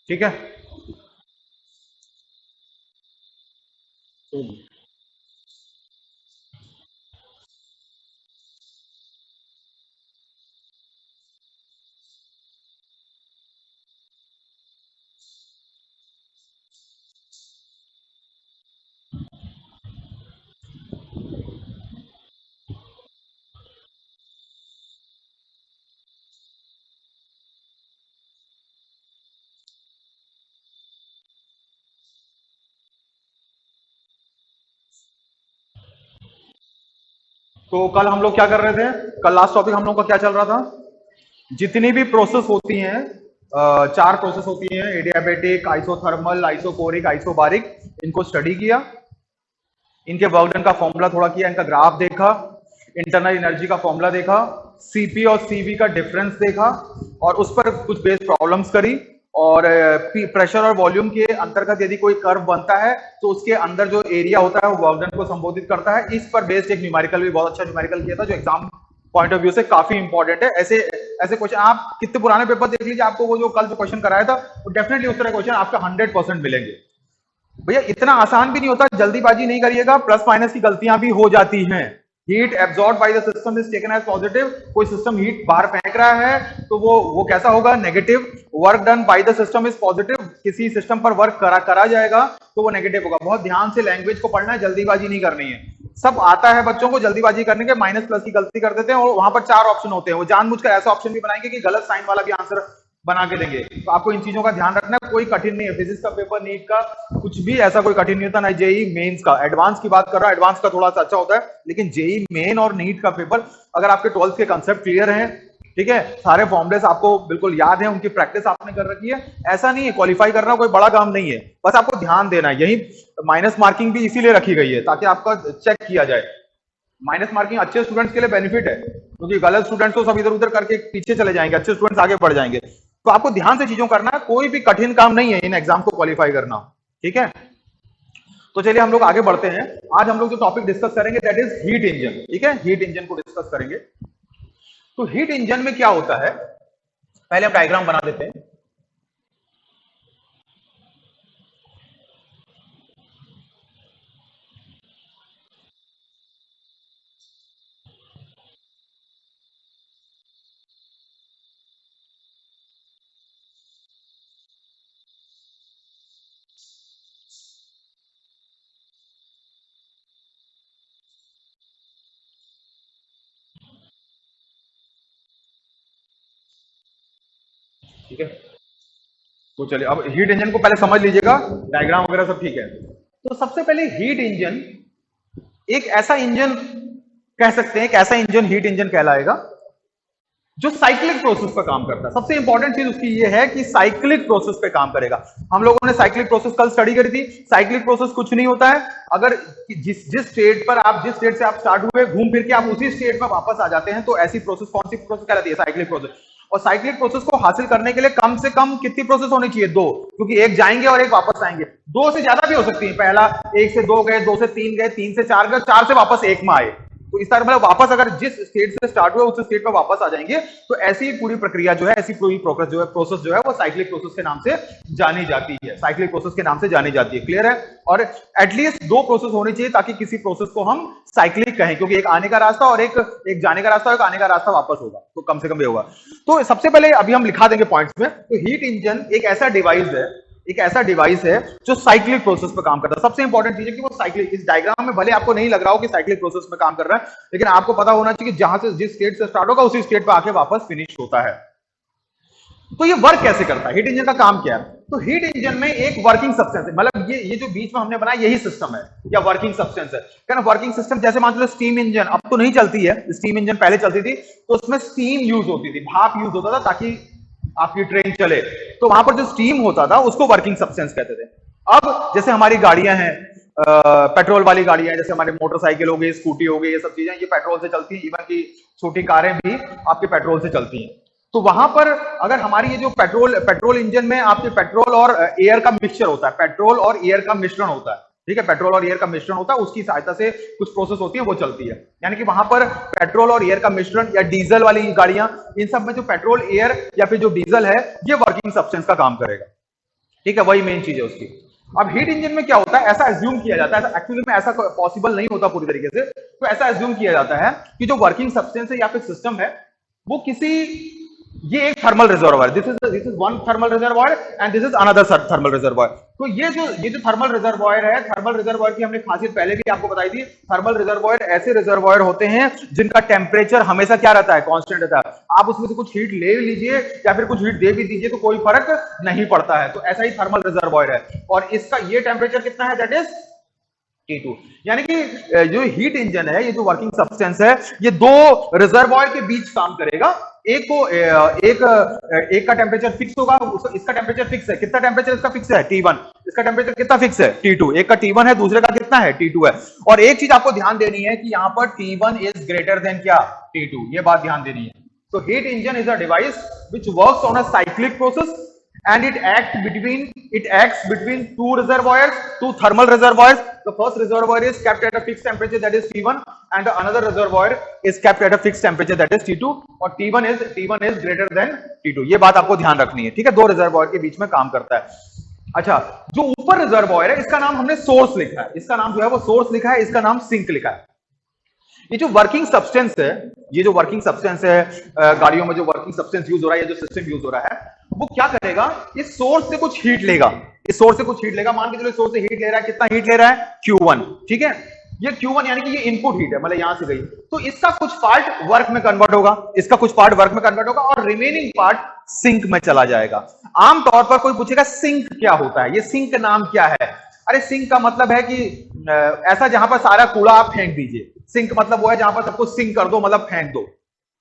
ठीक है। तो कल हम लोग क्या कर रहे थे? कल लास्ट टॉपिक हम लोग का क्या चल रहा था? जितनी भी प्रोसेस होती हैं, चार प्रोसेस होती हैं, एडियाबेटिक, आइसोथर्मल, आइसोकोरिक, आइसोबारिक, इनको स्टडी किया, इनके वर्क डन का फॉर्मूला थोड़ा किया, इनका ग्राफ देखा, इंटरनल एनर्जी का फॉर्मूला देखा, सीपी और सीवी का डिफरेंस देखा, और उस पर कुछ बेस प्रॉब्लम्स करी, और प्रेशर और वॉल्यूम के अंतर्गत यदि कोई कर्व बनता है तो उसके अंदर जो एरिया होता है वो वर्क डन को संबोधित करता है। इस पर बेस्ड एक न्यूमेरिकल भी बहुत अच्छा न्यूमेरिकल किया था जो एग्जाम पॉइंट ऑफ व्यू से काफी इंपॉर्टेंट है। ऐसे ऐसे क्वेश्चन आप कितने पुराने पेपर देख लीजिए, आपको वो जो कल जो क्वेश्चन कराया था वो डेफिनेटली उस तरह क्वेश्चन आपका 100% मिलेंगे। भैया इतना आसान भी नहीं होता, जल्दीबाजी नहीं करिएगा, प्लस माइनस की गलतियां भी हो जाती हैं। Heat absorb by the system is taken as positive, कोई सिस्टम हीट बाहर फेंक रहा है तो वो कैसा होगा? Negative. Work done by the system is positive, किसी सिस्टम पर वर्क करा जाएगा तो वो नेगेटिव होगा। बहुत ध्यान से लैंग्वेज को पढ़ना है, जल्दीबाजी नहीं करनी है। सब आता है बच्चों को, जल्दीबाजी करने के माइनस प्लस की गलती कर देते हैं, और वहां पर चार ऑप्शन होते हैं, वो जानबूझकर ऐसा ऑप्शन भी बनाएंगे कि गलत साइन वाला भी आंसर बना के देंगे। तो आपको इन चीजों का ध्यान रखना है, कोई कठिन नहीं है फिजिक्स का पेपर, नीट का कुछ भी ऐसा कोई कठिन नहीं होता, ना जेई मेंस का। एडवांस की बात कर रहा हूं, एडवांस का थोड़ा सा अच्छा होता है, लेकिन जेई मेन और नीट का पेपर अगर आपके 12th के कंसेप्ट क्लियर हैं, ठीक है, सारे फॉर्मुलेस आपको बिल्कुल याद है, उनकी प्रैक्टिस आपने कर रखी है, ऐसा नहीं है क्वालिफाई करना कोई बड़ा काम नहीं है, बस आपको ध्यान देना है। यही माइनस मार्किंग भी इसीलिए रखी गई है ताकि आपका चेक किया जाए। माइनस मार्किंग अच्छे स्टूडेंट्स के लिए बेनिफिट है, क्योंकि गलत स्टूडेंट्स तो सब इधर उधर करके पीछे चले जाएंगे, अच्छे स्टूडेंट्स आगे बढ़ जाएंगे। तो आपको ध्यान से चीजों करना है, कोई भी कठिन काम नहीं है इन एग्जाम को क्वालिफाई करना, ठीक है। तो चलिए हम लोग आगे बढ़ते हैं। आज हम लोग जो टॉपिक डिस्कस करेंगे दैट इज हीट इंजन, ठीक है, हीट इंजन को डिस्कस करेंगे। तो हीट इंजन में क्या होता है, पहले हम डायग्राम बना देते हैं। ठीक है, तो चलिए अब हीट इंजन को पहले समझ लीजिएगा, डायग्राम वगैरह सब ठीक है। तो सबसे पहले हीट इंजन एक ऐसा इंजन कह सकते हैं, एक ऐसा इंजन हीट इंजन कहलाएगा जो साइक्लिक प्रोसेस पर काम करता है। सबसे इंपॉर्टेंट चीज उसकी ये है कि साइक्लिक प्रोसेस पे काम करेगा। हम लोगों ने साइक्लिक प्रोसेस कल स्टडी करी थी। साइक्लिक प्रोसेस कुछ नहीं होता है, अगर जिस स्टेट पर आप, जिस स्टेट से आप स्टार्ट हुए, घूम फिर के आप उसी स्टेट में वापस आ जाते हैं, तो ऐसी प्रोसेस कौन सी प्रोसेस कहलाती है? Cyclic process. और साइक्लिक प्रोसेस को हासिल करने के लिए कम से कम कितनी प्रोसेस होनी चाहिए? दो, क्योंकि एक जाएंगे और एक वापस आएंगे। दो से ज्यादा भी हो सकती है, पहला एक से दो गए, दो से तीन गए, तीन से चार गए, चार से वापस एक में आए, तो इस तरह मतलब वापस अगर जिस स्टेट से स्टार्ट हुआ उस स्टेट पर वापस आ जाएंगे। तो ऐसी पूरी प्रक्रिया जो है, ऐसी पूरी प्रोसेस जो है वो साइक्लिक प्रोसेस के नाम से जानी जाती है, साइक्लिक प्रोसेस के नाम से जानी जाती है। क्लियर है? और एटलीस्ट दो प्रोसेस होनी चाहिए ताकि किसी प्रोसेस को हम साइक्लिक कहें, क्योंकि एक आने का रास्ता और एक जाने का रास्ता और एक आने का रास्ता वापस होगा, तो कम से कम ये होगा। तो सबसे पहले अभी हम लिखा देंगे पॉइंट्स में। तो हीट इंजन एक ऐसा डिवाइस है, एक ऐसा डिवाइस है जो साइक्लिक प्रोसेस पर काम करता है। सबसे इंपॉर्टेंट चीज है कि वो साइक्लिक, इस डायग्राम में भले आपको नहीं लग रहा हो कि साइक्लिक प्रोसेस में काम कर रहा है, लेकिन आपको पता होना चाहिए कि जहां से, जिस स्टेट से स्टार्ट होगा उसी स्टेट पर आके वापस फिनिश होता है। तो ये वर्क कैसे करता है, हीट इंजन का काम क्या है? तो हीट इंजन में एक वर्किंग सब्सटेंस है, मतलब ये जो बीच में हमने बनाया यही सिस्टम है या वर्किंग सब्सटेंस है। क्या वर्किंग सिस्टम? जैसे मान लो स्टीम इंजन अब तो नहीं चलती है, स्टीम इंजन पहले चलती थी, तो उसमें स्टीम यूज होती थी, भाप यूज होता था ताकि आपकी ट्रेन चले, तो वहां पर जो स्टीम होता था उसको वर्किंग सब्सटेंस कहते थे। अब जैसे हमारी गाड़ियां हैं, पेट्रोल वाली गाड़ियां, जैसे हमारे मोटरसाइकिल हो गई, स्कूटी हो गई, ये सब चीजें ये पेट्रोल से चलती हैं, इवन की छोटी कारें भी आपके पेट्रोल से चलती हैं। तो वहां पर अगर हमारी ये जो पेट्रोल इंजन में आपके पेट्रोल और एयर का मिक्सचर होता है, पेट्रोल और एयर का मिश्रण होता है, ठीक है, पेट्रोल और एयर का मिश्रण होता है, उसकी सहायता से कुछ प्रोसेस होती है वो चलती है। यानी कि वहां पर पेट्रोल और एयर का मिश्रण, या डीजल वाली गाड़ियां, इन सब में जो पेट्रोल, एयर या फिर जो डीजल है, ये वर्किंग सब्सटेंस का काम करेगा। ठीक है, वही मेन चीज है उसकी। अब हीट इंजन में क्या होता है, ऐसा एज्यूम किया जाता है, एक्चुअली में ऐसा पॉसिबल नहीं होता पूरी तरीके से, तो ऐसा एज्यूम किया जाता है कि जो वर्किंग सब्सटेंस है या फिर सिस्टम है वो किसी, ये एक thermal reservoir, this is one thermal reservoir and this is another thermal reservoir. तो ये जो थर्मल रिजर्वायर है, थर्मल रिजर्वायर की हमने खासियत पहले भी आपको बताई थी। थर्मल रिजर्वायर ऐसे रिजर्वायर होते हैं जिनका टेम्परेचर हमेशा क्या रहता है, कांस्टेंट रहता है। आप उसमें से कुछ हीट ले लीजिए या फिर कुछ हीट दे भी दीजिए तो कोई फर्क नहीं पड़ता है। तो ऐसा ही थर्मल रिजर्वायर है, और इसका ये टेम्परेचर कितना है, दैट इज T2। यानी कि जो हीट इंजन है, ये जो वर्किंग सब्सटेंस है, ये दो रिजर्वायर के बीच काम करेगा। एक को एक का टेम्परेचर फिक्स होगा, इसका टेम्परेचर फिक्स है। कितना टेम्परेचर इसका फिक्स है, T1। इसका टेम्परेचर कितना फिक्स है, T2। एक का T1 है, दूसरे का कितना है, T2 है। और एक चीज आपको ध्यान देनी है कि यहां पर T1 इज ग्रेटर देन क्या, T2, ये बात ध्यान देनी है। तो heat engine is a device which works on a cyclic process and it acts between two reservoirs, two thermal reservoirs. The first reservoir is kept at a fixed temperature, that is T1, and another reservoir is kept at a fixed temperature, that is T2, और T1 is greater than T2। ये बात आपको ध्यान रखनी है, ठीक है। दो रिजर्वायर के बीच में काम करता है। अच्छा, जो ऊपर रिजर्वायर है इसका नाम हमने सोर्स लिखा है, इसका नाम जो है वो सोर्स लिखा है, इसका नाम सिंक लिखा है। ये जो वर्किंग सब्सटेंस है, ये जो वर्किंग सब्सटेंस है, गाड़ियों में जो वर्किंग सब्सटेंस यूज हो रहा है, ये जो सिस्टम यूज हो रहा है, वो क्या करेगा, इस सोर्स से कुछ हीट लेगा, इस सोर्स से कुछ हीट लेगा। मान के चलो सोर्स से हीट ले रहा है, कितना हीट ले रहा है, Q1, ठीक है। ये Q1 यानी कि ये इनपुट हीट है, मतलब यहां से गई, तो इसका कुछ पार्ट वर्क में कन्वर्ट होगा, इसका कुछ पार्ट वर्क में कन्वर्ट होगा, और रिमेनिंग पार्ट सिंक में चला जाएगा। आमतौर पर कोई पूछेगा सिंक क्या होता है, ये सिंक नाम क्या है। अरे सिंक का मतलब है कि ऐसा जहां पर सारा कूड़ा आप फेंक दीजिए। सिंक मतलब वो है जहां पर सबको सिंक कर दो, मतलब फेंक दो,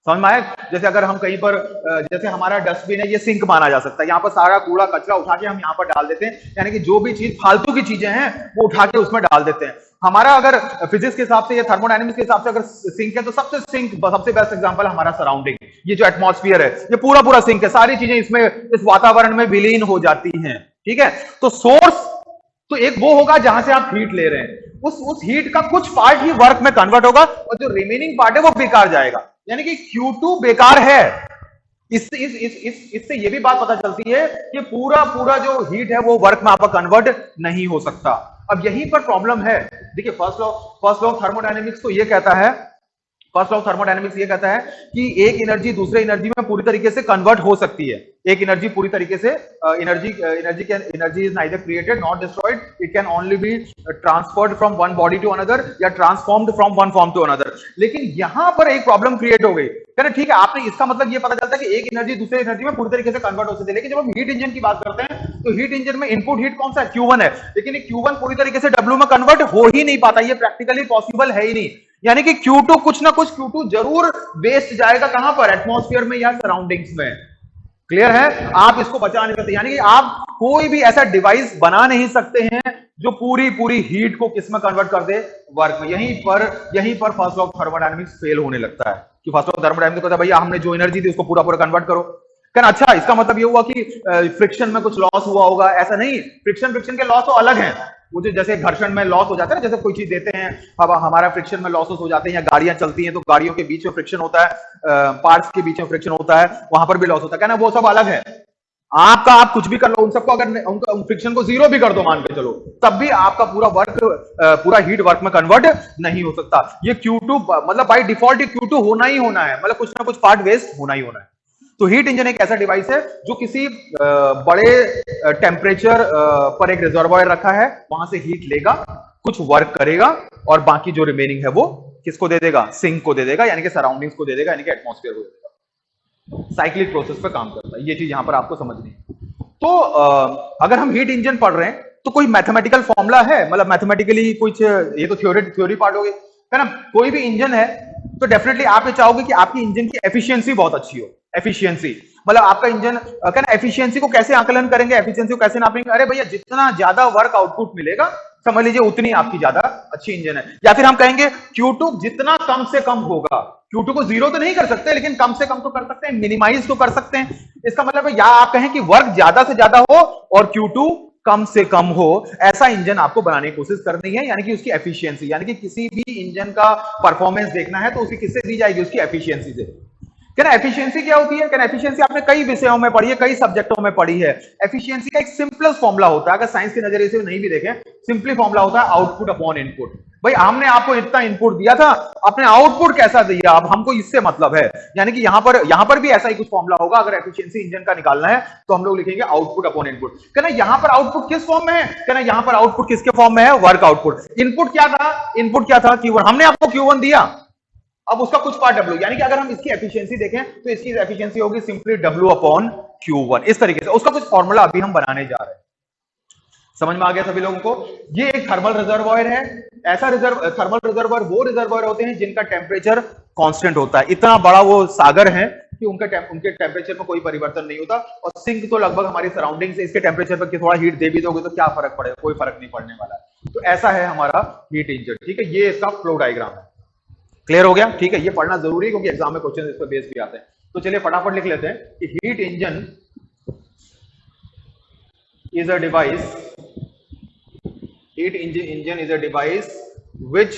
समझ में आए। जैसे अगर हम कहीं पर, जैसे हमारा डस्टबिन है, ये सिंक माना जा सकता है। यहाँ पर सारा कूड़ा कचरा उठा के हम यहाँ पर डाल देते हैं, यानी कि जो भी चीज फालतू की चीजें हैं वो उठा के उसमें डाल देते हैं। हमारा अगर फिजिक्स के हिसाब से या थर्मोडायनेमिक्स के हिसाब से अगर सिंक है, तो सबसे बेस्ट एग्जांपल हमारा सराउंडिंग, ये जो एटमॉस्फेयर है, ये पूरा पूरा सिंक है, सारी चीजें इसमें इस वातावरण में विलीन हो जाती हैं, ठीक है। तो सोर्स तो एक वो होगा जहां से आप हीट ले रहे हैं, उस हीट का कुछ पार्ट ही वर्क में कन्वर्ट होगा, और जो रिमेनिंग पार्ट है वो बेकार जाएगा, यानी कि Q2 बेकार है। इससे ये भी बात पता चलती है कि पूरा पूरा जो हीट है वो वर्क में आपका कन्वर्ट नहीं हो सकता। अब यहीं पर प्रॉब्लम है। देखिए, फर्स्ट लॉ थर्मोडायनेमिक्स तो ये कहता है, फर्स्ट लॉ ऑफ थर्मोडायनेमिक्स ये कहता है कि एक एनर्जी दूसरे एनर्जी में पूरी तरीके से कन्वर्ट हो सकती है। एक एनर्जी पूरी तरीके से energy is neither created not destroyed, it can only be transferred from one body to another या transformed from one form to another. लेकिन यहां पर एक प्रॉब्लम क्रिएट हो गई, कहना ठीक है आपने, इसका मतलब ये पता चलता है कि एक एनर्जी दूसरे एनर्जी में पूरी तरीके से कन्वर्ट हो सकती है। लेकिन जब हम हीट इंजन की बात करते हैं तो हीट इंजन में इनपुट हीट कौन सा है, Q1 है, लेकिन Q1 पूरी तरीके से W में कन्वर्ट हो ही नहीं पाता, ये प्रैक्टिकली पॉसिबल है ही नहीं। यानी कि Q2 कुछ ना कुछ Q2 जरूर वेस्ट जाएगा, कहां पर, एटमॉस्फेयर में या सराउंडिंग्स में। क्लियर है, आप इसको बचा नहीं सकते। यानी कि आप कोई भी ऐसा डिवाइस बना नहीं सकते हैं जो पूरी पूरी हीट को किस में कन्वर्ट कर दे, वर्क में। यहीं पर first law of thermodynamics fail होने लगता है कि फर्स्ट लॉ ऑफ थर्मोडायनेमिक्स कहता है भैया हमने जो एनर्जी दी उसको पूरा पूरा कन्वर्ट करो। कहना अच्छा इसका मतलब ये हुआ कि फ्रिक्शन में कुछ लॉस हुआ होगा, ऐसा नहीं। फ्रिक्शन के लॉस तो अलग हैं, वो जो जैसे घर्षण में लॉस हो जाता है ना, जैसे कोई चीज देते हैं, अब हमारा फ्रिक्शन में लॉसेस हो जाते हैं, या गाड़ियां चलती हैं तो गाड़ियों के बीच में फ्रिक्शन होता है, पार्ट्स के बीच में फ्रिक्शन होता है, वहां पर भी लॉस होता है, कहना वो सब अलग है। आपका आप कुछ भी कर लो, उन सबको अगर उनका फ्रिक्शन को जीरो भी कर दो मान के चलो, तब भी आपका पूरा हीट वर्क में कन्वर्ट नहीं हो सकता। ये Q2 मतलब बाय डिफॉल्ट Q2 होना ही होना है, मतलब कुछ ना कुछ पार्ट वेस्ट होना ही होना है। तो हीट इंजन एक ऐसा डिवाइस है जो किसी बड़े टेम्परेचर पर एक रिजर्वायर रखा है, वहां से हीट लेगा, कुछ वर्क करेगा, और बाकी जो रिमेनिंग है वो किसको दे देगा, सिंक को दे देगा, यानी कि सराउंडिंग्स को दे देगा, यानी कि एटमॉस्फेयर को दे देगा। साइक्लिक प्रोसेस पे काम करता है, ये चीज यहां पर आपको समझनी है। तो अगर हम हीट इंजन पढ़ रहे हैं तो कोई मैथमेटिकल फॉर्मूला है, मतलब मैथमेटिकली कुछ, ये तो थ्योरी पार्ट हो गई है ना। कोई भी इंजन है तो डेफिनेटली आप ये चाहोगे कि आपकी इंजन की एफिशिएंसी बहुत अच्छी हो। एफिशिएंसी मतलब आपका इंजन, कहना एफिशिएंसी को कैसे आकलन करेंगे, एफिशिएंसी को कैसे नापेंगे, अरे भैया जितना ज्यादा वर्क आउटपुट मिलेगा समझ लीजिए उतनी आपकी ज्यादा अच्छी इंजन है। या फिर हम कहेंगे Q2 जितना कम से कम होगा, Q2 को जीरो तो नहीं कर सकते लेकिन कम से कम तो कर सकते हैं, मिनिमाइज तो कर सकते हैं। इसका मतलब है या आप कहें कि वर्क ज्यादा से ज्यादा हो और Q2 कम से कम हो, ऐसा इंजन आपको बनाने की कोशिश करनी है, यानी कि उसकी एफिशिएंसी, यानी कि किसी भी इंजन का परफॉर्मेंस देखना है तो उसकी किससे दी जाएगी, उसकी एफिशिएंसी से। क्या एफिशिएंसी क्या होती है? क्या एफिशिएंसी आपने कई विषयों में पढ़ी है, कई सब्जेक्टों में पढ़ी है। एफिशिएंसी का एक सिंपलेस्ट फॉर्मूला होता है, अगर साइंस के नजरिए से नहीं भी देखें, सिंपली फॉर्मूला होता है आउटपुट अपॉन इनपुट। भाई हमने आपको इतना इनपुट दिया था, आपने आउटपुट कैसा दिया, अब हमको इससे मतलब है। यानी कि यहां पर भी ऐसा ही कुछ फॉर्मूला होगा। अगर एफिशिएंसी इंजन का निकालना है तो हम लोग लिखेंगे आउटपुट अपॉन इनपुट। कहना यहां पर आउटपुट किस फॉर्म में है? कहना यहां पर आउटपुट किसके फॉर्म में है? Work output. इनपुट क्या था? इनपुट क्या था? Q1। हमने आपको Q1 दिया, अब उसका कुछ पार्ट W। यानी कि अगर हम इसकी एफिशिएंसी देखें तो इसकी एफिशिएंसी होगी सिंपली W अपॉन Q1। इस तरीके से उसका कुछ फॉर्मूला अभी हम बनाने जा रहे हैं। समझ में आ गया सभी लोगों को? ये एक थर्मल रिजर्वॉयर है। ऐसा थर्मल रिजर्वॉयर वो रिजर्वॉयर होते हैं जिनका टेम्परेचर कांस्टेंट होता है। इतना बड़ा वो सागर है कि उनके टेम्परेचर में कोई परिवर्तन नहीं होता। और सिंक तो लगभग हमारी सराउंडिंग से इसके टेम्परेचर पर थोड़ा हीट दे भी दोगे तो क्या फर्क पड़ेगा? कोई फर्क नहीं पड़ने वाला। तो ऐसा है हमारा हीट इंजन। ठीक है, ये इसका फ्लो डायग्राम है। क्लियर हो गया? ठीक है, ये पढ़ना जरूरी है क्योंकि एग्जाम में क्वेश्चन इस पर बेस भी आते हैं। तो चलिए फटाफट लिख लेते हैं कि heat engine is a device, heat engine is a device which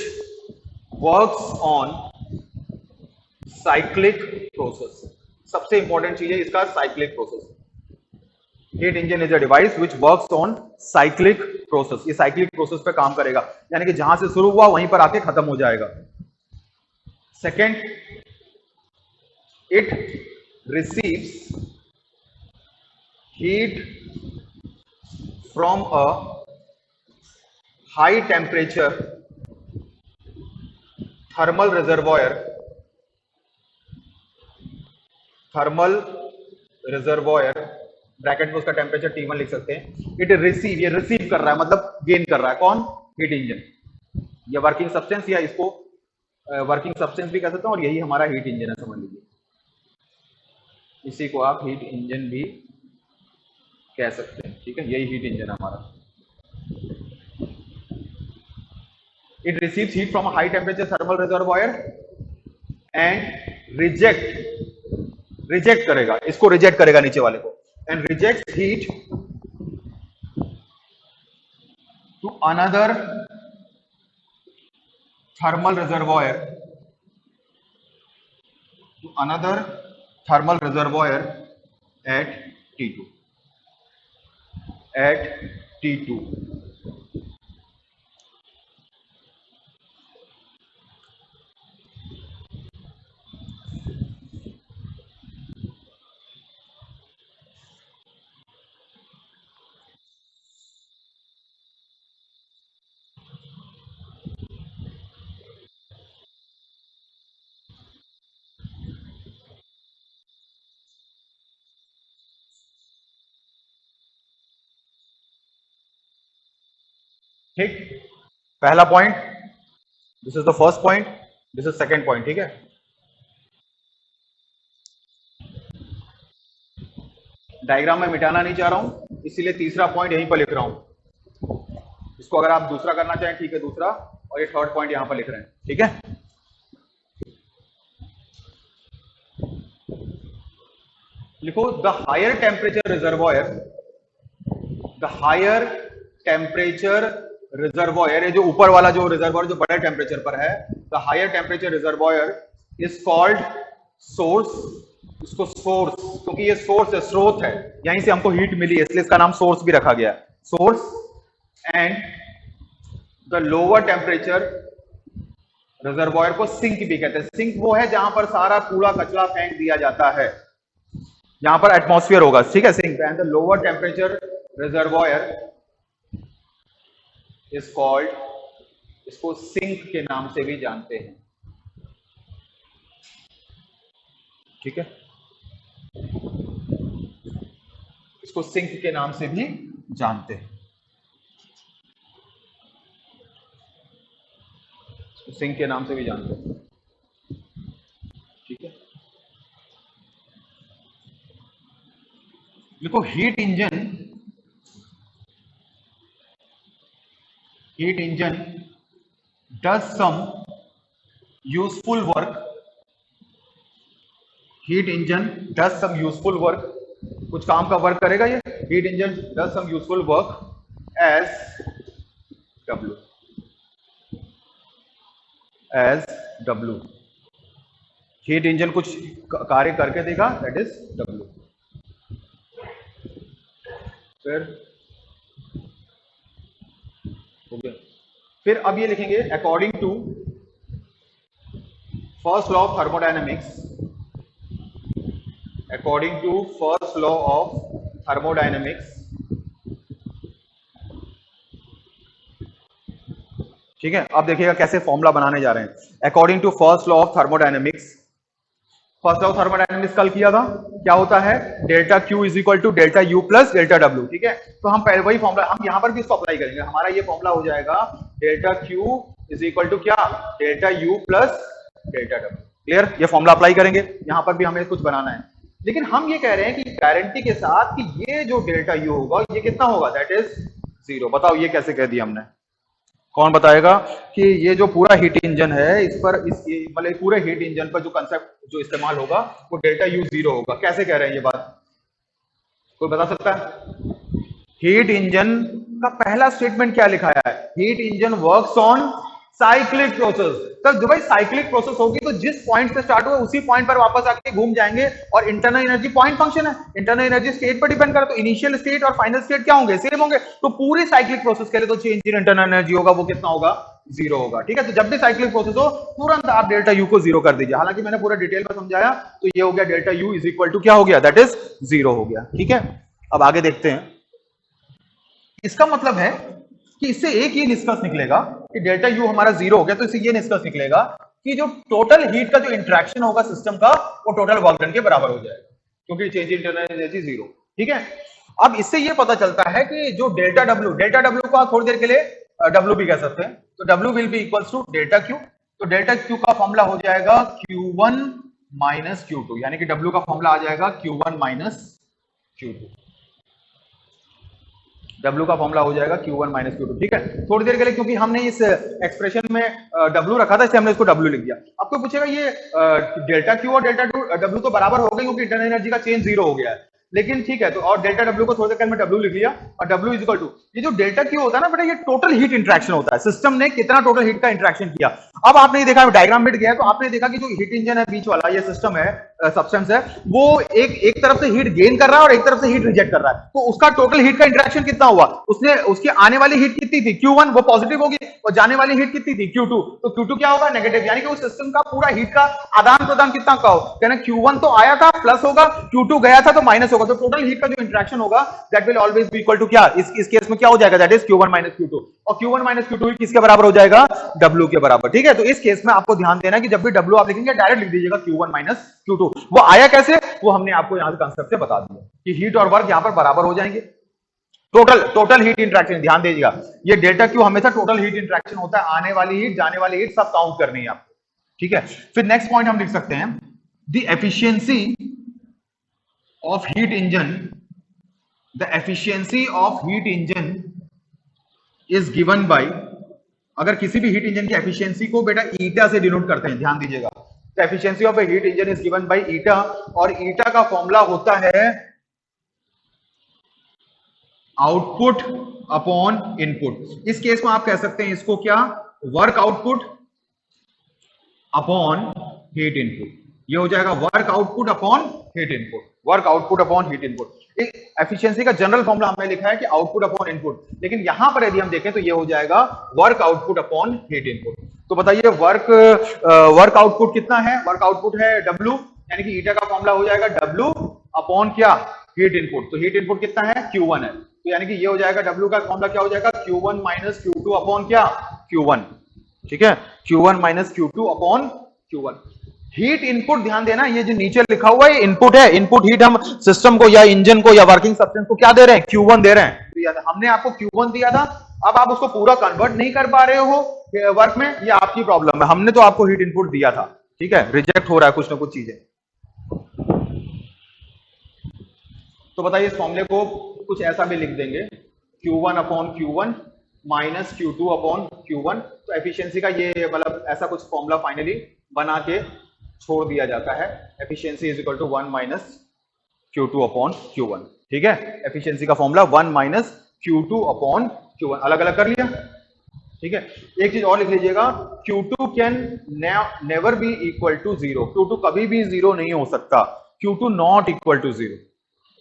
works on cyclic process। सबसे इंपॉर्टेंट चीज है इसका cyclic process. Heat engine is a device which works on cyclic process। ये साइक्लिक प्रोसेस पे काम करेगा, यानी कि जहां से शुरू हुआ वहीं पर आके खत्म हो जाएगा। Second, it receives heat from a high temperature thermal reservoir bracket में उसका टेम्परेचर T1 लिख सकते हैं। इट रिसीव, ये रिसीव कर रहा है मतलब गेन कर रहा है। कौन? Heat engine. ये वर्किंग सब्सटेंस या इसको वर्किंग सब्सटेंस भी कह सकते हैं और यही हमारा हीट इंजन है, समझ लीजिए। इसी को आप हीट इंजन भी कह सकते हैं। ठीक है, यही हीट इंजन है हमारा। It receives heat from a high temperature thermal reservoir and reject करेगा, इसको रिजेक्ट करेगा नीचे वाले को, and reject heat to another thermal reservoir at T2। ठीक, पहला point, this is the first point, this is second point. ठीक है, डायग्राम में मिटाना नहीं चाह रहा हूं, इसीलिए तीसरा पॉइंट यहीं पर लिख रहा हूं। इसको अगर आप दूसरा करना चाहें ठीक है, दूसरा, और ये थर्ड पॉइंट यहां पर लिख रहे हैं। ठीक है, लिखो द हायर टेम्परेचर रिजर्वॉयर, ये जो ऊपर वाला जो रिजर्वॉयर जो बड़े टेम्परेचर पर है, the higher temperature reservoir is called source. इसको सोर्स, क्योंकि ये सोर्स है, स्रोत है, यहीं से हमको हीट मिली है, इसलिए इसका नाम सोर्स भी रखा गया, source. And the lower temperature reservoir को सिंक भी कहते हैं। सिंक वो है जहां पर सारा कूड़ा कचरा फेंक दिया जाता है, यहां पर एटमॉस्फेयर होगा। ठीक है, sink. And the lower temperature reservoir is called, इसको सिंक के नाम से भी जानते हैं। ठीक है, इसको सिंक के नाम से भी जानते हैं, सिंक के नाम से भी जानते हैं। ठीक है, देखो heat engine does some useful work. Heat engine does some useful work, कुछ काम का वर्क करेगा ये। Heat engine does some useful work as W। Heat engine कुछ कार्य करके देगा, दैट इज W। फिर हो गया। फिर अब ये लिखेंगे according to first law of thermodynamics, according to first law of thermodynamics, ठीक है। अब देखिएगा कैसे फॉर्मूला बनाने जा रहे हैं। According to first law of thermodynamics, first law of thermodynamics कल किया था, क्या होता है, delta Q is equal to delta U plus delta W, ठीक है। तो हम पहले वही फॉर्मूला हम यहां पर भी इसको अप्लाई करेंगे। हमारा ये फॉर्मूला हो जाएगा delta Q is equal to क्या, delta U plus delta W। Clear, ये फॉर्मूला अप्लाई करेंगे। यहां पर भी हमें कुछ बनाना है, लेकिन हम ये कह रहे हैं कि गारंटी के साथ कि ये जो डेल्टा U होगा ये कितना होगा, दैट इज 0। बताओ ये कैसे कह दिया हमने, कौन बताएगा कि ये जो पूरा हीट इंजन है इस पर इस मतलब पूरे हीट इंजन पर जो कंसेप्ट जो इस्तेमाल होगा वो डेल्टा U 0 होगा। कैसे कह रहे हैं ये बात, कोई बता सकता है? हीट इंजन का पहला स्टेटमेंट क्या लिखा है, heat engine works on cyclic process. तो जो भाई साइक्लिक प्रोसेस होगी तो जिस पॉइंट से स्टार्ट हुआ उसी पॉइंट पर वापस आके घूम जाएंगे, और इंटरनल एनर्जी पॉइंट फंक्शन है, इंटरनल एनर्जी स्टेट पर डिपेंड करे, तो इनिशियल स्टेट और फाइनल स्टेट क्या होंगे, सेम होंगे। तो पूरी साइक्लिक प्रोसेस के लिए तो चेंज इन इंटरनल एनर्जी होगा वो कितना होगा, 0 होगा, ठीक है। तो जब भी साइक्लिक प्रोसेस हो तुरंत आप डेल्टा U को 0 कर दीजिए। हालांकि मैंने पूरा डिटेल में समझाया, तो ये हो गया delta U is equal to क्या हो गया, दैट इज 0 हो गया, ठीक है। अब आगे देखते हैं। इसका मतलब है कि इससे एक ये निष्कर्ष निकलेगा कि डेल्टा U हमारा 0 हो गया, तो इससे ये निष्कर्ष निकलेगा कि जो टोटल हीट का जो इंटरेक्शन होगा सिस्टम का वो टोटल वर्क डन के बराबर हो जाएगा, क्योंकि चेंज इंटरनल एनर्जी 0, ठीक है। अब इससे ये पता चलता है कि जो डेल्टा W को आप थोड़ी देर के लिए W भी कह सकते हैं, तो W will be equals to delta Q। तो डेल्टा Q का फॉर्मूला हो जाएगा Q1 माइनस Q2, यानी कि W का फॉर्मूला आ जाएगा Q1 माइनस Q2। W का फॉर्मूला हो जाएगा Q1 माइनस Q2, ठीक है। थोड़ी देर के लिए क्योंकि हमने इस एक्सप्रेशन में W रखा था, इसलिए हमने इसको W लिख दिया। आपको पूछेगा ये डेल्टा Q और डेल्टा W तो बराबर हो गए क्योंकि इंटरनल एनर्जी का चेंज 0 हो गया है, लेकिन ठीक है। तो और डेल्टा W को थोड़ी देर में W लिख लिया, और W इज इक्वल टू ये जो डेल्टा Q होता है ना बेटा, ये टोटल हीट इंटरेक्शन होता है, सिस्टम ने कितना टोटल हीट का इंटरेक्शन किया। अब आपने देखा डायग्राम मिट गया, तो आपने देखा कि जो हीट इंजन है बीच वाला ये सिस्टम है, सब्सटेंस है, वो एक तरफ से हीट गेन कर रहा है और एक तरफ से हीट रिजेक्ट कर रहा है। तो उसका टोटल हीट का इंटरेक्शन कितना हुआ, उसने उसकी आने वाली हीट कितनी थी Q1, वो पॉजिटिव होगी, और जाने वाली हीट कितनी थी Q2, तो Q2 क्या होगा, नेगेटिव। यानी कि उस सिस्टम का पूरा हीट का आदान प्रदान कितना का हो, कहना Q1 तो आया था प्लस होगा, Q2 गया था तो माइनस होगा। तो टोटल हीट का जो इंटरेक्शन होगा that will always be equal to क्या, इस केस में क्या हो जाएगा, that is Q1 minus Q2, और Q1 माइनस Q2 किसके बराबर हो जाएगा, W के बराबर, ठीक है। तो इस केस में आपको ध्यान देना कि जब भी W आप लिखेंगे डायरेक्ट लिख दीजिएगा Q1 माइनस Q2। वो आया कैसे, वो हमने आपको यहां कंसेप्ट से बता दिया कि हीट और वर्क यहां पर बराबर हो जाएंगे। टोटल हीट इंटरेक्शन ध्यान दीजिएगा, ये डेल्टा Q हमेशा टोटल हीट इंटरेक्शन होता है, आने वाली हीट जाने वाली हीट सब काउंट करनी है आपको, ठीक है। फिर नेक्स्ट पॉइंट हम लिख सकते हैं, the efficiency of heat engine, the efficiency of heat engine is given by, अगर किसी भी हीट इंजन की एफिशिएंसी को बेटा ईटा से डिनोट करते हैं, ध्यान दीजिएगा। तो efficiency of A heat engine is given by ईटा, और ईटा का फॉर्मूला होता है आउटपुट अपॉन इनपुट। इस केस में आप कह सकते हैं इसको क्या, work output upon heat input. ये हो जाएगा work output upon heat input, work output upon heat input. Efficiency का जनरल फॉर्मूला हमने लिखा है कि आउटपुट अपॉन इनपुट, लेकिन यहां पर यदि हम देखें तो ये हो जाएगा work output upon heat input. तो बताइए वर्क आउटपुट कितना है, वर्क आउटपुट है W, यानी कि ईटा का फॉर्मूला हो जाएगा W अपॉन क्या, हीट इनपुट। तो हीट इनपुट कितना है, Q1 है, तो यानी कि ये हो जाएगा W का फॉर्मूला क्या हो जाएगा, Q1 माइनस Q2 अपॉन क्या, Q1, ठीक है। Q1 minus Q2 upon Q1। Heat input ध्यान देना, ये जो नीचे लिखा हुआ है इनपुट है, इनपुट हीट हम सिस्टम को या इंजन को या वर्किंग सब्सटेंस को क्या दे रहे हैं, Q1 दे रहे हैं। तो हमने आपको Q1 दिया था, अब आप उसको पूरा कन्वर्ट नहीं कर पा रहे हो वर्क में, ये आपकी प्रॉब्लम है। हमने तो आपको हीट इनपुट दिया था, ठीक है, रिजेक्ट हो रहा है कुछ ना कुछ चीजें। तो बताइए इस फॉर्मूले को कुछ ऐसा भी लिख देंगे, Q1 upon Q1 minus Q2 upon Q1। तो एफिशिएंसी का ये मतलब ऐसा कुछ फॉर्मूला फाइनली बना के छोड़ दिया जाता है, efficiency is equal to 1 minus Q2 upon Q1, ठीक है। एफिशिएंसी का formula 1 minus Q2 upon Q1, अलग अलग कर लिया। ठीक है, एक चीज और लिख लीजिएगा, Q2 can never be equal to zero, Q2 कभी भी जीरो नहीं हो सकता, Q2 not equal to zero.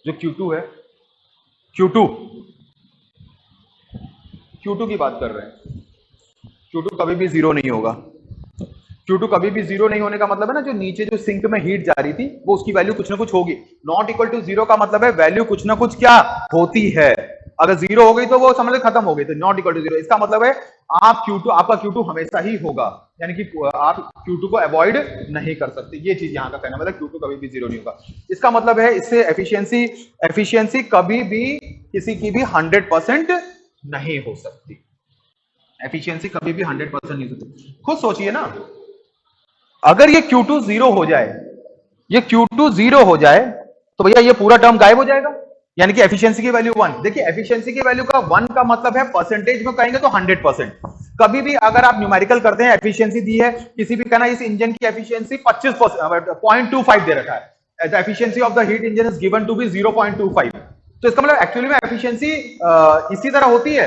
जो Q2 है, Q2 Q2 की बात कर रहे हैं, Q2 कभी भी जीरो नहीं होगा। Q2 कभी भी जीरो नहीं होने का मतलब है ना, जो नीचे जो सिंक में हीट जा रही थी वो उसकी वैल्यू कुछ ना कुछ होगी। नॉट इक्वल टू जीरो का मतलब है वैल्यू कुछ ना कुछ क्या होती है, अगर जीरो हो गई तो वो समझ खत्म हो गई, तो नॉट इक्वल टू जीरो इसका मतलब है आप Q2 आपका Q2 हमेशा ही होगा, यानी कि आप Q2 को अवॉइड नहीं कर सकते। ये चीज यहां का कहना मतलब Q2 कभी भी जीरो नहीं होगा। इसका मतलब है इससे एफिशिएंसी कभी भी किसी की भी 100% नहीं हो सकती, एफिशिएंसी कभी भी 100% नहीं हो सकती। खुद सोचिए ना, अगर ये Q2 जीरो हो जाए, ये Q2 जीरो हो जाए तो भैया ये पूरा टर्म गायब हो जाएगा, यानी कि एफिशिएंसी की वैल्यू 1। देखिए एफिशिएंसी की वैल्यू का 1 का मतलब है परसेंटेज में कहेंगे तो 100%। कभी भी अगर आप न्यूमेरिकल करते हैं, एफिशिएंसी दी है किसी भी, कहना इस इंजन की एफिशिएंसी 25% 0.25 दे रखा है, the efficiency of the heat engine is given to be 0.25, तो इसका मतलब एक्चुअली में एफिशिएंसी इसी तरह होती है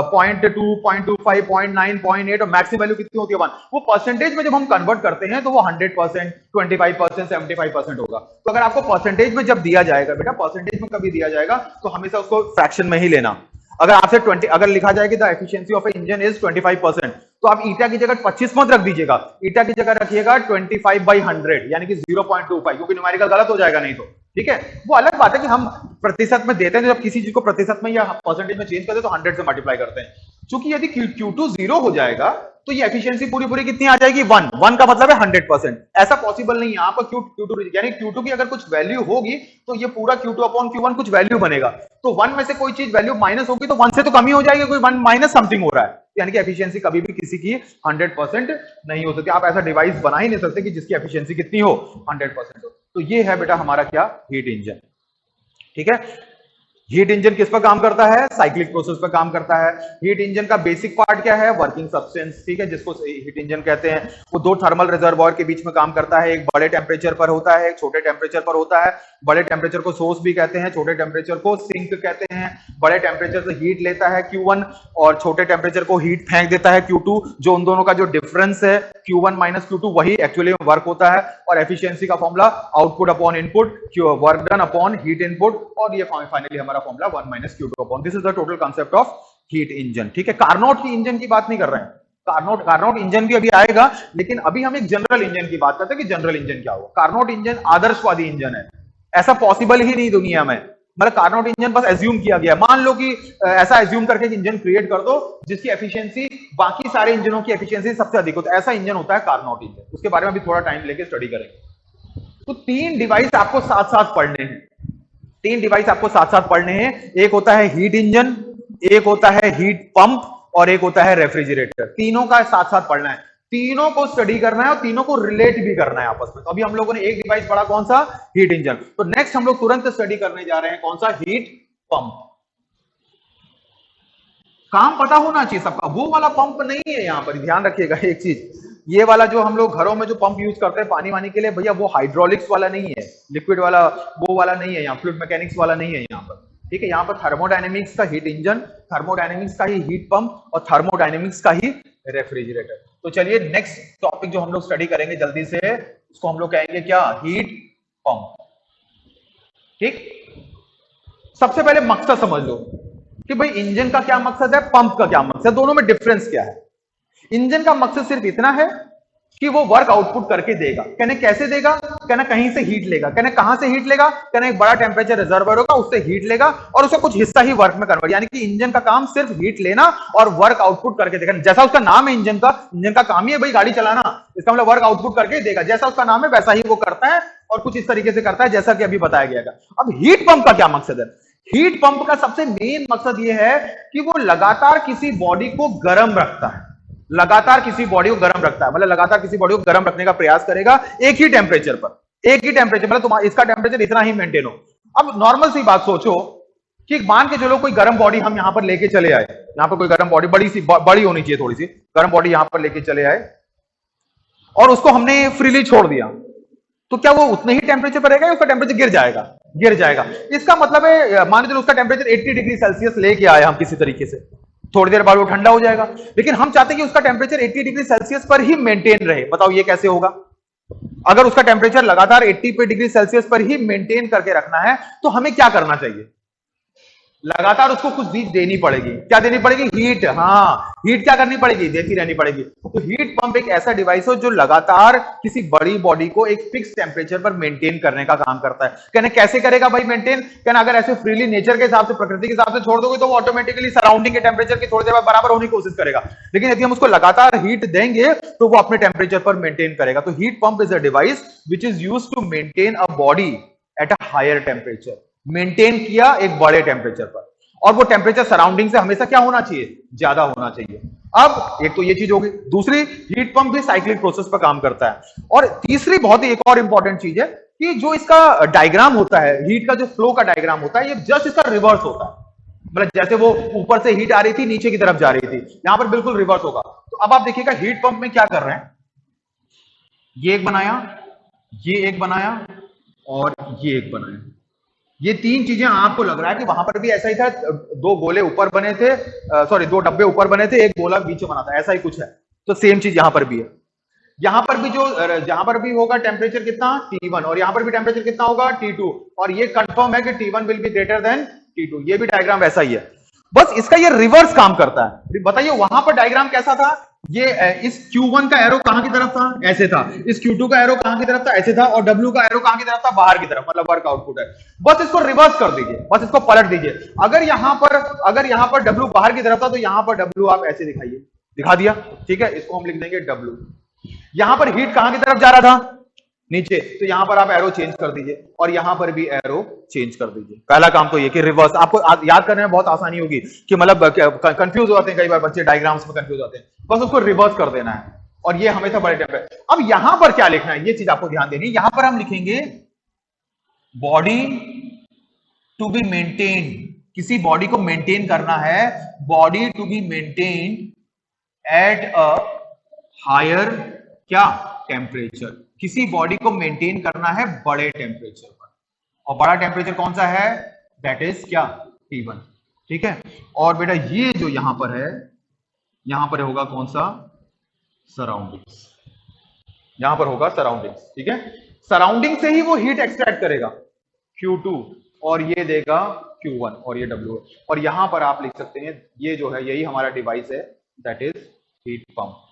0.2, 0.25, 0.9, 0.8 और मैक्सिमम वैल्यू कितनी होती है 1। वो परसेंटेज में जब हम कन्वर्ट करते हैं तो वो 100%, 25%, 75% होगा। तो अगर आपको परसेंटेज में जब दिया जाएगा, बेटा परसेंटेज में कभी दिया जाएगा तो हमेशा उसको फ्रैक्शन में ही लेना। अगर आपसे 20 अगर लिखा जाए कि the efficiency of A engine is 25%, तो आप ईटा की जगह 25 मत रख दीजिएगा, ईटा की जगह रखिएगा 25/100, यानी कि 0.25, क्योंकि न्यूमेरिकल गलत हो जाएगा नहीं तो। ठीक है, वो अलग बात है कि हम प्रतिशत में देते हैं, जब किसी चीज को प्रतिशत में या परसेंटेज में चेंज करते हैं तो 100 से मल्टीप्लाई करते हैं। चूंकि यदि Q2 जीरो हो जाएगा तो ये एफिशिएंसी पूरी पूरी कितनी आ जाएगी 1 का मतलब है 100%। ऐसा पॉसिबल नहीं है, आपका Q2 यानी Q2 की अगर कुछ वैल्यू होगी तो ये पूरा Q2 अपॉन Q1 कुछ वैल्यू बनेगा, तो 1 में से कोई चीज वैल्यू माइनस होगी तो 1 से तो कमी हो जाएगी, कोई 1 माइनस समथिंग हो रहा है, यानी कि एफिशिएंसी कभी भी किसी की 100% नहीं हो सकती। आप ऐसा डिवाइस बना ही नहीं सकते कि जिसकी एफिशिएंसी कितनी हो 100% हो। तो ये है बेटा हमारा क्या, हीट इंजन। ठीक है, हीट इंजन किस पर काम करता है, साइक्लिक प्रोसेस पर काम करता है। हीट इंजन का बेसिक पार्ट क्या है, वर्किंग सब्सटेंस, ठीक है, जिसको हीट इंजन कहते हैं। वो दो थर्मल रिजर्वॉयर के बीच में काम करता है, एक बड़े टेम्परेचर पर होता है, एक छोटे टेम्परेचर पर होता है। बड़े टेम्परेचर को सोर्स भी कहते हैं, छोटे टेम्परेचर को सिंक कहते हैं। बड़े टेम्परेचर से हीट लेता है Q1 और छोटे टेम्परेचर को हीट फेंक देता है Q2, जो उन दोनों का जो डिफरेंस है Q1 माइनस Q2 वही एक्चुअली में वर्क होता है। और एफिशिएंसी का formula output upon input, work done upon heat input, और ये फाइनली हमारा formula 1 minus Q2 upon, this is the total concept of heat engine. ठीक है, कार्नोट की इंजन की बात नहीं कर रहे हैं, कार्नोट इंजन भी अभी आएगा, लेकिन अभी हम एक जनरल इंजन की बात करते हैं कि जनरल इंजन क्या होगा। कार्नोट इंजन आदर्शवादी इंजन है, ऐसा पॉसिबल ही नहीं दुनिया में, मतलब कार्नोट इंजन बस एज्यूम किया गया। मान लो कि ऐसा एज्यूम करके इंजन क्रिएट कर दो जिसकी एफिशिएंसी बाकी सारे इंजनों की एफिशिएंसी सबसे अधिक होता है, ऐसा इंजन होता है कार्नोट इंजन। उसके बारे में भी थोड़ा टाइम लेके स्टडी करेंगे। तो तीन डिवाइस आपको साथ साथ पढ़ने हैं, तीन डिवाइस आपको साथ साथ पढ़ने हैं। एक होता है हीट इंजन, एक होता है हीट पंप, और एक होता है रेफ्रिजरेटर। तीनों का साथ साथ पढ़ना है, तीनों को स्टडी करना है और तीनों को रिलेट भी करना है आपस में। तो अभी हम लोगों ने एक डिवाइस पढ़ा, कौन सा, हीट इंजन। तो नेक्स्ट हम लोग तुरंत स्टडी करने जा रहे हैं कौन सा, हीट पंप। काम पता होना चाहिए सबका, वो वाला पंप नहीं है यहां पर, ध्यान रखिएगा एक चीज, ये वाला जो हम लोग घरों में जो पंप यूज करते हैं पानी वानी के लिए, भैया वो हाइड्रोलिक्स वाला नहीं है, लिक्विड वाला वो वाला नहीं है, यहाँ फ्लूइड मैकेनिक्स वाला नहीं है यहाँ पर। ठीक है, यहाँ पर थर्मोडायनेमिक्स का हीट इंजन, थर्मोडायनेमिक्स का ही हीट पंप और थर्मोडायनेमिक्स का ही रेफ्रिजरेटर। तो चलिए नेक्स्ट टॉपिक जो हम लोग स्टडी करेंगे जल्दी से, उसको हम लोग कहेंगे क्या, हीट पंप। ठीक, सबसे पहले मकसद समझ लो कि भाई इंजन का क्या मकसद है, पंप का क्या मकसद है, दोनों में डिफरेंस क्या है। इंजन का मकसद सिर्फ इतना है कि वो वर्क आउटपुट करके देगा। कहने कैसे देगा, कहना कहीं से हीट लेगा। कहने कहां से हीट लेगा, कहना एक बड़ा टेम्परेचर रिजर्वर होगा उससे हीट लेगा और उसका कुछ हिस्सा ही वर्क में कन्वर्ट, यानी कि इंजन का काम सिर्फ हीट लेना और वर्क आउटपुट करके देगा। जैसा उसका नाम है इंजन का काम ही है भाई गाड़ी चलाना, इसका मतलब वर्क आउटपुट करके देगा। जैसा उसका नाम है वैसा ही वो करता है और कुछ इस तरीके से करता है जैसा कि अभी बताया गया। अब हीट पंप का क्या मकसद है, हीट पंप का सबसे मेन मकसद यह है कि वो लगातार किसी बॉडी को गर्म रखता है, लगातार किसी बॉडी को गर्म रखता है, मतलब लगातार किसी बॉडी को गर्म रखने का प्रयास करेगा एक ही टेम्परेचर पर, एक ही टेम्परेचर, मतलब तुम्हारा इसका टेम्परेचर इतना ही मेंटेन हो। अब नॉर्मल सी बात सोचो कि मान के चलो कोई गर्म बॉडी हम यहां पर लेके चले आए, यहां पर कोई गर्म बॉडी बड़ी होनी चाहिए, थोड़ी सी गर्म बॉडी यहां पर लेके चले आए और उसको हमने फ्रीली छोड़ दिया, तो क्या वो उतने ही टेम्परेचर पर रहेगा या उसका टेम्परेचर गिर जाएगा, गिर जाएगा। इसका मतलब है मान के चलो उसका टेम्परेचर 80 डिग्री सेल्सियस लेके आए हम किसी तरीके से, थोड़ी देर बाद वो ठंडा हो जाएगा। लेकिन हम चाहते हैं कि उसका टेम्परेचर 80 डिग्री सेल्सियस पर ही मेंटेन रहे। बताओ ये कैसे होगा? अगर उसका टेम्परेचर लगातार 80 डिग्री सेल्सियस पर ही मेंटेन करके रखना है तो हमें क्या करना चाहिए? लगातार उसको कुछ चीज देनी पड़ेगी। क्या देनी पड़ेगी? हीट। हाँ, हीट क्या करनी पड़ेगी? देती रहनी पड़ेगी। तो हीट पंप एक ऐसा डिवाइस हो जो लगातार किसी बड़ी बॉडी को एक फिक्स टेम्परेचर पर मेंटेन करने का काम करता है। कहने कैसे करेगा भाई मेंटेन? कहना अगर ऐसे फ्रीली नेचर के हिसाब से, प्रकृति के हिसाब से छोड़ दोगे तो वो ऑटोमेटिकली सराउंडिंग के टेम्परेचर की थोड़ी देर बाद बराबर होने की कोशिश करेगा। लेकिन यदि हम उसको लगातार हीट देंगे तो वो अपने टेम्परेचर पर मेंटेन करेगा। तो heat pump is a device which is used to maintain a body at a higher temperature. Maintain किया एक बड़े टेम्परेचर पर, और वो टेम्परेचर सराउंडिंग से हमेशा क्या होना चाहिए? ज्यादा होना चाहिए। अब एक तो ये चीज होगी। दूसरी, हीट पंप भी साइक्लिक प्रोसेस पर काम करता है। और तीसरी बहुत ही एक और इंपॉर्टेंट चीज है कि जो इसका डायग्राम होता है, हीट का जो फ्लो का डायग्राम होता है, ये जस्ट इसका रिवर्स होता है। मतलब जैसे वो ऊपर से हीट आ रही थी, नीचे की तरफ जा रही थी, यहां पर बिल्कुल रिवर्स होगा। तो अब आप देखिएगा हीट पंप में क्या कर रहे हैं। ये एक बनाया, ये एक बनाया, और ये एक बनाया। ये तीन चीजें आपको लग रहा है कि वहां पर भी ऐसा ही था। दो गोले ऊपर बने थे, सॉरी, दो डब्बे ऊपर बने थे, एक गोला बीच में बना था, ऐसा ही कुछ है। तो सेम चीज यहां पर भी है। यहां पर भी जहां पर भी होगा टेम्परेचर कितना? T1, और यहां पर भी टेम्परेचर कितना होगा? T2। और ये कंफर्म है कि T1 will be greater than T2। ये भी डायग्राम वैसा ही है, बस इसका ये रिवर्स काम करता है। बताइए वहां पर डायग्राम कैसा था? ये इस Q1 का एरो कहां की तरफ था? ऐसे था। इस Q2 का एरो कहां की तरफ था? ऐसे था। और W का एरो कहां की तरफ था? बाहर की तरफ, मतलब वर्क आउटपुट है। बस इसको रिवर्स कर दीजिए, बस इसको पलट दीजिए। अगर यहां पर W बाहर की तरफ था तो यहां पर W आप ऐसे दिखाइए। दिखा दिया, ठीक है। इसको हम लिख देंगे W। यहां पर हीट कहां की तरफ जा रहा था? नीचे। तो यहां पर आप एरो चेंज कर दीजिए, और यहां पर भी एरो चेंज कर दीजिए। पहला काम तो ये कि रिवर्स। आपको याद करने में बहुत आसानी होगी कि मतलब कंफ्यूज हो जाते हैं कई बार बच्चे, डायग्राम्स में कंफ्यूज होते हैं। बस उसको रिवर्स कर देना है, और ये हमेशा बड़े टेम्परेचर। अब यहां पर क्या लिखना है, ये चीज आपको ध्यान देनी है। यहां पर हम लिखेंगे बॉडी टू बी मेंटेन। किसी बॉडी को मेंटेन करना है, body to be maintain at a higher क्या? टेम्परेचर। किसी बॉडी को मेंटेन करना है बड़े टेम्परेचर पर, और बड़ा टेम्परेचर कौन सा है? दैट इज क्या? T1। ठीक है। और बेटा ये जो यहां पर है, यहां पर होगा कौन सा? सराउंडिंग्स। यहां पर होगा सराउंडिंग्स, ठीक है। सराउंडिंग से ही वो हीट एक्सट्रैक्ट करेगा, Q2, और ये देगा Q1, और ये W है। और यहां पर आप लिख सकते हैं, ये जो है यही हमारा डिवाइस है, दैट इज हीट पंप।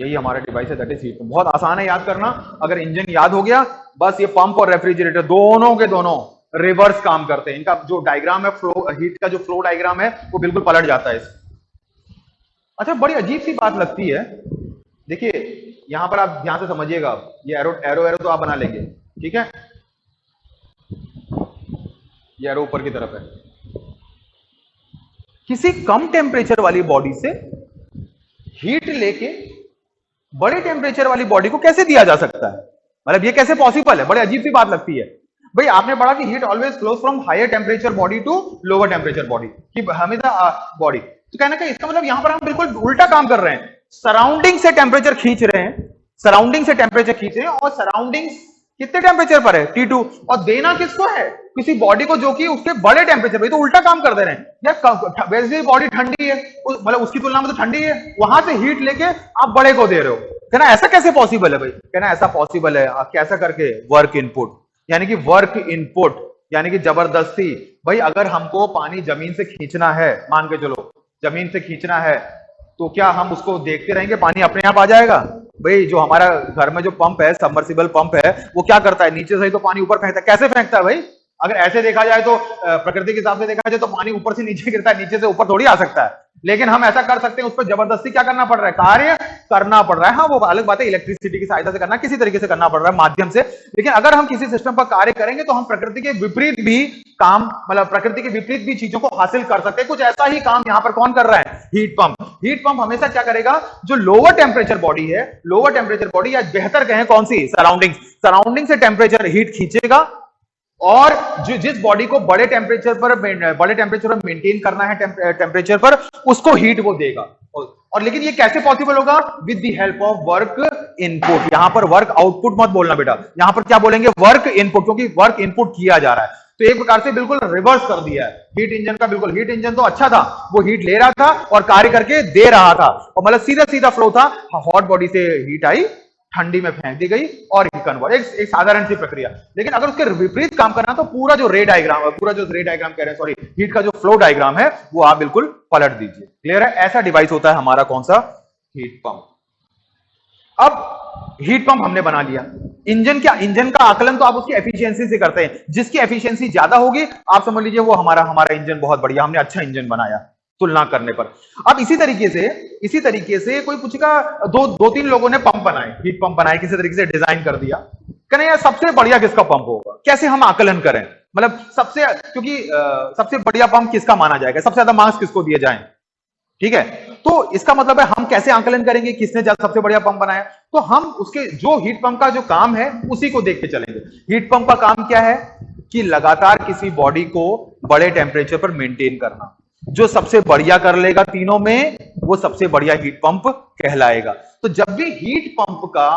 यही हमारा डिवाइस है, दैट इज हीट पंप। बहुत आसान है याद करना। अगर इंजन याद हो गया, बस ये पंप और रेफ्रिजरेटर दोनों के दोनों रिवर्स काम करते हैं। इनका जो डायग्राम है, फ्लो हीट का जो फ्लो डायग्राम है, वो बिल्कुल पलट जाता है इसमें। अच्छा, बड़ी अजीब सी बात लगती है। देखिए यहां पर आप ध्यान से समझिएगा, ये एरो एरो एरो तो आप बना लेंगे, ठीक है। ये एरो ऊपर की तरफ है। किसी कम टेम्परेचर वाली बॉडी से हीट लेके बड़े टेम्परेचर वाली बॉडी को कैसे दिया जा सकता है? मतलब ये कैसे पॉसिबल है? बड़ी अजीब सी बात लगती है। भाई आपने पढ़ा कि heat always flows from higher temperature body to lower temperature body, कि हमेशा बॉडी। तो कहना कि इसका मतलब यहां पर हम बिल्कुल उल्टा काम कर रहे हैं। सराउंडिंग से टेम्परेचर खींच रहे हैं, सराउंडिंग से टेम्परेचर खींच रहे हैं, और सराउंडिंग कितने टेम्परेचर पर है? T2। और देना किसको है? किसी बॉडी को जो कि उसके बड़े टेम्परेचर पर। तो उल्टा काम कर दे रहे हैं यार। वैसे बॉडी ठंडी है, मतलब उसकी तुलना में तो ठंडी है, वहां से हीट लेके आप बड़े को दे रहे हो। कहना ऐसा कैसे पॉसिबल है भाई? कहना ऐसा पॉसिबल है। कैसा करके? वर्क इनपुट, यानी कि वर्क इनपुट, यानी कि जबरदस्ती। भाई अगर हमको पानी जमीन से खींचना है, मान के चलो जमीन से खींचना है, तो क्या हम उसको देखते रहेंगे पानी अपने आप आ जाएगा? भाई जो हमारा घर में जो पंप है, सबमर्सिबल पंप है, वो क्या करता है? नीचे से ही तो पानी ऊपर फेंकता है। कैसे फेंकता है भाई? अगर ऐसे देखा जाए तो प्रकृति के हिसाब से देखा जाए तो पानी ऊपर से नीचे गिरता है, नीचे से ऊपर थोड़ी आ सकता है। लेकिन हम ऐसा कर सकते हैं, उस पर जबरदस्ती क्या करना पड़ रहा है? कार्य करना पड़ रहा है। हाँ, वो अलग बात है, इलेक्ट्रिसिटी की सहायता से करना, किसी तरीके से करना पड़ रहा है, माध्यम से। लेकिन अगर हम किसी सिस्टम पर कार्य करेंगे तो हम प्रकृति के विपरीत भी काम, मतलब प्रकृति के विपरीत भी चीजों को हासिल कर सकते हैं। कुछ ऐसा ही काम यहां पर कौन कर रहा है? Heat pump. हीट पंप हमेशा क्या करेगा? जो लोअर टेम्परेचर बॉडी है, लोअर टेम्परेचर बॉडी, या बेहतर कहें कौन सी? सराउंडिंग। सराउंडिंग से टेम्परेचर हीट खींचेगा, और जो जिस बॉडी को बड़े टेम्परेचर पर मेंटेन करना है टेम्परेचर पर, उसको हीट वो देगा। और लेकिन ये कैसे पॉसिबल होगा? With the help of work input. यहां पर वर्क आउटपुट मत बोलना बेटा, यहां पर क्या बोलेंगे? वर्क इनपुट, क्योंकि वर्क इनपुट किया जा रहा है। तो एक प्रकार से बिल्कुल रिवर्स कर दिया है हीट इंजन का। बिल्कुल हीट इंजन तो अच्छा था, वो हीट ले रहा था और कार्य करके दे रहा था, और मतलब सीधा सीधा फ्लो था, हॉट बॉडी से हीट आई, ठंडी में फेंक दी गई और कन्वर्ट, एक साधारण सी प्रक्रिया। लेकिन अगर उसके विपरीत काम करना तो पूरा जो रे डायग्राम है, पूरा जो रे डायग्राम कह रहे हैं, सॉरी, हीट का जो फ्लो डायग्राम है वो आप बिल्कुल पलट दीजिए। क्लियर है? ऐसा डिवाइस होता है हमारा कौन सा? Heat pump. अब हीट पंप हमने बना लिया। इंजन क्या, इंजन का आकलन तो आप उसकी एफिशिएंसी से करते हैं, जिसकी एफिशिएंसी ज्यादा होगी आप समझ लीजिए वो हमारा इंजन बहुत बढ़िया, हमने अच्छा इंजन बनाया तुलना करने पर। अब इसी तरीके से कोई पूछेगा, दो तीन लोगों ने पंप बनाए, हीट पंप बनाए, किसी तरीके से डिजाइन कर दिया, कहना यार सबसे बढ़िया किसका पंप होगा, कैसे हम आकलन करें, मतलब सबसे, क्योंकि सबसे बढ़िया पंप किसका माना जाएगा, सबसे ज्यादा मार्क्स किसको दिए जाएं, ठीक है? तो इसका मतलब है हम कैसे आकलन करेंगे किसने सबसे बढ़िया पंप बनाया? तो हम उसके जो हीट पंप का जो काम है उसी को देख के चलेंगे। हीट पंप का काम क्या है कि लगातार किसी बॉडी को बड़े टेम्परेचर पर मेंटेन करना। जो सबसे बढ़िया कर लेगा तीनों में वो सबसे बढ़िया हीट पंप कहलाएगा। तो जब भी हीट पंप का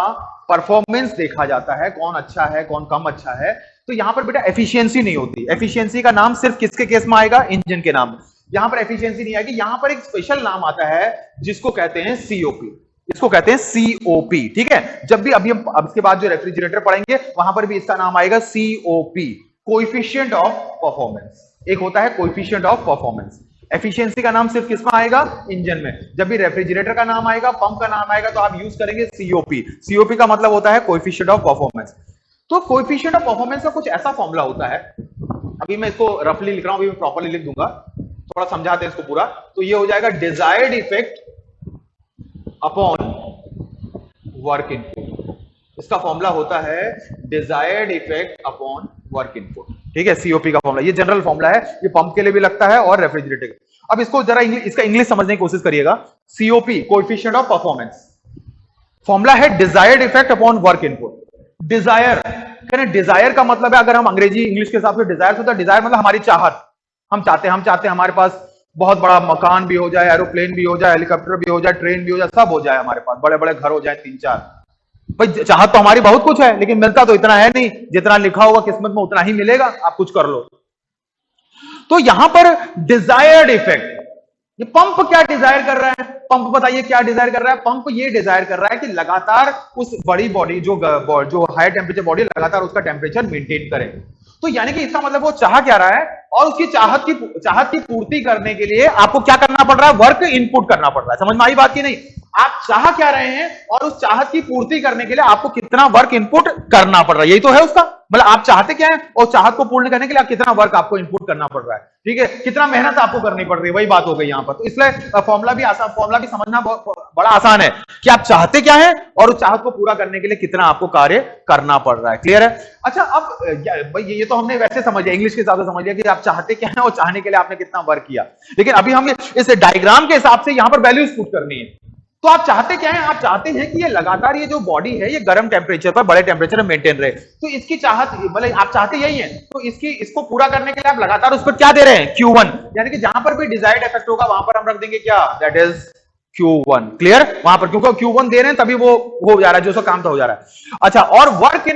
परफॉर्मेंस देखा जाता है, कौन अच्छा है कौन कम अच्छा है, तो यहां पर बेटा एफिशिएंसी नहीं होती। एफिशिएंसी का नाम सिर्फ किसके केस में आएगा? इंजन के नाम। यहां पर एफिशिएंसी नहीं आएगी, यहां पर एक स्पेशल नाम आता है जिसको कहते हैं सीओपी। इसको कहते हैं सीओपी, ठीक है? जब भी अभी हम अब इसके बाद जो रेफ्रिजरेटर पढ़ेंगे वहां पर भी इसका नाम आएगा सीओपी, कोएफिशिएंट ऑफ परफॉर्मेंस। एक होता है कोएफिशिएंट ऑफ परफॉर्मेंस। एफिशिएंसी का नाम सिर्फ किसमें आएगा? इंजन में। जब भी रेफ्रिजरेटर का नाम आएगा, पंप का नाम आएगा, तो आप यूज करेंगे सीओपी। सीओपी का मतलब होता है कोएफिशिएंट ऑफ परफॉर्मेंस। तो कोएफिशिएंट ऑफ परफॉर्मेंस का कुछ ऐसा फॉर्मूला होता है, अभी मैं इसको रफली लिख रहा हूं, अभी मैं प्रॉपर्ली लिख दूंगा, थोड़ा समझाते हैं इसको पूरा। तो ये हो जाएगा desired effect upon work input. इसका फॉर्मूला होता है desired effect upon work input, ठीक है? सीओपी का फॉर्मूला, ये जनरल फॉर्मूला है, ये पंप के लिए भी लगता है और रेफ्रिजरेटर के। अब इसको जरा इसका इंग्लिश समझने की कोशिश करिएगा। COP coefficient of performance, formula है desired effect upon work input. Desire, कहने डिजायर का मतलब है, अगर हम अंग्रेजी इंग्लिश के हिसाब से डिजायर होता है, डिजायर मतलब हमारी चाहत। हम चाहते हैं हमारे पास बहुत बड़ा मकान भी हो जाए, एरोप्लेन भी हो जाए, हेलीकॉप्टर भी हो जाए, ट्रेन भी हो जाए, सब हो जाए हमारे पास, बड़े बड़े घर हो जाए 3-4। भाई चाहत तो हमारी बहुत कुछ है, लेकिन मिलता तो इतना है नहीं, जितना लिखा होगा किस्मत में उतना ही मिलेगा, आप कुछ कर लो। तो यहां पर डिजायर्ड इफेक्ट, ये पंप क्या डिजायर कर रहा है? पंप बताइए क्या डिजायर कर रहा है? पंप ये डिजायर कर रहा है कि लगातार उस बड़ी बॉडी जो हाई टेम्परेचर बॉडी, लगातार उसका टेम्परेचर मेंटेन करे। तो यानी कि इसका मतलब वो चाह क्या रहा है, और उसकी चाहत की पूर्ति करने के लिए आपको क्या करना पड़ रहा है? वर्क इनपुट करना पड़ रहा है। समझ में आई बात की नहीं? आप चाह क्या रहे हैं और उस चाहत की पूर्ति करने के लिए आपको कितना वर्क इनपुट करना पड़ रहा है, यही तो है उसका मतलब। आप चाहते क्या है और चाहत को पूर्ण करने के लिए आप कितना वर्क आपको इनपुट करना पड़ रहा है, ठीक है? कितना मेहनत आपको करनी पड़ रही है, वही बात हो गई यहां पर। तो इसलिए फॉर्मूला भी आसान, फॉर्मूला भी समझना बड़ा आसान है कि आप चाहते क्या है और उस चाहत को पूरा करने के लिए कितना आपको कार्य करना पड़ रहा है। क्लियर है? अच्छा, अब भाई ये तो हमने वैसे समझ लिया, इंग्लिश के हिसाब से समझ लिया कि आप चाहते क्या है और चाहने के लिए आपने कितना वर्क किया, लेकिन अभी हमें इस डायग्राम के हिसाब से यहां पर वैल्यूज पुट करनी है। तो आप चाहते क्या है? आप चाहते हैं कि ये लगातार ये जो बॉडी है ये गर्म टेम्परेचर पर, बड़े टेम्परेचर में मेंटेन रहे। तो इसकी चाहत मतलब आप चाहते यही है, तो इसको पूरा करने के लिए आप लगातार उस पर क्या दे रहे हैं? Q1, यानी कि जहां पर भी डिजायर्ड इफेक्ट होगा वहां पर हम रख देंगे क्या? That is Q1। क्लियर? वहां पर क्योंकि Q1 दे रहे हैं तभी वो हो जा रहा है, जो सा काम था हो जा रहा है। अच्छा, और वर्क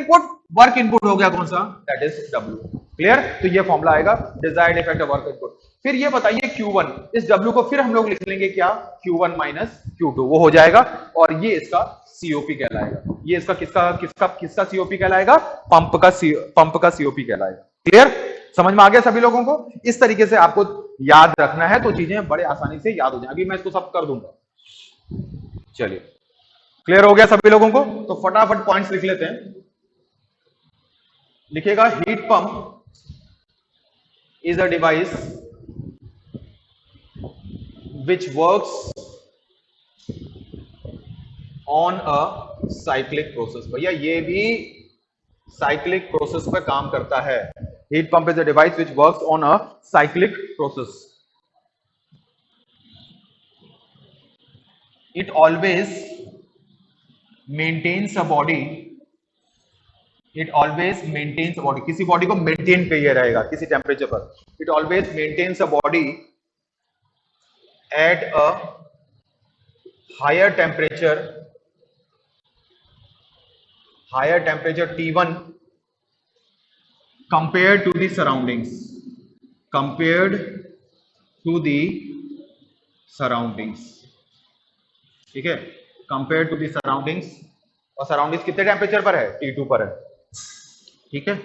इनपुट हो गया कौन सा? That is W। क्लियर? तो ये फॉर्मूला आएगा desired effect of work input. फिर ये बताइए Q1, इस W को फिर हम लोग लिख लेंगे क्या? Q1 माइनस Q2, वो हो जाएगा, और ये इसका COP कहलाएगा। ये इसका किसका COP कहलाएगा? पंप का COP कहलाएगा। क्लियर? समझ में आ गया सभी लोगों को? इस तरीके से आपको याद रखना है तो चीजें बड़े आसानी से याद हो जाएंगी। अभी मैं इसको सब कर दूंगा। चलिए, क्लियर हो गया सभी लोगों को? तो फटाफट पॉइंट्स लिख लेते हैं। लिखिएगा, heat pump is a device which works on a cyclic process। भैया ये भी साइक्लिक प्रोसेस पर काम करता है। Heat pump is a device which works on a cyclic process. It always maintains a body, किसी बॉडी को मेंटेन किया रहेगा किसी टेम्परेचर पर। It always maintains a body at a higher temperature T1 compared to the surroundings, compared to the surroundings, ठीक है, compared to the surroundings, और surroundings कितने टेम्परेचर पर है, T2 पर है, ठीक है।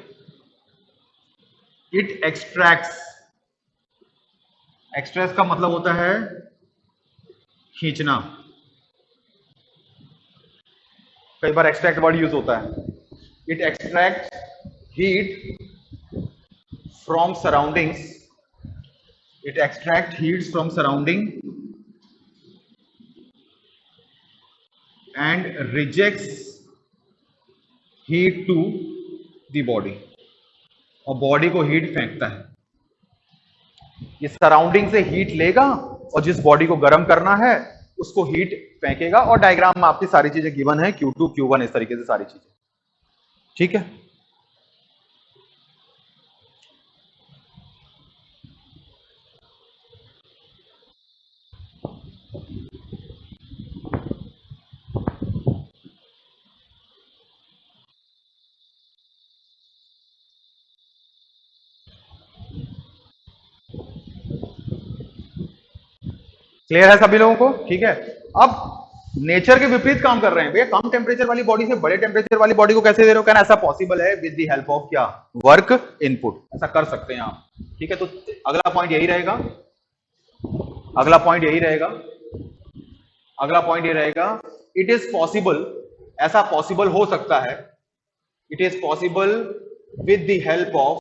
इट एक्सट्रैक्ट्स, एक्सट्रैक्ट का मतलब होता है खींचना, कई बार एक्सट्रैक्ट वर्ड यूज होता है। It extract heat from surroundings, it extract heat from surrounding and rejects heat to the body, और बॉडी को हीट फेंकता है। ये सराउंडिंग से हीट लेगा और जिस बॉडी को गर्म करना है उसको हीट फेंकेगा, और डायग्राम में आपकी सारी चीजें गिवन है, Q2 Q1 इस तरीके से सारी चीजें, ठीक है। क्लियर है सभी लोगों को, ठीक है। अब नेचर के विपरीत काम कर रहे हैं भैया, कम टेम्परेचर वाली बॉडी से बड़े टेम्परेचर वाली बॉडी को कैसे दे रहे हो, कहना ऐसा पॉसिबल है विद द हेल्प ऑफ क्या, वर्क इनपुट, ऐसा कर सकते हैं आप, ठीक है। तो अगला पॉइंट यही रहेगा, अगला पॉइंट यही रहेगा, अगला पॉइंट ये रहेगा, इट इज पॉसिबल, ऐसा पॉसिबल हो सकता है, it is possible with the help of,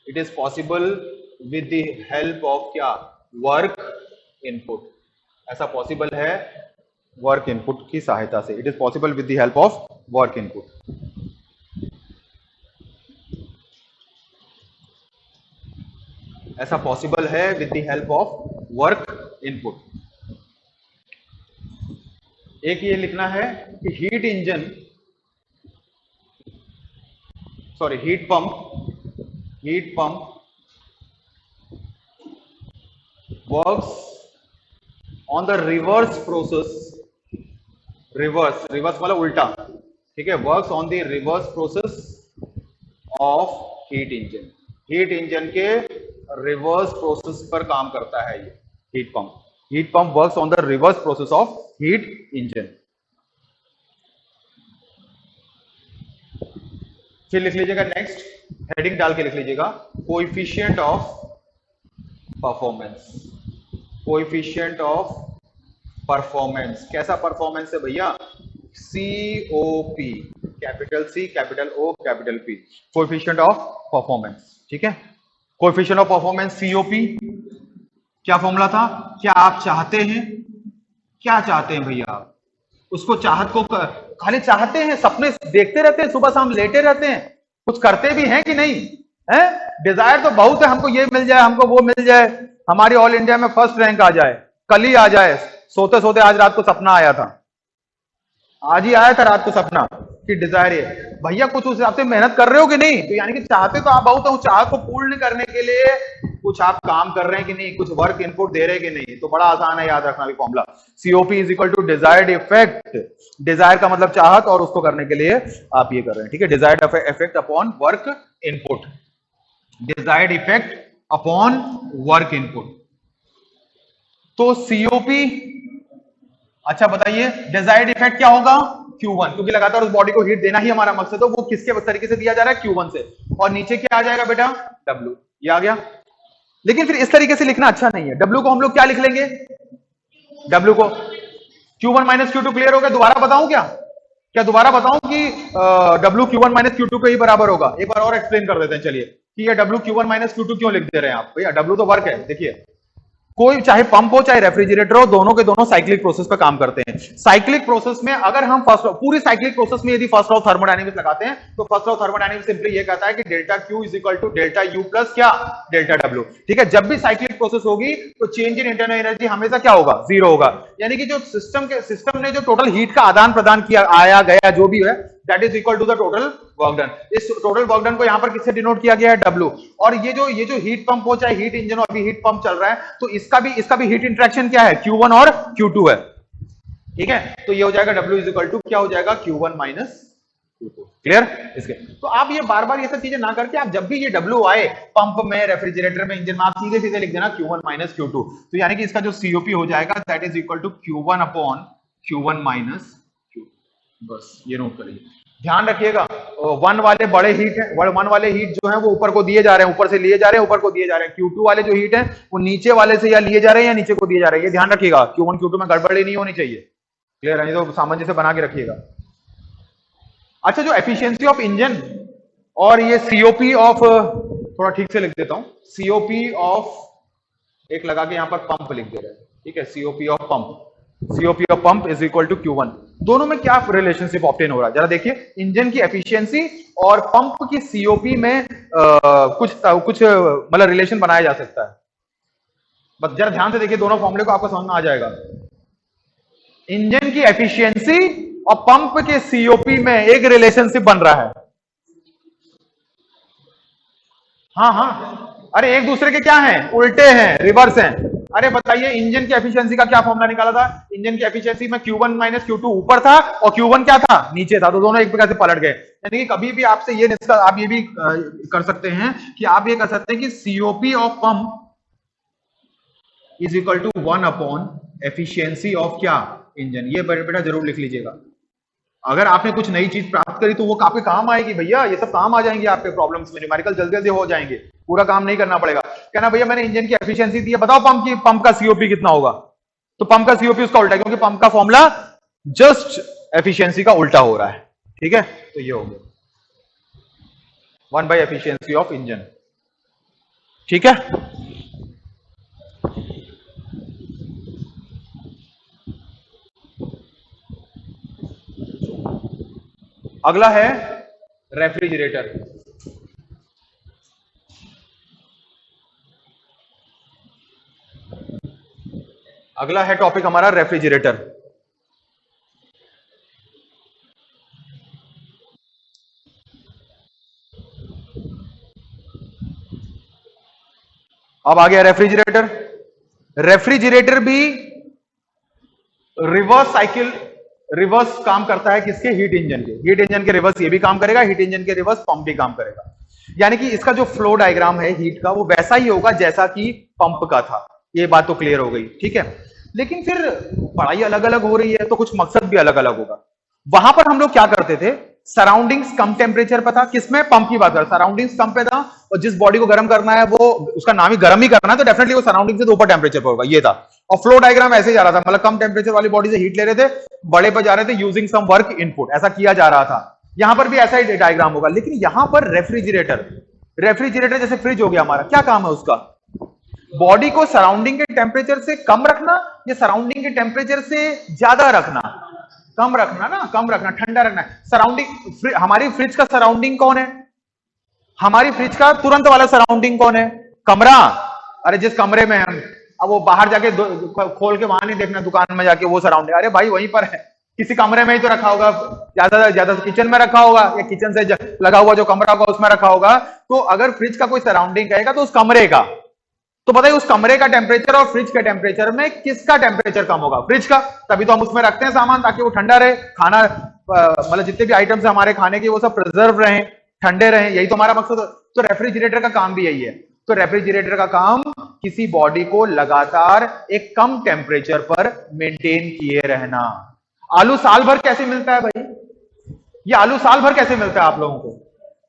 it is possible with the help of क्या, वर्क इनपुट, ऐसा पॉसिबल है वर्क इनपुट की सहायता से, it is possible with the help of work input. ऐसा पॉसिबल है with the help of work input. एक ये लिखना है कि heat engine, sorry heat pump works on the reverse process, reverse मतलब उल्टा, ठीक है, works on the reverse process of heat engine, heat engine के रिवर्स प्रोसेस पर काम करता है ये heat pump works on the reverse process of heat engine. फिर लिख लीजिएगा, नेक्स्ट हेडिंग डाल के लिख लीजिएगा, coefficient of performance, coefficient of performance, कैसा परफॉर्मेंस है भैया, COP, capital C capital O capital P, coefficient of performance, ठीक है। कोएफिशिएंट ऑफ परफॉर्मेंस COP, क्या फॉर्मूला था, क्या आप चाहते हैं, क्या चाहते हैं भैया, उसको चाहत को खाली चाहते हैं, सपने देखते रहते हैं, सुबह शाम लेटे रहते हैं, कुछ करते भी हैं कि नहीं है, डिजायर तो बहुत है, हमको ये मिल जाए, हमको वो मिल जाए, हमारी ऑल इंडिया में फर्स्ट रैंक आ जाए, कल ही आ जाए, सोते सोते आज रात को सपना आया था, आज ही आया था रात को सपना कि डिजायर है भैया, कुछ उस हिसाब से मेहनत कर रहे हो कि नहीं, तो यानी कि चाहते तो आप बहुत हो, चाह को पूर्ण करने के लिए कुछ आप काम कर रहे हैं कि नहीं, कुछ वर्क इनपुट दे रहे हैं कि नहीं, तो बड़ा आसान है याद रखना भी formula, COP is equal to desired effect, desire का मतलब चाहत, और उसको करने के लिए आप ये कर रहे हैं, ठीक है, desired effect upon work input, desired effect upon work input. तो COP, अच्छा बताइए डिजायर्ड इफेक्ट क्या होगा, Q1, क्योंकि लगातार उस बॉडी को हीट देना ही हमारा मकसद है, वो किसके तरीके से दिया जा रहा है, Q1 से, और नीचे क्या आ जाएगा बेटा, W, ये आ गया। लेकिन फिर इस तरीके से लिखना अच्छा नहीं है, W को हम लोग क्या लिख लेंगे, W को Q1 माइनस Q2, क्लियर हो गया, दोबारा बताऊं क्या दोबारा बताऊं कि W Q1 माइनस Q2 के ही बराबर होगा, एक बार और एक्सप्लेन कर देते हैं, चलिए कि ये W Q1 माइनस Q2 क्यों लिख दे रहे हैं आप भैया, W तो वर्क है, देखिए कोई चाहे पंप हो चाहे रेफ्रिजरेटर हो, दोनों के दोनों साइक्लिक प्रोसेस पर काम करते हैं। साइक्लिक प्रोसेस में अगर हम पूरी साइक्लिक प्रोसेस में यदि फर्स्ट लॉ ऑफ थर्मोडायनेमिक्स लगाते हैं, तो first law of thermodynamics simply ये कहता है कि delta Q is equal to delta U plus क्या, डेल्टा W, ठीक है। जब भी साइक्लिक प्रोसेस होगी तो चेंज इन इंटरनल एनर्जी हमेशा क्या होगा, जीरो होगा, यानी कि जो सिस्टम ने जो टोटल हीट का आदान प्रदान किया, आया गया जो भी है, that is equal to the total work done. इस टोटल वर्क डन को यहां पर किससे डिनोट किया गया है, W। और ये जो हीट पंप हो चाहे हीट इंजन हो, अभी हीट पंप चल रहा है, तो इसका भी हीट इंटरेक्शन क्या है, Q1 और Q2 है, ठीक है। तो ये हो जाएगा W इज इक्वल टू क्या हो जाएगा, Q1 माइनस क्लियर इसके। तो आप ये बार बार ये सब चीजें ना करके आप जब भी ये W आए पंप में, रेफ्रिजरेटर में, इंजन में, आप सीधे सीधे लिख देना Q1 माइनस Q2। तो यानी कि इसका जो COP हो जाएगा that is equal to Q1 upon Q1 minus Q। बस ये नोट करिए, ध्यान रखिएगा। वन वाले बड़े हीट है, वन वाले हीट जो है वो ऊपर को दिए जा रहे हैं, ऊपर से लिए जा रहे हैं, ऊपर को दिए जा रहे हैं। Q2 वाले जो हीट है वो नीचे वाले से या लिए जा रहे हैं या नीचे को दिए जा रहे हैं। ये ध्यान रखिएगा, Q1 Q2 में गड़बड़ी नहीं होनी चाहिए। क्लियर है, तो सामंजस्य बना के रखिएगा। अच्छा, जो एफिशिएंसी ऑफ इंजन और ये COP ऑफ, थोड़ा ठीक से लिख देता हूं, COP ऑफ एक लगा के यहां पर पंप लिख दे रहे हैं, ठीक है। COP of pump is equal to Q1। दोनों में क्या रिलेशनशिप ऑब्टेन हो रहा है जरा देखिए। इंजन की एफिशिएंसी और पंप की COP में कुछ मतलब रिलेशन बनाया जा सकता है। बस जरा ध्यान से देखिए, दोनों फॉर्मूले को आपको समझ में आ जाएगा। इंजन की एफिशिएंसी और पंप के COP में एक रिलेशनशिप बन रहा है। हाँ हाँ, अरे एक दूसरे के क्या हैं, उल्टे हैं, रिवर्स हैं। अरे बताइए, इंजन की एफिशिएंसी का क्या फॉर्मूला निकाला था? इंजन की एफिशिएंसी में Q1 माइनस Q2 ऊपर था और Q1 क्या था, नीचे था। तो दोनों एक प्रकार से पलट गए। यानी कि कभी भी आपसे ये आप ये भी कर सकते हैं कि आप ये कर सकते हैं कि COP of pump is equal to 1 upon efficiency of क्या, इंजन। ये बेटा जरूर लिख लीजिएगा। अगर आपने कुछ नई चीज प्राप्त करी तो वो आपके काम आएगी भैया, ये सब काम आ जाएंगे आपके प्रॉब्लम्स में, न्यूमेरिकल जल्दी जल्दी हो जाएंगे, पूरा काम नहीं करना पड़ेगा। कहना भैया मैंने इंजन की एफिशिएंसी दी है, बताओ पंप का COP कितना होगा? तो पंप का COP उसका उल्टा है, क्योंकि पंप का फॉर्मूला जस्ट एफिशिएंसी का उल्टा हो रहा है। ठीक है, तो ये हो गया 1 बाई एफिशिएंसी ऑफ इंजन। ठीक है, अगला है रेफ्रिजरेटर। अगला है टॉपिक हमारा रेफ्रिजरेटर। अब आ गया रेफ्रिजरेटर। रेफ्रिजरेटर भी रिवर्स साइकिल, रिवर्स काम करता है किसके, हीट इंजन के। हीट इंजन के रिवर्स ये भी काम करेगा, हीट इंजन के रिवर्स पंप भी काम करेगा। यानी कि इसका जो फ्लो डायग्राम है हीट का वो वैसा ही होगा जैसा कि पंप का था। ये बात तो क्लियर हो गई, ठीक है। लेकिन फिर पढ़ाई अलग अलग हो रही है तो कुछ मकसद भी अलग अलग होगा। वहां पर हम लोग क्या करते थे, सराउंडिंग्स कम टेम्परेचर पर था, किसमें, पंप की बात कर, सराउंडिंग्स कम पे था, और जिस बॉडी को गर्म करना है वो उसका नाम ही गर्म ही करना है, तो डेफिनेटली वो सराउंडिंग से तो ऊपर टेम्परेचर पर होगा, ये था। और फ्लो डायग्राम ऐसे जा रहा था, मतलब कम टेम्परेचर वाली बॉडी से हीट ले रहे थे, बड़े पर जा रहे थे, यूजिंग सम वर्क इनपुट, ऐसा किया जा रहा था। यहां पर भी ऐसा ही डायग्राम होगा। लेकिन यहां पर रेफ्रिजरेटर जैसे फ्रिज हो गया हमारा, क्या काम है उसका, बॉडी को सराउंडिंग के टेम्परेचर से कम रखना या सराउंडिंग के टेम्परेचर से ज्यादा रखना, कम रखना ना, कम रखना, ठंडा रखना। सराउंडिंग, हमारी फ्रिज का सराउंडिंग कौन है, हमारी फ्रिज का तुरंत वाला सराउंडिंग कौन है, कमरा। अरे जिस कमरे में हम, अब वो बाहर जाके खोल के वहां नहीं देखना, दुकान में जाके वो सराउंडिंग, अरे भाई वहीं पर है, किसी कमरे में ही तो रखा होगा, ज्यादा से ज्यादा किचन में रखा होगा या किचन से लगा हुआ जो कमरा होगा उसमें रखा होगा। तो अगर फ्रिज का कोई सराउंडिंग कहेगा तो उस कमरे का, तो बताइए उस कमरे का टेम्परेचर और फ्रिज के टेम्परेचर में किसका टेम्परेचर कम होगा, फ्रिज का। तभी तो हम उसमें रखते हैं सामान, ताकि वो ठंडा रहे, खाना मतलब जितने भी आइटम्स है हमारे खाने के वो सब प्रिजर्व रहे, ठंडे रहे, यही तो हमारा मकसद। तो रेफ्रिजरेटर का काम भी यही है। तो रेफ्रिजरेटर का काम किसी बॉडी को लगातार एक कम टेम्परेचर पर मेंटेन किए रहना। आलू साल भर कैसे मिलता है भाई, ये आलू साल भर कैसे मिलता है आप लोगों को,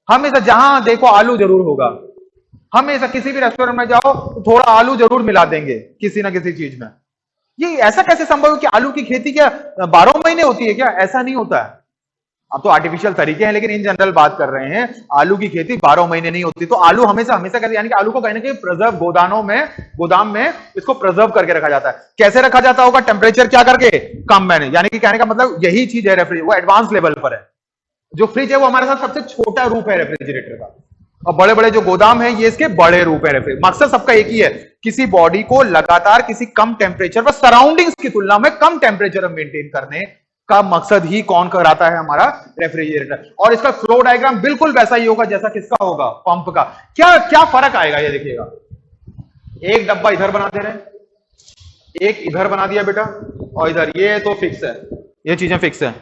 हमेशा जहां देखो आलू जरूर होगा, हमेशा किसी भी रेस्टोरेंट में जाओ तो थोड़ा आलू जरूर मिला देंगे किसी ना किसी चीज में। ये ऐसा कैसे संभव है कि आलू की खेती क्या 12 महीने होती है क्या, ऐसा नहीं होता है। अब तो आर्टिफिशियल तरीके हैं, लेकिन इन जनरल बात कर रहे हैं, आलू की खेती 12 महीने नहीं होती। तो आलू हमेशा हमेशा कैसे, यानी कि आलू को कहीं ना कहीं प्रिजर्व, गोदाम में इसको प्रिजर्व करके रखा जाता है। कैसे रखा जाता होगा, टेम्परेचर क्या करके, कम मैंने, यानी कि कहने का मतलब यही चीज है रेफ्रिजरेटर, वो एडवांस लेवल पर है। जो फ्रिज है वो हमारे साथ सबसे छोटा रूप है रेफ्रिजरेटर का, और बड़े बड़े जो गोदाम है ये इसके बड़े रूप है रेफ्रिजरेटर। मकसद सबका एक ही है, किसी बॉडी को लगातार किसी कम टेम्परेचर पर, सराउंडिंग्स की तुलना में कम टेम्परेचर मेंटेन करने का मकसद ही कौन कराता है, हमारा रेफ्रिजरेटर। और इसका फ्लो डायग्राम बिल्कुल वैसा ही होगा जैसा किसका होगा, पंप का। क्या क्या फर्क आएगा ये देखिएगा, एक डब्बा इधर बना दे रहे हैं, एक इधर बना दिया बेटा, और इधर, ये तो फिक्स है, ये चीजें फिक्स है।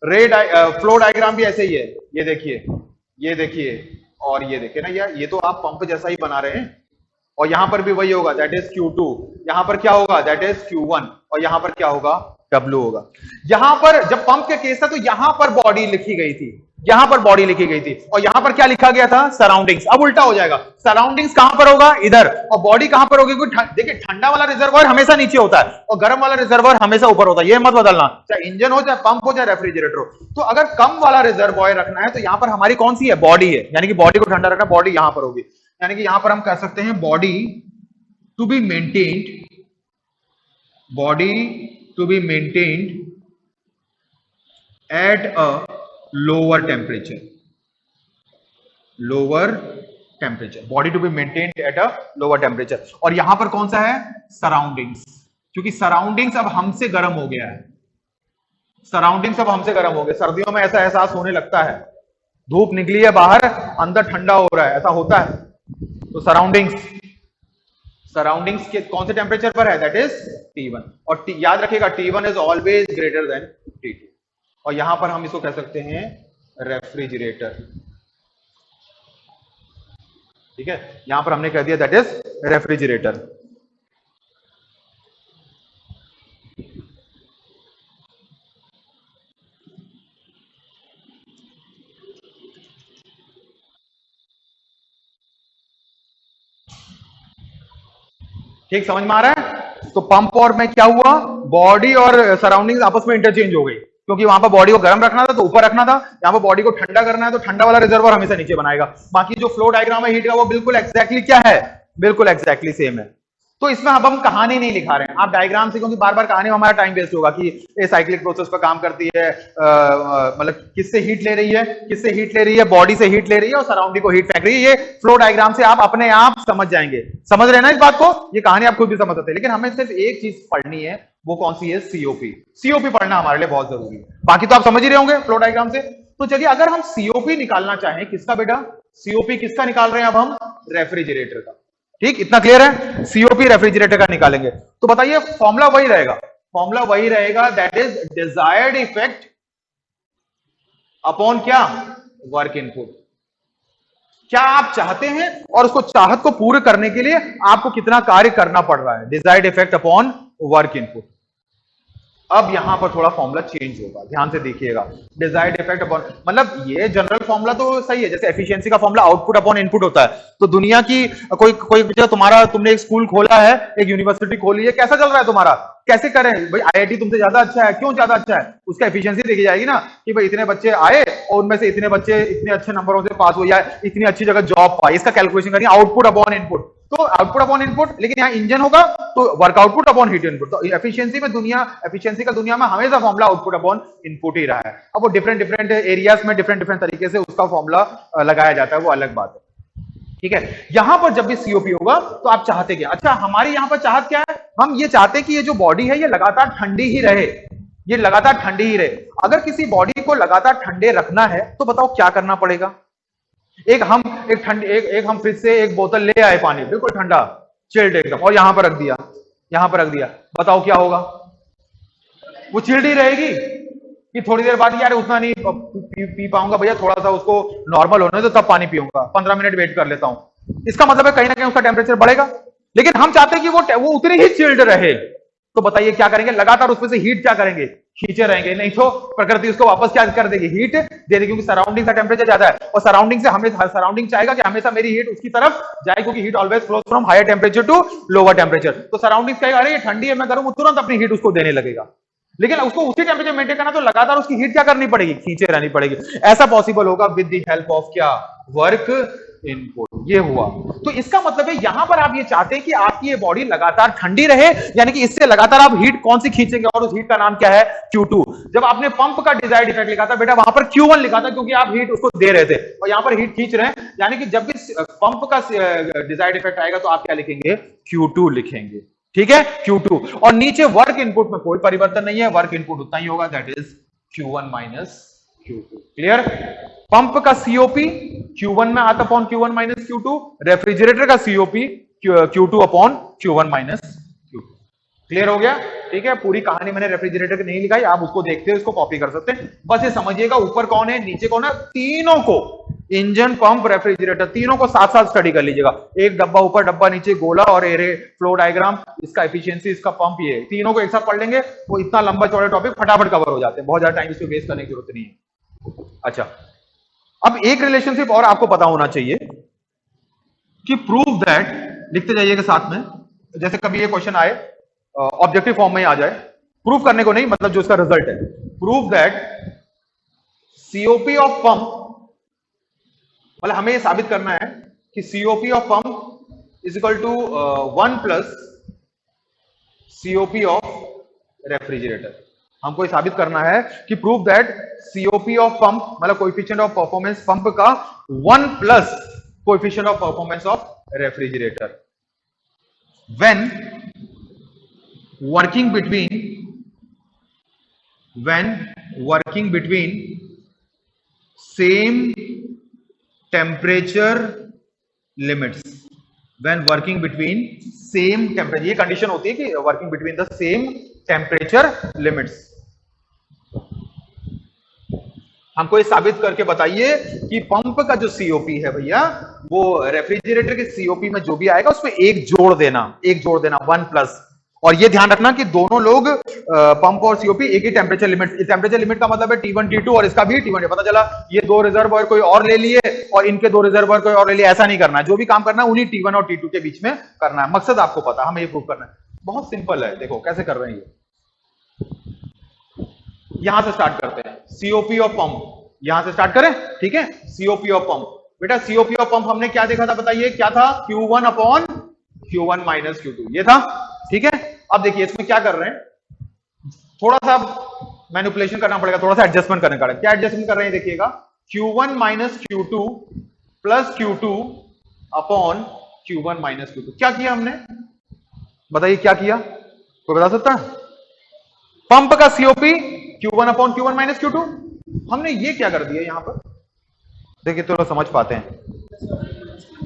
फ्लो डायग्राम भी ऐसे ही है, ये देखिए और ये देखिए ना यार, ये तो आप पंप जैसा ही बना रहे हैं, और यहां पर भी वही होगा, दैट इज Q2, यहां पर क्या होगा, दैट इज Q1, और यहां पर क्या होगा, W होगा। यहां पर जब पंप के केस था तो यहां पर बॉडी लिखी गई थी, यहां पर बॉडी लिखी गई थी, और यहां पर क्या लिखा गया था, सराउंडिंग्स। अब उल्टा हो जाएगा, सराउंडिंग्स कहां पर होगा, इधर, और बॉडी कहां पर होगी, देखिए ठंडा वाला रिजर्वायर हमेशा नीचे होता है और गर्म वाला रिजर्वायर हमेशा ऊपर होता है, ये मत बदलना, चाहे इंजन हो, चाहे पंप हो, चाहे रेफ्रिजरेटर हो। तो अगर कम वाला रिजर्वायर रखना है तो यहां पर हमारी कौन सी है, बॉडी है, यानी कि बॉडी को ठंडा रखना, बॉडी यहां पर होगी, यानी कि यहां पर हम कह सकते हैं body to be maintained, body to be maintained at a lower temperature, body to be maintained at a lower temperature. और यहां पर कौन सा है, सराउंडिंग्स, क्योंकि सराउंडिंग्स अब हमसे गर्म हो गया है, सराउंडिंग्स अब हमसे गर्म हो गया। सर्दियों में ऐसा एहसास होने लगता है, धूप निकली है बाहर, अंदर ठंडा हो रहा है, ऐसा होता है। तो सराउंडिंग्स के कौन से टेम्परेचर पर है, दैट इज T1, और याद रखिएगा T1 is always greater than T2, और यहां पर हम इसको कह सकते हैं रेफ्रिजरेटर, ठीक है, यहां पर हमने कह दिया दैट इज रेफ्रिजरेटर। ठीक, समझ में आ रहा है। तो पंप और में क्या हुआ, बॉडी और सराउंडिंग्स आपस में इंटरचेंज हो गई, क्योंकि वहां पर बॉडी को गर्म रखना था तो ऊपर रखना था, यहां पर बॉडी को ठंडा करना है तो ठंडा वाला रिजर्वर हमेशा नीचे बनाएगा। बाकी जो फ्लो डायग्राम है हीट का वो बिल्कुल एग्जैक्टली क्या है, बिल्कुल एग्जैक्टली सेम है। तो इसमें अब हम कहानी नहीं लिखा रहे हैं, आप डायग्राम से, क्योंकि बार बार कहानी में हमारा टाइम वेस्ट होगा कि ये साइक्लिक प्रोसेस पर काम करती है, मतलब किससे हीट ले रही है, बॉडी से हीट ले रही है और सराउंडिंग को हीट फेंक रही है। ये फ्लो डायग्राम से आप अपने आप समझ जाएंगे, समझ रहे हैं ना इस बात को, ये कहानी आप खुद भी समझ सकते हैं। लेकिन हमें सिर्फ एक चीज पढ़नी है, वो कौन सी है, सीओपी पढ़ना हमारे लिए बहुत जरूरी है, बाकी तो आप समझ ही रहे होंगे फ्लो डायग्राम से। तो चलिए, अगर हम सीओपी निकालना चाहें, किसका बेटा, सीओपी किसका निकाल रहे हैं अब हम, रेफ्रिजरेटर का, ठीक, इतना क्लियर है, सीओपी रेफ्रिजरेटर का निकालेंगे। तो बताइए फॉर्मूला वही रहेगा, that is desired effect upon क्या, वर्क इनपुट। क्या आप चाहते हैं और उसको चाहत को पूरे करने के लिए आपको कितना कार्य करना पड़ रहा है, desired effect upon work input. अब यहां पर थोड़ा फॉर्मूला चेंज होगा, ध्यान से देखिएगा, डिजायर्ड इफेक्ट अपॉन, मतलब ये जनरल फॉर्मूला तो सही है, जैसे एफिशिएंसी का फॉर्मूला आउटपुट अपॉन इनपुट होता है। तो दुनिया की कोई तुमने एक स्कूल खोला है, एक यूनिवर्सिटी खोली है, कैसा चल रहा है तुम्हारा, कैसे करें भाई, आईआईटी तुमसे ज्यादा अच्छा है, क्यों ज्यादा अच्छा है, उसका एफिशिएंसी देखी जाएगी ना, कि भाई इतने बच्चे आए और उनमें से इतने बच्चे इतने अच्छे नंबरों से पास हुए, या इतनी अच्छी जगह जॉब पाई, इसका कैलकुलेशन करेंगे, आउटपुट अपॉन इनपुट। तो आउटपुट अपॉन इनपुट, लेकिन यहाँ इंजन होगा तो work output upon heat input. तो एफिशिएंसी का दुनिया में हमेशा फॉर्मूला आउटपुट अपॉन इनपुट ही रहा है। अब वो डिफरेंट एरियाज में डिफरेंट तरीके से उसका फॉर्मूला लगाया जाता है, वो अलग बात है, ठीक है। यहां पर जब भी सीओपी होगा तो आप चाहते क्या, अच्छा हमारी यहां पर चाहत क्या है, हम ये चाहते हैं कि ये जो बॉडी है ये लगातार ठंडी ही रहे, ये लगातार ठंडी ही रहे। अगर किसी बॉडी को लगातार ठंडे रखना है तो बताओ क्या करना पड़ेगा। एक हम फ्रिज से एक बोतल ले आए पानी, बिल्कुल ठंडा चिल्ड एकदम, और यहां पर रख दिया, बताओ क्या होगा, वो चिल्ड ही रहेगी कि थोड़ी देर बाद यार उतना नहीं पी पाऊंगा भैया, थोड़ा सा उसको नॉर्मल होने दो तब पानी पीऊंगा, 15 मिनट वेट कर लेता हूं। इसका मतलब है कहीं ना कहीं उसका टेम्परेचर बढ़ेगा, लेकिन हम चाहते हैं कि वो उतनी ही चिल्ड रहे। तो बताइए क्या करेंगे, लगातार उसमें से हीट क्या करेंगे, खींचे रहेंगे, नहीं तो प्रकृति उसको वापस क्या कर देगी, हीट दे देगी, क्योंकि सराउंडिंग का टेम्परेचर ज्यादा है, और सराउंडिंग चाहेगा कि हमेशा मेरी हीट उसकी तरफ जाए, क्योंकि heat always flows from higher temperature to lower temperature. तो सराउंडिंग कहेगा अरे ये ठंडी है, मैं करूं, तुरंत अपनी हीट उसको देने लगेगा। लेकिन उसको उसी टेम्परेचर मेंटेन करना तो लगातार उसकी हीट क्या करनी पड़ेगी, खींचे रहनी पड़ेगी। ऐसा पॉसिबल होगा विद द हेल्प ऑफ क्या, वर्क इनपुट। ये हुआ, तो इसका मतलब है यहां पर आप ये चाहते हैं कि आपकी ये बॉडी लगातार ठंडी रहे, यानी कि इससे लगातार आप हीट कौन सी खींचेंगे, और उस हीट का नाम क्या है, Q2। जब आपने पंप का डिजायर्ड इफेक्ट लिखा था बेटा, वहां पर Q1 लिखा था, क्योंकि आप हीट उसको दे रहे थे, और यहां पर हीट खींच रहे हैं, यानी कि जब भी पंप का डिजायर्ड इफेक्ट आएगा तो आप क्या लिखेंगे, Q2 लिखेंगे, ठीक है, Q2। और नीचे वर्क इनपुट में कोई परिवर्तन नहीं है, वर्क इनपुट उतना ही होगा, that is Q1 minus Q2। Clear. Pump का सीओपी Q1 में आता upon Q1 minus Q2, refrigerator का COP Q2 upon Q1 minus Q2। Clear हो गया। ठीक है, पूरी कहानी मैंने रेफ्रिजरेटर की नहीं लिखाई, आप उसको देखते हो, इसको कॉपी कर सकते हैं। बस ये समझिएगा ऊपर कौन है नीचे कौन है, तीनों को, इंजन, पंप, रेफ्रिजरेटर, तीनों को साथ साथ स्टडी कर लीजिएगा। एक डब्बा ऊपर डब्बा नीचे, गोला और एरे, फ्लो डायग्राम, इसका एफिशिएंसी, इसका पंप, ये तीनों को एक साथ पढ़ लेंगे, वो इतना लंबा चौड़ा टॉपिक फटाफट कवर हो जाते हैं, बहुत ज्यादा टाइम इसको वेस्ट करने की जरूरत नहीं है। अच्छा, अब एक रिलेशनशिप और आपको पता होना चाहिए कि प्रूव दैट, लिखते जाइएगा साथ में, जैसे कभी ये क्वेश्चन आए ऑब्जेक्टिव फॉर्म में आ जाए, प्रूफ करने को नहीं, मतलब जो इसका रिजल्ट है, prove that COP of pump, मतलब हमें ये साबित करना है कि COP of pump is equal to 1 plus COP of refrigerator. हमको ये साबित करना है कि prove that COP of pump, मतलब कोएफिशिएंट ऑफ परफॉर्मेंस पंप का 1 plus coefficient of performance of refrigerator when working between same temperature limits, when working between same temperature, ये condition होती है कि working between the same temperature limits. हमको ये साबित करके बताइए कि पंप का जो सीओपी है भैया, वो रेफ्रिजरेटर के सीओपी में जो भी आएगा उसमें एक जोड़ देना, 1 प्लस। और ये ध्यान रखना कि दोनों लोग पंप और सीओपी एक ही टेम्परेचर लिमिट, टेम्परेचर लिमिट का मतलब है T1 T2 और इसका भी T1। पता चला ये दो रिजर्वॉयर कोई और ले लिए और इनके दो रिजर्वॉयर कोई और ले लिए, ऐसा नहीं करना है। जो भी काम करना है उन्हीं T1 और T2 के बीच में करना है। मकसद आपको पता, हमें ये प्रूव करना है, बहुत सिंपल है। देखो कैसे कर रहे हैं, ये यहां से स्टार्ट करते हैं, सीओपी ऑफ पंप, यहां से स्टार्ट करें, ठीक है। सीओपी ऑफ पंप, बेटा सीओपी ऑफ पंप हमने क्या देखा था, बताइए क्या था, Q1 upon Q1 minus Q2, ये था, ठीक है। अब देखिए इसमें क्या कर रहे हैं, थोड़ा सा मैनिपुलेशन करना पड़ेगा, थोड़ा सा एडजस्टमेंट करने का। क्या एडजस्टमेंट कर रहे हैं देखिएगा, Q1 minus Q2 plus Q2 upon Q1 minus Q2। क्या किया हमने, बताइए क्या किया, कोई बता सकता है? पंप का COP Q1 upon Q1 minus Q2, हमने ये क्या कर दिया यहां पर, देखिए तो लोग समझ पाते हैं।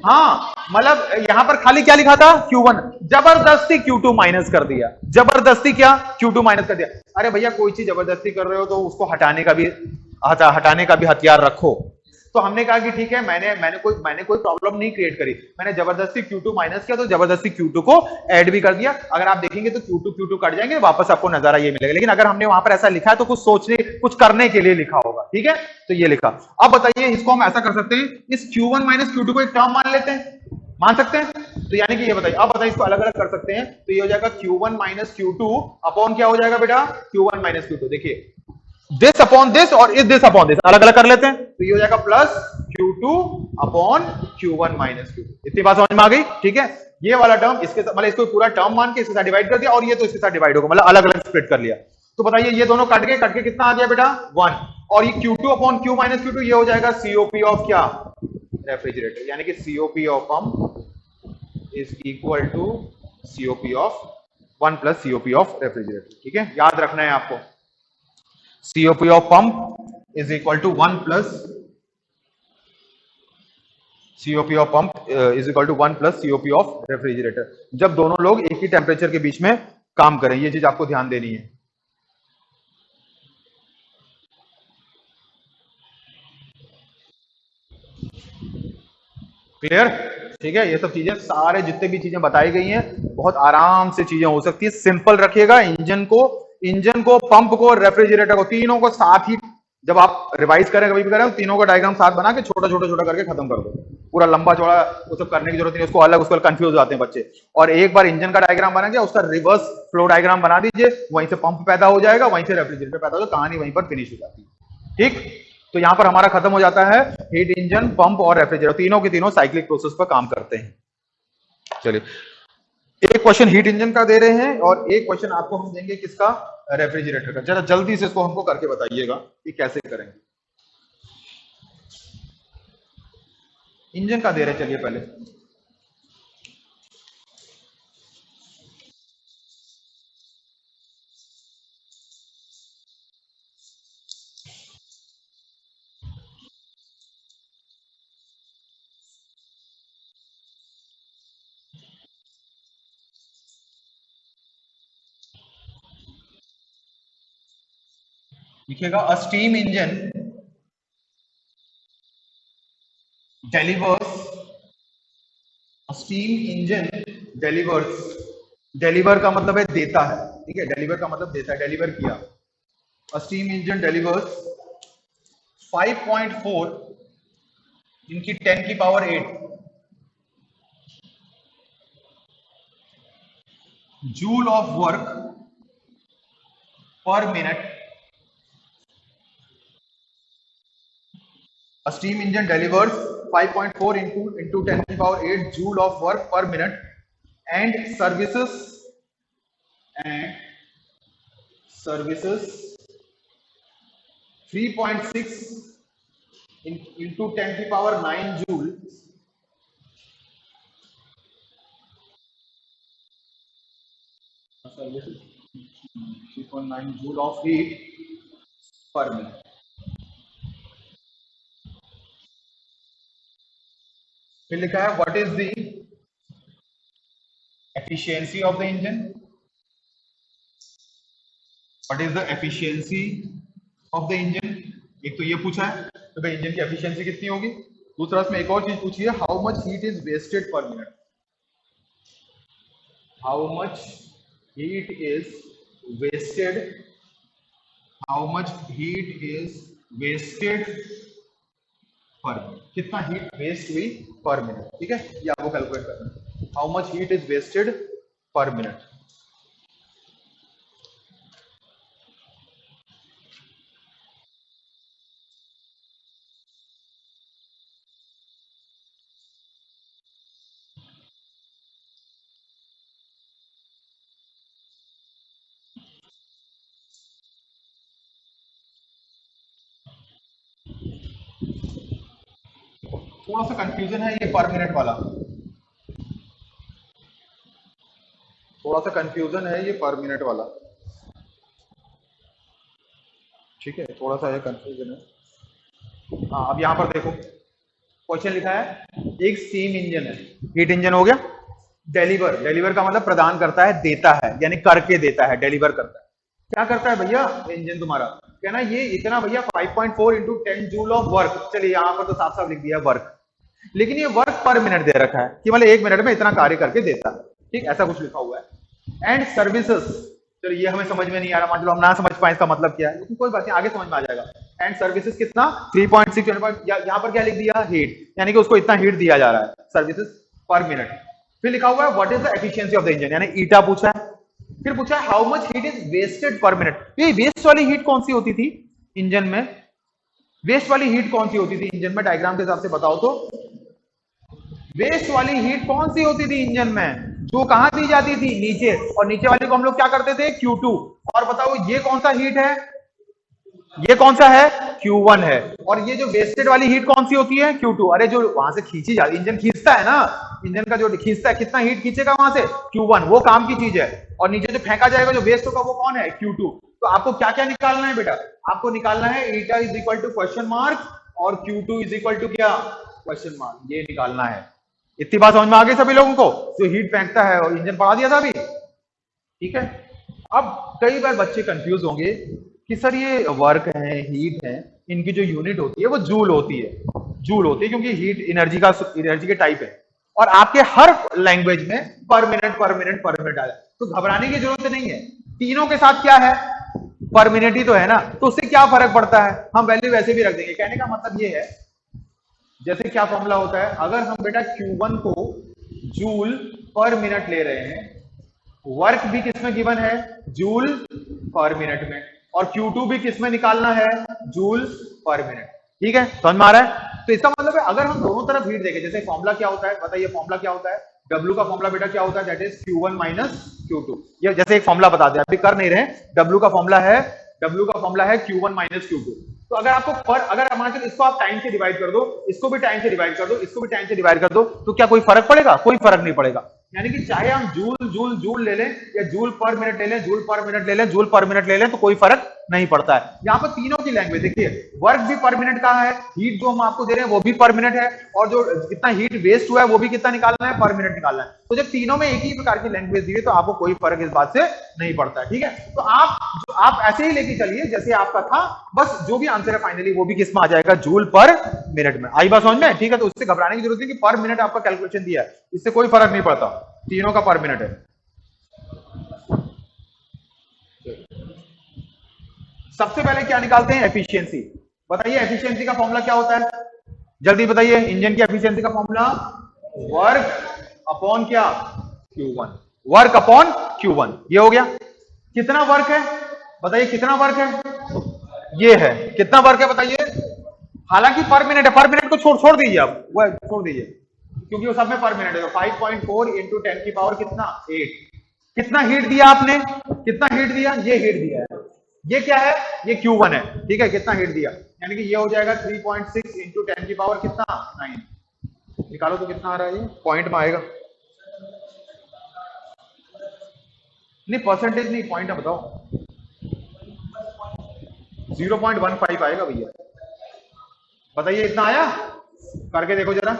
हाँ, मतलब यहां पर खाली क्या लिखा था, Q1, जबरदस्ती Q2 माइनस कर दिया, जबरदस्ती क्या, Q2 माइनस कर दिया। अरे भैया कोई चीज जबरदस्ती कर रहे हो तो उसको हटाने का भी हथियार रखो। तो हमने कहा कि ठीक है, मैंने कोई प्रॉब्लम नहीं क्रिएट करी, मैंने जबरदस्ती Q2 माइनस किया तो जबरदस्ती Q2 को ऐड भी कर दिया। अगर आप देखेंगे तो Q2 कट जाएंगे, वापस आपको नजारा ये मिलेगा। लेकिन अगर हमने वहां पर ऐसा लिखा है तो कुछ सोचने, कुछ करने के लिए लिखा होगा, ठीक है। तो ये लिखा। अब बताइए इसको हम ऐसा कर सकते हैं, इस Q1 माइनस Q2 को एक टर्म मान लेते हैं, मान सकते हैं। तो यानी कि ये बताइए, अब बताइए इसको अलग अलग कर सकते हैं, तो ये हो जाएगा Q1 माइनस Q2 अपॉन क्या हो जाएगा बेटा, Q1 माइनस Q2। देखिए दिस अपॉन दिस और इस दिस अपॉन दिस अलग अलग कर लेते हैं, तो ये हो जाएगा plus Q2 upon Q1 minus Q2। इतनी बात समझ में आ गई, ठीक है। ये वाला टर्म इसके साथ, मतलब इसको पूरा टर्म मान के इसके साथ डिवाइड कर दिया, और ये तो इसके साथ डिवाइड होगा, मतलब अलग अलग स्प्लिट कर लिया। तो बताइए ये दोनों कट के कितना आ गया बेटा, 1। और ये Q2 upon Q minus Q2 ये हो जाएगा सीओपी ऑफ क्या, रेफ्रिजरेटर, यानी कि COP of pump is equal to COP of 1 plus COP of refrigerator, ठीक है। याद रखना है आपको, COP of pump is equal to 1 plus COP of pump is equal to 1 plus COP of refrigerator, जब दोनों लोग एक ही टेम्परेचर के बीच में काम करें। ये चीज आपको ध्यान देनी है। क्लियर, ठीक है। ये सब चीजें, सारे जितने भी चीजें बताई गई हैं, बहुत आराम से चीजें हो सकती है। सिंपल रखिएगा, इंजन को पंप को रेफ्रिजरेटर को, तीनों को साथ ही जब आप रिवाइज करें, कभी भी करें, तीनों का डायग्राम साथ बना के छोटा छोटा छोटा करके खत्म कर दो। पूरा लंबा चौड़ा वो सब करने की जरूरत नहीं, उसको अलग, उसको कंफ्यूज हो जाते हैं बच्चे। और एक बार इंजन का डायग्राम बना गया, उसका रिवर्स फ्लो डायग्राम बना दीजिए, वहीं से पंप पैदा हो जाएगा, वहीं से रेफ्रिजरेटर पैदा हो जाएगा, कहानी वहीं पर फिनिश हो जाती है, ठीक। तो यहां पर हमारा खत्म हो जाता है, हीट इंजन, पंप और रेफ्रिजरेटर तीनों के तीनों साइक्लिक प्रोसेस पर काम करते हैं। चलिए, एक क्वेश्चन हीट इंजन का दे रहे हैं और एक क्वेश्चन आपको हम देंगे किसका, रेफ्रिजरेटर का। जरा जल्दी से इसको हमको करके बताइएगा कि कैसे करेंगे। इंजन का दे रहे, चलिए पहले लिखिएगा a steam engine delivers steam engine delivers, deliver का मतलब है देता है, ठीक है, डिलीवर का मतलब देता है, डिलीवर किया। अ स्टीम इंजन डिलीवर्स 5.4 इनकी 10 की पावर 8 जूल ऑफ वर्क पर minute. A steam engine delivers 5.4 into 10 to the power 8 joule of work per minute and services 3.6 into 10 to the power 9 joule services 3.9 joule of heat per minute। फिर लिखा है what is the efficiency of the engine, what is the efficiency of the engine. एक तो ये पूछा है तो भाई इंजन की एफिशिएंसी कितनी होगी। दूसरा इसमें एक और चीज पूछी है how much heat is wasted per minute, how much heat is wasted, how much heat is wasted per minute, कितना हीट वेस्ट हुई पर मिनट, ठीक है, ये आपको कैलकुलेट करना है how much heat is wasted per minute. थोड़ा सा कंफ्यूजन है ये पर मिनट वाला, थोड़ा सा कंफ्यूजन है ये पर मिनट वाला, ठीक है, थोड़ा सा ये कंफ्यूजन है। हाँ अब यहाँ पर देखो क्वेश्चन लिखा है एक स्टीम इंजन है, हीट इंजन हो गया, डिलीवर, डिलीवर का मतलब प्रदान करता है, देता है, यानी करके देता है, डिलीवर करता है। क्या करता है भैया इंजन तुम्हारा, कहना ये इतना भैया 5.4 इंटू 10 जूल ऑफ वर्क, चलिए यहाँ पर तो साफ साफ लिख दिया वर्क, लेकिन ये वर्क पर मिनट दे रखा है कि मतलब एक मिनट में इतना कार्य करके देता है, ठीक, ऐसा कुछ लिखा हुआ है। एंड सर्विसेज, चलो ये हमें समझ में नहीं आ रहा, मान लो हम ना समझ पाए इसका मतलब क्या है, लेकिन कोई बात नहीं आगे समझ में आ जाएगा। एंड सर्विसेज कितना 3.6, यहाँ पर क्या लिख दिया हीट, यानी कि उसको इतना हीट दिया जा रहा है सर्विसेज पर मिनट। फिर लिखा हुआ है what is the efficiency of the engine, यानी ईटा पूछा है। फिर पूछा है how much heat is wasted per minute, ये वेस्ट वाली हीट कौन सी होती थी इंजन में, वेस्ट वाली हीट कौन सी होती थी इंजन में, डायग्राम के हिसाब से बताओ तो, वेस्ट वाली हीट कौन सी होती थी इंजन में, जो कहां दी जाती थी नीचे, और नीचे वाले को हम लोग क्या करते थे Q2, और बताओ ये कौन सा हीट है, ये कौन सा है Q1 है, और ये जो वेस्टेड वाली हीट कौन सी होती है Q2, अरे जो वहां से खींची जाती, इंजन खींचता है ना, इंजन का जो खींचता है कितना हीट खींचेगा वहां से Q1, वो काम की चीज है, और नीचे जो फेंका जाएगा जो वेस्ट होगा वो कौन है Q2। तो आपको क्या क्या निकालना है बेटा, आपको निकालना है eta is equal to question mark और Q2 इज इक्वल टू क्या क्वेश्चन मार्क, ये निकालना है। इतनी बात समझ में आ गई सभी लोगों को, जो हीट फेंकता है और इंजन पढ़ा दिया था अभी, ठीक है। अब कई बार बच्चे कंफ्यूज होंगे कि सर ये वर्क है हीट है, इनकी जो यूनिट होती है वो जूल होती है, जूल होती है क्योंकि हीट एनर्जी का, एनर्जी के टाइप है, और आपके हर लैंग्वेज में पर मिनट पर मिनट पर मिनट आ जाए, तो घबराने की जरूरत नहीं है, तीनों के साथ क्या है पर मिनट ही तो है ना, तो उससे क्या फर्क पड़ता है, हम वैल्यू वैसे भी रख देंगे। कहने का मतलब ये है जैसे क्या फॉर्मूला होता है, अगर हम बेटा Q1 को जूल पर मिनट ले रहे हैं, वर्क भी किसमें गिवन है जूल पर मिनट में, और Q2 भी किसमें निकालना है जूल पर मिनट, ठीक है, समझ में आ रहा है। तो इसका मतलब है अगर हम दोनों तरफ हीट देखें, जैसे फॉर्मूला क्या होता है बताइए, फॉर्मूला क्या होता है, W का फॉर्मूला बेटा क्या होता है, that is Q1 minus Q2, ये जैसे एक फॉर्मूला बता दिया, अभी कर नहीं रहे, W का फॉर्मूला है Q1 माइनस Q2। तो अगर आपको पर, अगर हमारे इसको आप टाइम से डिवाइड कर दो, इसको भी टाइम से डिवाइड कर दो, इसको भी टाइम से डिवाइड कर दो, तो क्या कोई फर्क पड़ेगा, कोई फर्क नहीं पड़ेगा। यानी कि चाहे हम जूल जूल जूल ले लें या जूल पर मिनट ले लें, जूल पर मिनट ले लें, जूल पर मिनट ले लें, तो कोई फर्क नहीं पड़ता है। यहाँ पर तीनों की लैंग्वेज देखिए, वर्क भी पर मिनट का है, हीट जो हम आपको दे रहे हैं वो भी पर मिनट है, और जो कितना हीट वेस्ट हुआ है वो भी कितना निकालना है, पर मिनट निकालना है। तो जब तीनों में एक ही प्रकार की लैंग्वेज दी है तो आपको कोई फर्क इस बात से नहीं पड़ता है। ठीक है, तो आप ऐसे ही लेके चलिए जैसे आपका था, बस जो भी आंसर है फाइनली वो भी किस में आ जाएगा, जूल पर मिनट में। आई बात समझ में? ठीक है, तो उससे घबराने की जरूरत नहीं कि पर मिनट आपका कैलकुलेशन दिया है, इससे कोई फर्क नहीं पड़ता, तीनों का पर मिनट है। सबसे पहले क्या निकालते हैं, एफिशिएंसी। बताइए एफिशिएंसी का फॉर्मूला क्या होता है, जल्दी बताइए। इंजन की एफिशिएंसी का फॉर्मूला वर्क अपॉन क्या, Q1। वर्क अपॉन Q1, ये हो गया। कितना वर्क है बताइए, कितना वर्क है, ये है। कितना वर्क है बताइए, हालांकि पर मिनट है, पर मिनट को छोड़ छोड़ दीजिए, आप वो छोड़ दीजिए क्योंकि वो सब में पर मिनट है। तो 5.4 इंटू 10 की पावर कितना, 8। कितना हीट दिया आपने, कितना हीट दिया, ये हीट दिया है, ये क्या है, ये Q1 है। ठीक है, कितना हीट दिया, यानी कि ये हो जाएगा 3.6 इंटू 10 की पावर कितना, 9। निकालो तो कितना आ रहा है, ये पॉइंट में आएगा, नहीं परसेंटेज नहीं, पॉइंट है, बताओ। 0.15 आएगा भैया, बताइए इतना आया, करके देखो जरा।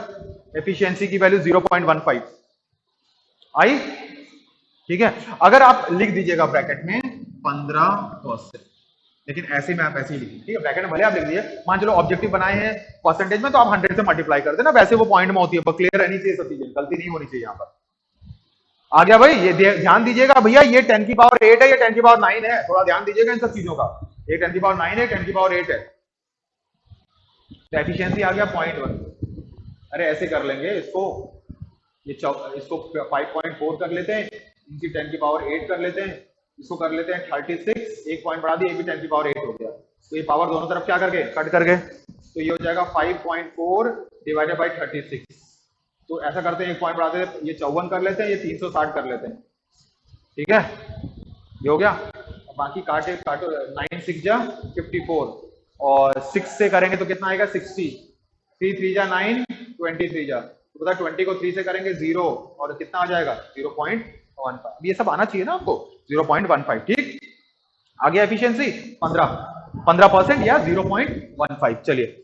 एफिशिएंसी की वैल्यू 0.15 आई। ठीक है, अगर आप लिख दीजिएगा ब्रैकेट में 15%, लेकिन ऐसे में आप ऐसे ही लिखिए। ठीक है, ब्रैकेट में भले आप लिख दीजिए, मान चलो ऑब्जेक्टिव बनाए हैं परसेंटेज में तो आप 100 से मल्टीप्लाई कर देना, वैसे वो पॉइंट में होती है, क्लियर रहनी चाहिए सब चीजें, गलती नहीं होनी चाहिए यहाँ पर। आ गया भाई, ये ध्यान दीजिएगा भैया, ये 10 की पावर 8 है, ये 10 की पावर 9 है, थोड़ा ध्यान दीजिएगा इन सब चीजों का। ये 10 की पावर 9 है, 10 की पावर 8 है। तो एफिशिएंसी आ गया 0.1। अरे ऐसे कर लेंगे इसको, इसको 5.4 कर लेते हैं, इनकी 10 की पावर 8 कर लेते हैं, इसको कर लेते हैं 36, एक पॉइंट बढ़ा दिया, ये भी 10 की पावर 8 हो गया। तो ये पावर दोनों तरफ क्या करके कट करके, तो ये हो जाएगा 5.4 डिवाइडेड बाई 36। तो ऐसा करते हैं, एक पॉइंट बढ़ाते हैं, ये 54 कर लेते हैं, ये 360 कर लेते हैं। ठीक है, ये हो गया। बाकी काटे काटो, 9 6 जा 54, और 6 से करेंगे तो कितना आएगा, 60। 3 3 जा 9, 23 जा, तो पता 20 को 3 से करेंगे 0, और कितना आ जाएगा 0.15। ये सब आना चाहिए ना आपको, 0.15। ठीक, आ गया एफिशिएंसी 15% या 0.15। चलिए,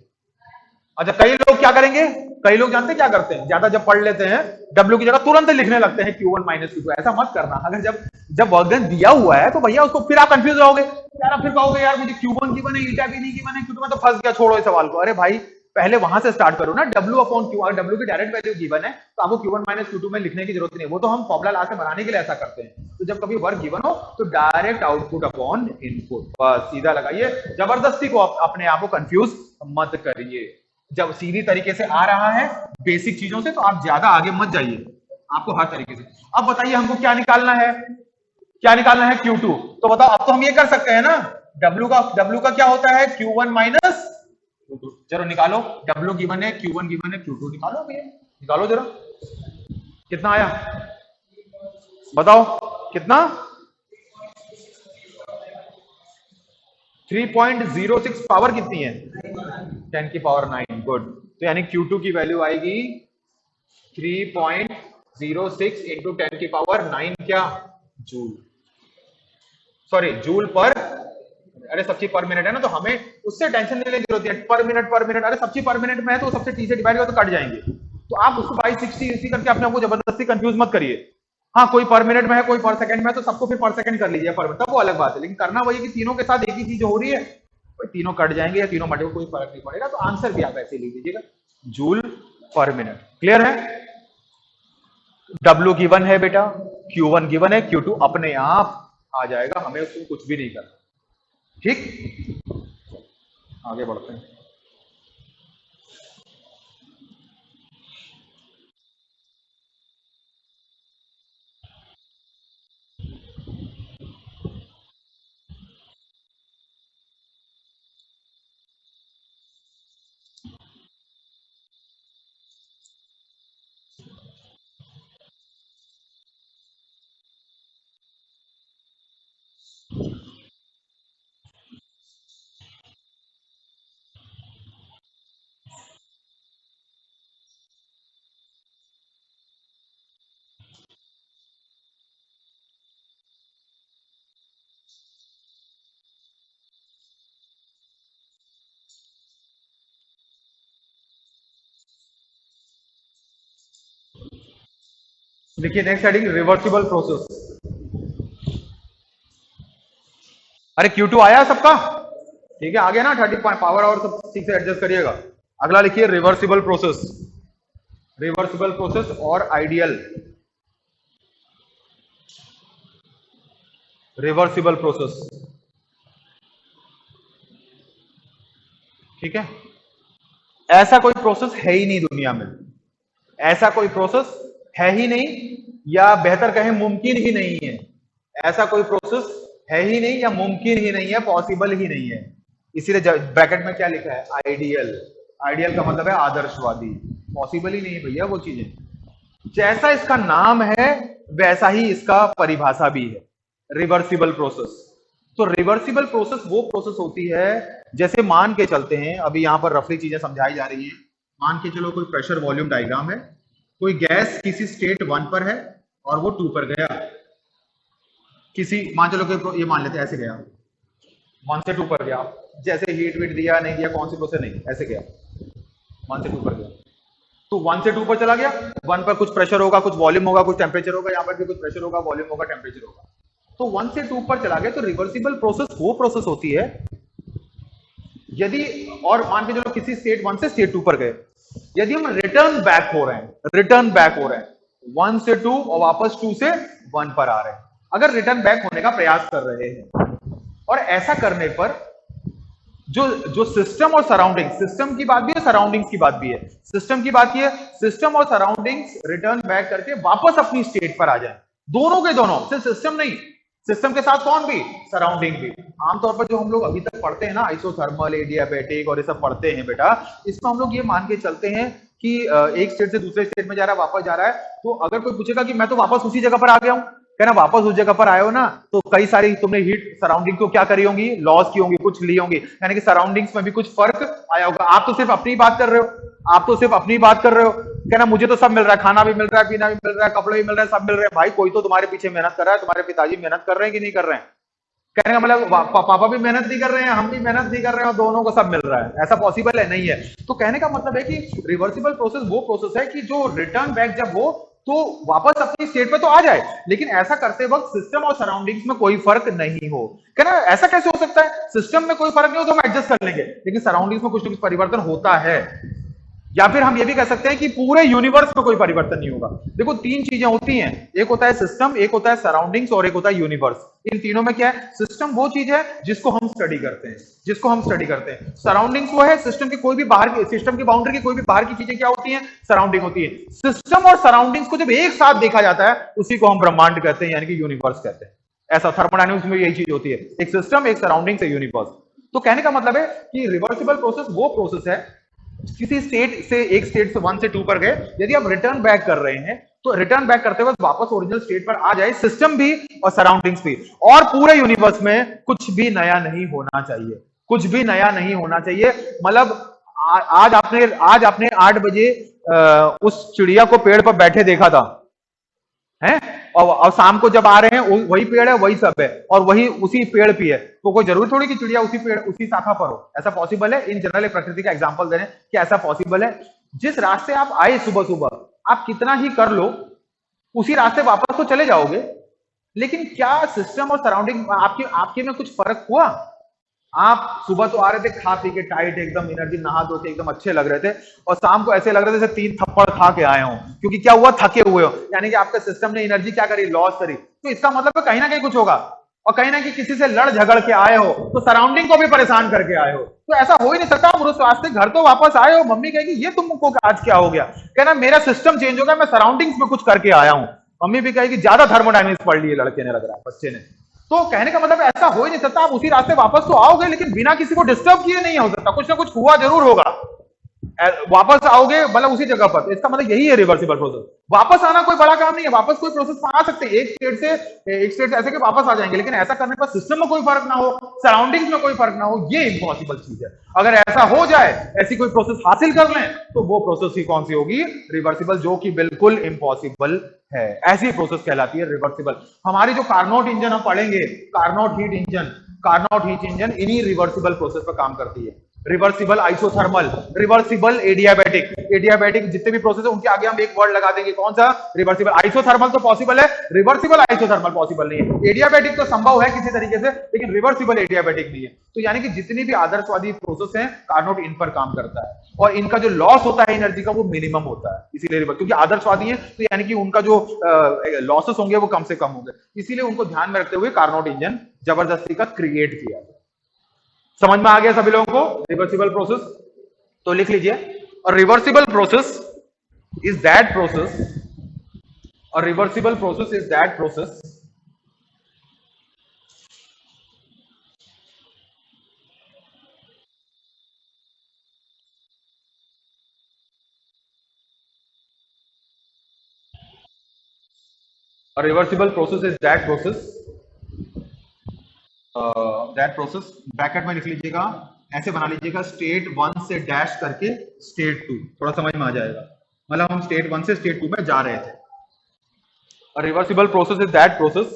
अच्छा कई लोग क्या करेंगे, कई लोग जानते हैं क्या करते हैं, ज्यादा जब पढ़ लेते हैं W की जगह तुरंत लिखने लगते हैं Q1 माइनस Q2। ऐसा मत करना, अगर जब जब वर्क डन दिया हुआ है तो भैया उसको फिर आप कंफ्यूज रहोगे यार, आप फिर कहोगे यार मुझे Q1 की बने, ईटा भी नहीं की बने, Q2 में तो फंस गया, छोड़ो इस सवाल को। अरे भाई पहले वहां से स्टार्ट करो ना, W अपॉन Q। अगर W की डायरेक्ट वैल्यू गिवन है तो आपको Q1 माइनस Q2 में लिखने की जरूरत नहीं है, वो तो हम फॉर्मुला लास्ट में बनाने के लिए ऐसा करते हैं। तो जब कभी वर्क गिवन हो तो डायरेक्ट आउटपुट अपॉन इनपुट, बस सीधा लगाइए, जबरदस्ती को अपने आप को कंफ्यूज मत करिए। जब सीधी तरीके से आ रहा है बेसिक चीजों से तो आप ज्यादा आगे मत जाइए, आपको हर तरीके से। अब बताइए हमको क्या निकालना है, क्या निकालना है, Q2। तो बताओ, अब तो हम ये कर सकते हैं ना, W का क्या होता है, Q1 माइनस Q2। चलो निकालो, W गिवन है, Q1 गिवन है, Q2 निकालो भैया, निकालो जरा, कितना आया बताओ, कितना, 3.06। पावर कितनी है, 10 की पावर 9। गुड, तो यानी Q2 की वैल्यू आएगी 3.06 इंटू 10 की पावर 9 क्या, जूल, सॉरी जूल पर, अरे सब चीज पर मिनट है ना, तो हमें उससे टेंशन नहीं लेने की जरूरत है, पर मिनट, अरे सब चीज पर मिनट में है तो सबसे टी से डिवाइड कर तो कट जाएंगे, तो आप उसको बाई 60 इसी करके अपने आपको जबरदस्ती कंफ्यूज मत करिए। हाँ कोई पर मिनट में है, कोई पर सेकंड में है, तो सबको फिर पर सेकंड कर लीजिए, पर तब वो अलग बात है, लेकिन करना वही कि तीनों के साथ एक ही चीज हो रही है, तीनों कट जाएंगे या तीनों मटे, कोई फर्क नहीं पड़ेगा, तो आंसर भी आप ऐसे लिख दीजिएगा, जूल पर मिनट। क्लियर है, W गिवन है बेटा, Q1 गिवन है, Q2 अपने आप आ जाएगा, हमें उसको कुछ भी नहीं करना। ठीक, आगे बढ़ते हैं। देखिए नेक्स्ट हेडिंग रिवर्सिबल प्रोसेस। अरे Q2 आया सबका? ठीक है, आगे ना 30 पावर और सब ठीक से एडजस्ट करिएगा। अगला लिखिए रिवर्सिबल प्रोसेस। रिवर्सिबल प्रोसेस और आइडियल। रिवर्सिबल प्रोसेस, ठीक है। ऐसा कोई प्रोसेस है ही नहीं दुनिया में, ऐसा कोई प्रोसेस है ही नहीं, या बेहतर कहें मुमकिन ही नहीं है। ऐसा कोई प्रोसेस है ही नहीं या मुमकिन ही नहीं है, पॉसिबल ही नहीं है। इसीलिए ब्रैकेट में क्या लिखा है? आइडियल। आइडियल का मतलब है आदर्शवादी। पॉसिबल ही नहीं है भैया वो चीजें। जैसा इसका नाम है वैसा ही इसका परिभाषा भी है, रिवर्सिबल प्रोसेस। तो रिवर्सिबल प्रोसेस वो प्रोसेस होती है, जैसे मान के चलते हैं, अभी यहां पर रफली चीजें समझाई जा रही हैं। मान के चलो कोई प्रेशर वॉल्यूम डायग्राम है, कोई गैस किसी स्टेट 1 पर है और वो 2 पर गया। किसी मान चलो कि ये मान लेते हैं ऐसे गया, 1 से 2 पर गया। जैसे हीट वीट दिया नहीं दिया, कौन सी प्रोसेस नहीं, ऐसे गया 1 से 2 पर गया। तो 1 से 2 पर चला गया, 1 पर कुछ प्रेशर होगा, कुछ वॉल्यूम होगा, कुछ टेम्परेचर होगा, यहाँ पर भी कुछ प्रेशर होगा, वॉल्यूम होगा, टेम्परेचर होगा। तो 1 से 2 पर चला गया। तो रिवर्सिबल प्रोसेस वो प्रोसेस होती है यदि, और मान के चलो किसी स्टेट 1 से स्टेट 2 पर गए, यदि हम रिटर्न बैक हो रहे हैं, रिटर्न बैक हो रहे हैं 1 से 2 और वापस 2 से 1 पर आ रहे हैं, अगर रिटर्न बैक होने का प्रयास कर रहे हैं, और ऐसा करने पर जो जो सिस्टम और सराउंडिंग, सिस्टम की बात भी है, सराउंडिंग्स की बात भी है। सिस्टम की बात ये, सिस्टम और सराउंडिंग्स रिटर्न बैक करके वापस अपनी स्टेट पर आ जाए, दोनों के दोनों, सिर्फ सिस्टम नहीं, सिस्टम के साथ कौन भी, सराउंडिंग भी। आमतौर पर जो हम लोग अभी तक पढ़ते हैं ना, आइसोथर्मल, एडियाबैटिक और ये सब पढ़ते हैं बेटा, इसमें हम लोग ये मान के चलते हैं कि एक स्टेट से दूसरे स्टेट में जा रहा है, वापस जा रहा है। तो अगर कोई पूछेगा कि मैं तो वापस उसी जगह पर आ गया हूं, कहना वापस उस जगह पर आए हो ना, तो कई सारी तुमने हीट सराउंडिंग को क्या करी होंगी, लॉस की होंगी, कुछ ली होंगी, यानी कि सराउंडिंग्स में भी कुछ फर्क आया होगा। आप तो सिर्फ अपनी बात कर रहे हो, आप तो सिर्फ अपनी बात कर रहे हो, कहना मुझे तो सब मिल रहा है, खाना भी मिल रहा है, पीना भी मिल रहा है, कपड़े भी मिल रहे हैं, सब मिल रहे हैं। भाई कोई तो तुम्हारे पीछे मेहनत कर रहा है, तुम्हारे पिताजी मेहनत कर रहे हैं कि नहीं कर रहे हैं? कहने का मतलब पापा भी मेहनत नहीं कर रहे हैं, हम भी मेहनत नहीं कर रहे हैं, और दोनों को सब मिल रहा है, ऐसा पॉसिबल है? नहीं है। तो कहने का मतलब है कि रिवर्सिबल प्रोसेस वो प्रोसेस है कि जो रिटर्न बैक जब हो तो वापस अपनी स्टेट पे तो आ जाए, लेकिन ऐसा करते वक्त सिस्टम और सराउंडिंग्स में कोई फर्क नहीं हो। कहना ऐसा कैसे हो सकता है? सिस्टम में कोई फर्क नहीं हो तो हम एडजस्ट कर लेंगे, लेकिन सराउंडिंग्स में कुछ ना कुछ परिवर्तन होता है। या फिर हम ये भी कह सकते हैं कि पूरे यूनिवर्स में कोई परिवर्तन नहीं होगा। देखो 3 चीजें होती हैं, एक होता है सिस्टम, एक होता है सराउंडिंग्स और एक होता है यूनिवर्स। इन तीनों में क्या है? सिस्टम वो चीज है जिसको हम स्टडी करते हैं, जिसको हम स्टडी करते हैं। सराउंडिंग्स वो है सिस्टम की कोई भी बाहर की, सिस्टम की बाउंड्री की कोई भी बाहर की चीजें क्या होती हैं? सराउंडिंग होती है। सिस्टम और सराउंडिंग्स को जब एक साथ देखा जाता है उसी को हम ब्रह्मांड कहते हैं, यानी कि यूनिवर्स कहते हैं। ऐसा थर्मोडायनामिक्स में यही चीज होती है, एक सिस्टम, एक सराउंडिंग्स, एक यूनिवर्स। तो कहने का मतलब है कि रिवर्सिबल प्रोसेस वो प्रोसेस है, किसी स्टेट से, एक स्टेट से 1 से 2 पर गए, यदि आप रिटर्न बैक कर रहे हैं तो रिटर्न बैक करते वक्त वापस ओरिजिनल स्टेट पर आ जाए, सिस्टम भी और सराउंडिंग्स भी, और पूरे यूनिवर्स में कुछ भी नया नहीं होना चाहिए, कुछ भी नया नहीं होना चाहिए। मतलब आज आपने 8 बजे उस चिड़िया को पेड़ पर बैठे देखा था, है, और शाम को जब आ रहे हैं वही पेड़ है, वही सब है, और वही उसी पेड़ पे है, तो कोई जरूरी थोड़ी कि चिड़िया उसी पेड़, उसी शाखा पर हो। ऐसा पॉसिबल है? इन जनरल एक प्रकृति का एग्जांपल दे रहे हैं कि ऐसा पॉसिबल है। जिस रास्ते आप आए सुबह सुबह, आप कितना ही कर लो उसी रास्ते वापस तो चले जाओगे, लेकिन क्या सिस्टम और सराउंडिंग आपके में कुछ फर्क हुआ? आप सुबह तो आ रहे थे खा पी के टाइट, एकदम एनर्जी, नहा धो के एकदम अच्छे लग रहे थे, और शाम को ऐसे लग रहे थे जैसे 3 थप्पड़ खा के आए हो, क्योंकि क्या हुआ? थके हुए हो, यानी कि आपके सिस्टम ने एनर्जी क्या करी? लॉस करी। तो इसका मतलब कहीं ना कहीं कुछ होगा, और कहीं ना कहीं किसी से लड़ झगड़ के आए हो तो सराउंडिंग को भी परेशान करके आए हो। तो ऐसा हो ही नहीं सकता। आप उस रास्ते घर तो वापस आए हो, मम्मी कहेगी ये तुमको आज क्या हो गया? कहना मेरा सिस्टम चेंज हो गया, मैं सराउंडिंग्स में कुछ करके आया हूं। मम्मी भी कहेगी ज्यादा थर्मोडायनेमिक्स पढ़ लिए लड़के ने, लग रहा है बच्चे ने। तो कहने का मतलब ऐसा हो ही नहीं सकता। आप उसी रास्ते वापस तो आओगे, लेकिन बिना किसी को डिस्टर्ब किए नहीं हो सकता, कुछ ना कुछ हुआ जरूर होगा, वापस आओगे मतलब उसी जगह पर। इसका मतलब यही है रिवर्सिबल प्रोसेस। वापस आना कोई बड़ा काम नहीं है, वापस कोई प्रोसेस में आ सकते हैं, एक स्टेट से ऐसे के वापस आ जाएंगे, लेकिन ऐसा करने पर सिस्टम में कोई फर्क ना हो, सराउंडिंग्स में कोई फर्क ना हो, ये इम्पॉसिबल चीज है। अगर ऐसा हो जाए, ऐसी कोई प्रोसेस हासिल कर लें, तो वो प्रोसेस ही कौन सी होगी? रिवर्सिबल, जो कि बिल्कुल इम्पॉसिबल है। ऐसी प्रोसेस कहलाती है रिवर्सिबल। हमारी जो कार्नोट इंजन हम पढ़ेंगे, Carnot heat engine, Carnot heat engine इन्हीं रिवर्सिबल प्रोसेस पर काम करती है। Reversible isothermal, reversible adiabatic. Adiabatic जितने भी प्रोसेस है उनके आगे हम एक वर्ड लगा देंगे, कौन सा? रिवर्सिबल। आइसोथर्मल तो पॉसिबल है, रिवर्सिबल आइसोथर्मल पॉसिबल नहीं है। एडियाबैटिक तो संभव है किसी तरीके से, लेकिन रिवर्सिबल एडियाबैटिक नहीं है। तो यानी कि जितनी भी आदर्शवादी प्रोसेस है, कार्नोट इन पर काम करता है, और इनका जो लॉस होता है एनर्जी का वो मिनिमम होता है, इसीलिए क्योंकि आदर्शवादी है तो यानी कि उनका जो लॉसेस होंगे वो कम से कम होंगे, इसीलिए उनको ध्यान में रखते हुए कार्नोट इंजन जबरदस्ती का क्रिएट किया। समझ में आ गया सभी लोगों को रिवर्सिबल प्रोसेस? तो लिख लीजिए, और reversible process is that process, और reversible process is that process A reversible process is that process bracket में लिख लीजिएगा, ऐसे बना लीजिएगा, स्टेट 1 से डैश करके स्टेट 2, थोड़ा समझ में आ जाएगा, मतलब हम स्टेट 1 से स्टेट 2 में जा रहे थे। और reversible process is that process,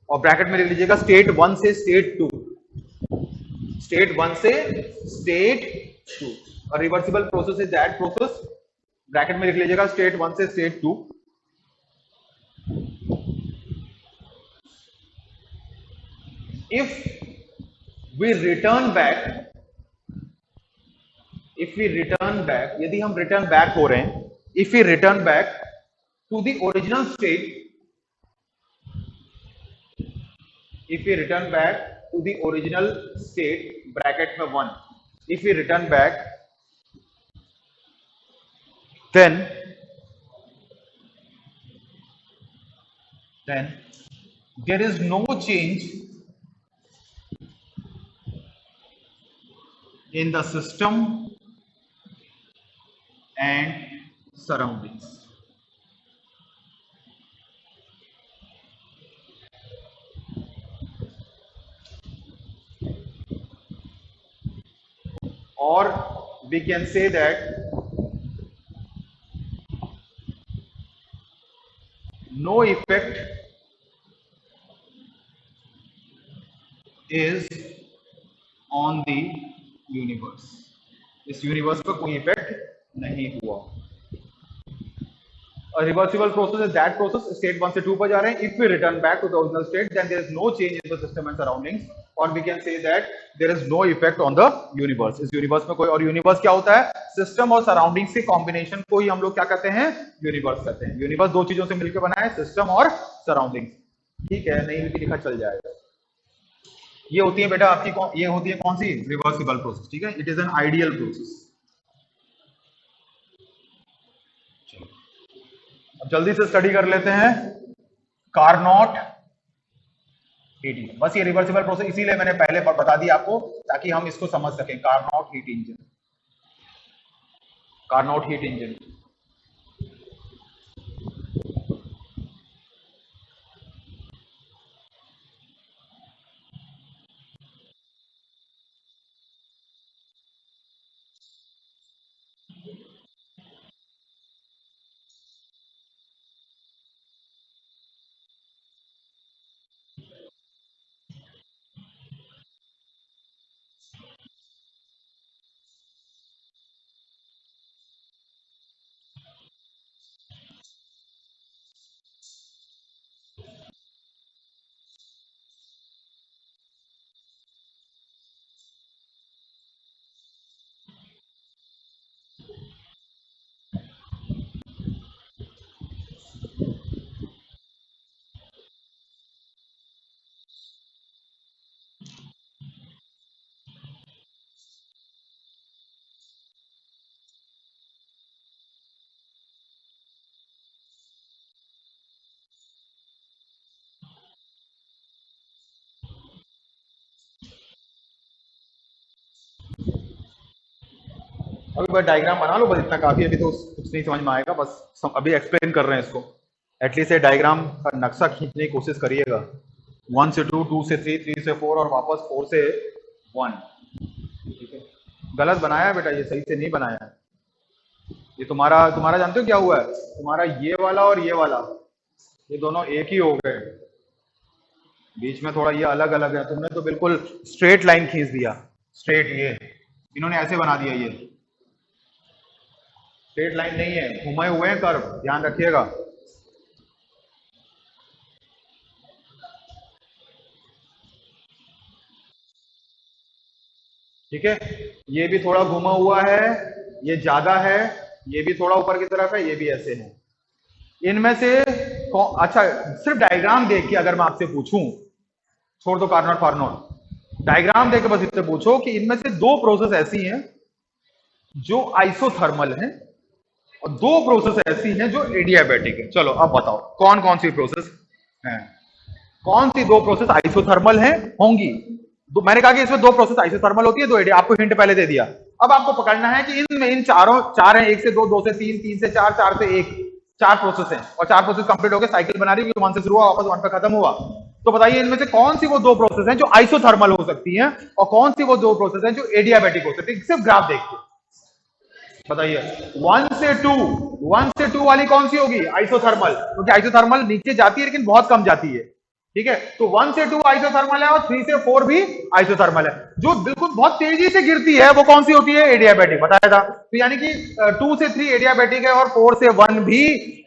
और ब्रैकेट में लिख लीजिएगा स्टेट 1 से स्टेट 2, स्टेट 1 से स्टेट 2, और reversible process is that process, bracket में लिख लीजिएगा स्टेट 1 से state 2, if we return back, यदि हम रिटर्न बैक हो रहे हैं, if we return back to the original state, if we return back to the original state, bracket में 1, if we return back, then there is no change in the system and surroundings. Or we can say that no effect is on the universe, इस universe पर कोई effect नहीं हुआ। A reversible process is that process, state 1 से 2 पर जा रहे हैं, if we return back to the original state, then there is no change in the system and surroundings, or we can say that there is no effect on the universe, इस universe में कोई, और universe क्या होता है? System और surroundings के combination को ही हम लोग क्या कहते हैं? यूनिवर्स कहते हैं। यूनिवर्स दो चीजों से मिलकर बना है, सिस्टम और सराउंडिंग्स, ठीक है, नहीं भी लिखा चल जाएगा। ये होती है बेटा आपकी, ये होती है कौन सी? रिवर्सिबल प्रोसेस, ठीक है, it is an ideal process. अब जल्दी से स्टडी कर लेते हैं कार्नोट हीट इंजन। बस ये रिवर्सिबल प्रोसेस इसीलिए मैंने पहले बता दिया आपको, ताकि हम इसको समझ सकें। Carnot heat engine, Carnot heat engine, अभी बस डायग्राम बना लो, बस इतना काफी, अभी तो कुछ नहीं समझ में आएगा, बस अभी एक्सप्लेन कर रहे हैं इसको। एटलीस्ट ये डायग्राम का नक्शा खींचने की कोशिश करिएगा, 1 से 2, 2 से 3, 3 से 4 और वापस 4 से 1, ठीक है। गलत बनाया है बेटा, ये सही से नहीं बनाया है। ये तुम्हारा जानते हो क्या हुआ है? तुम्हारा ये वाला और ये वाला, ये दोनों एक ही हो गए, बीच में थोड़ा ये अलग अलग है। तुमने तो बिल्कुल स्ट्रेट लाइन खींच दिया, स्ट्रेट ये, इन्होंने ऐसे बना दिया, ये स्ट्रेट लाइन नहीं है, घुमाए हुए हैं कर्व, ध्यान रखिएगा। ठीक है, ये भी थोड़ा घुमा हुआ है, ये ज्यादा है, ये भी थोड़ा ऊपर की तरफ है, ये भी ऐसे है। इनमें से अच्छा, सिर्फ डायग्राम देख के अगर मैं आपसे पूछूं, छोड़ दो कार्नोट फार्नोट, डायग्राम देख के बस इससे पूछो कि इनमें से दो प्रोसेस ऐसी हैं जो आइसोथर्मल हैं और दो प्रोसेस ऐसी हैं जो एडियाबैटिक है। चलो अब बताओ कौन कौन सी प्रोसेस हैं, कौन सी दो प्रोसेस आइसोथर्मल हैं होंगी। मैंने कहा कि इसमें दो प्रोसेस आइसोथर्मल होती है, दो एडिया, आपको हिंट पहले दे दिया। अब आपको पकड़ना है कि इनमें इन चारों, चार हैं, एक से दो, दो से तीन, तीन से चार, चार से एक, चार प्रोसेस हैं और चार प्रोसेस कंप्लीट होकर साइकिल बना रही है, वन से शुरू हुआ वापस वन पे खत्म हुआ। तो बताइए इनमें से कौन सी वो दो प्रोसेस हैं जो आइसोथर्मल हो सकती हैं और कौन सी वो दो प्रोसेस हैं जो एडियाबैटिक हो सकती है। सिर्फ ग्राफ देख के बताइए। वन से टू वाली कौन सी होगी? आइसोथर्मल, क्योंकि आइसोथर्मल नीचे जाती है लेकिन बहुत कम जाती है। ठीक है, तो 1 से 2 आइसोथर्मल है और 3 से 4 भी आइसोथर्मल है। जो बिल्कुल बहुत तेजी से गिरती है वो कौन सी होती है? एडियाबैटिक, बताया था। तो यानी कि 2 से 3 एडियाबैटिक है और 4 से 1 भी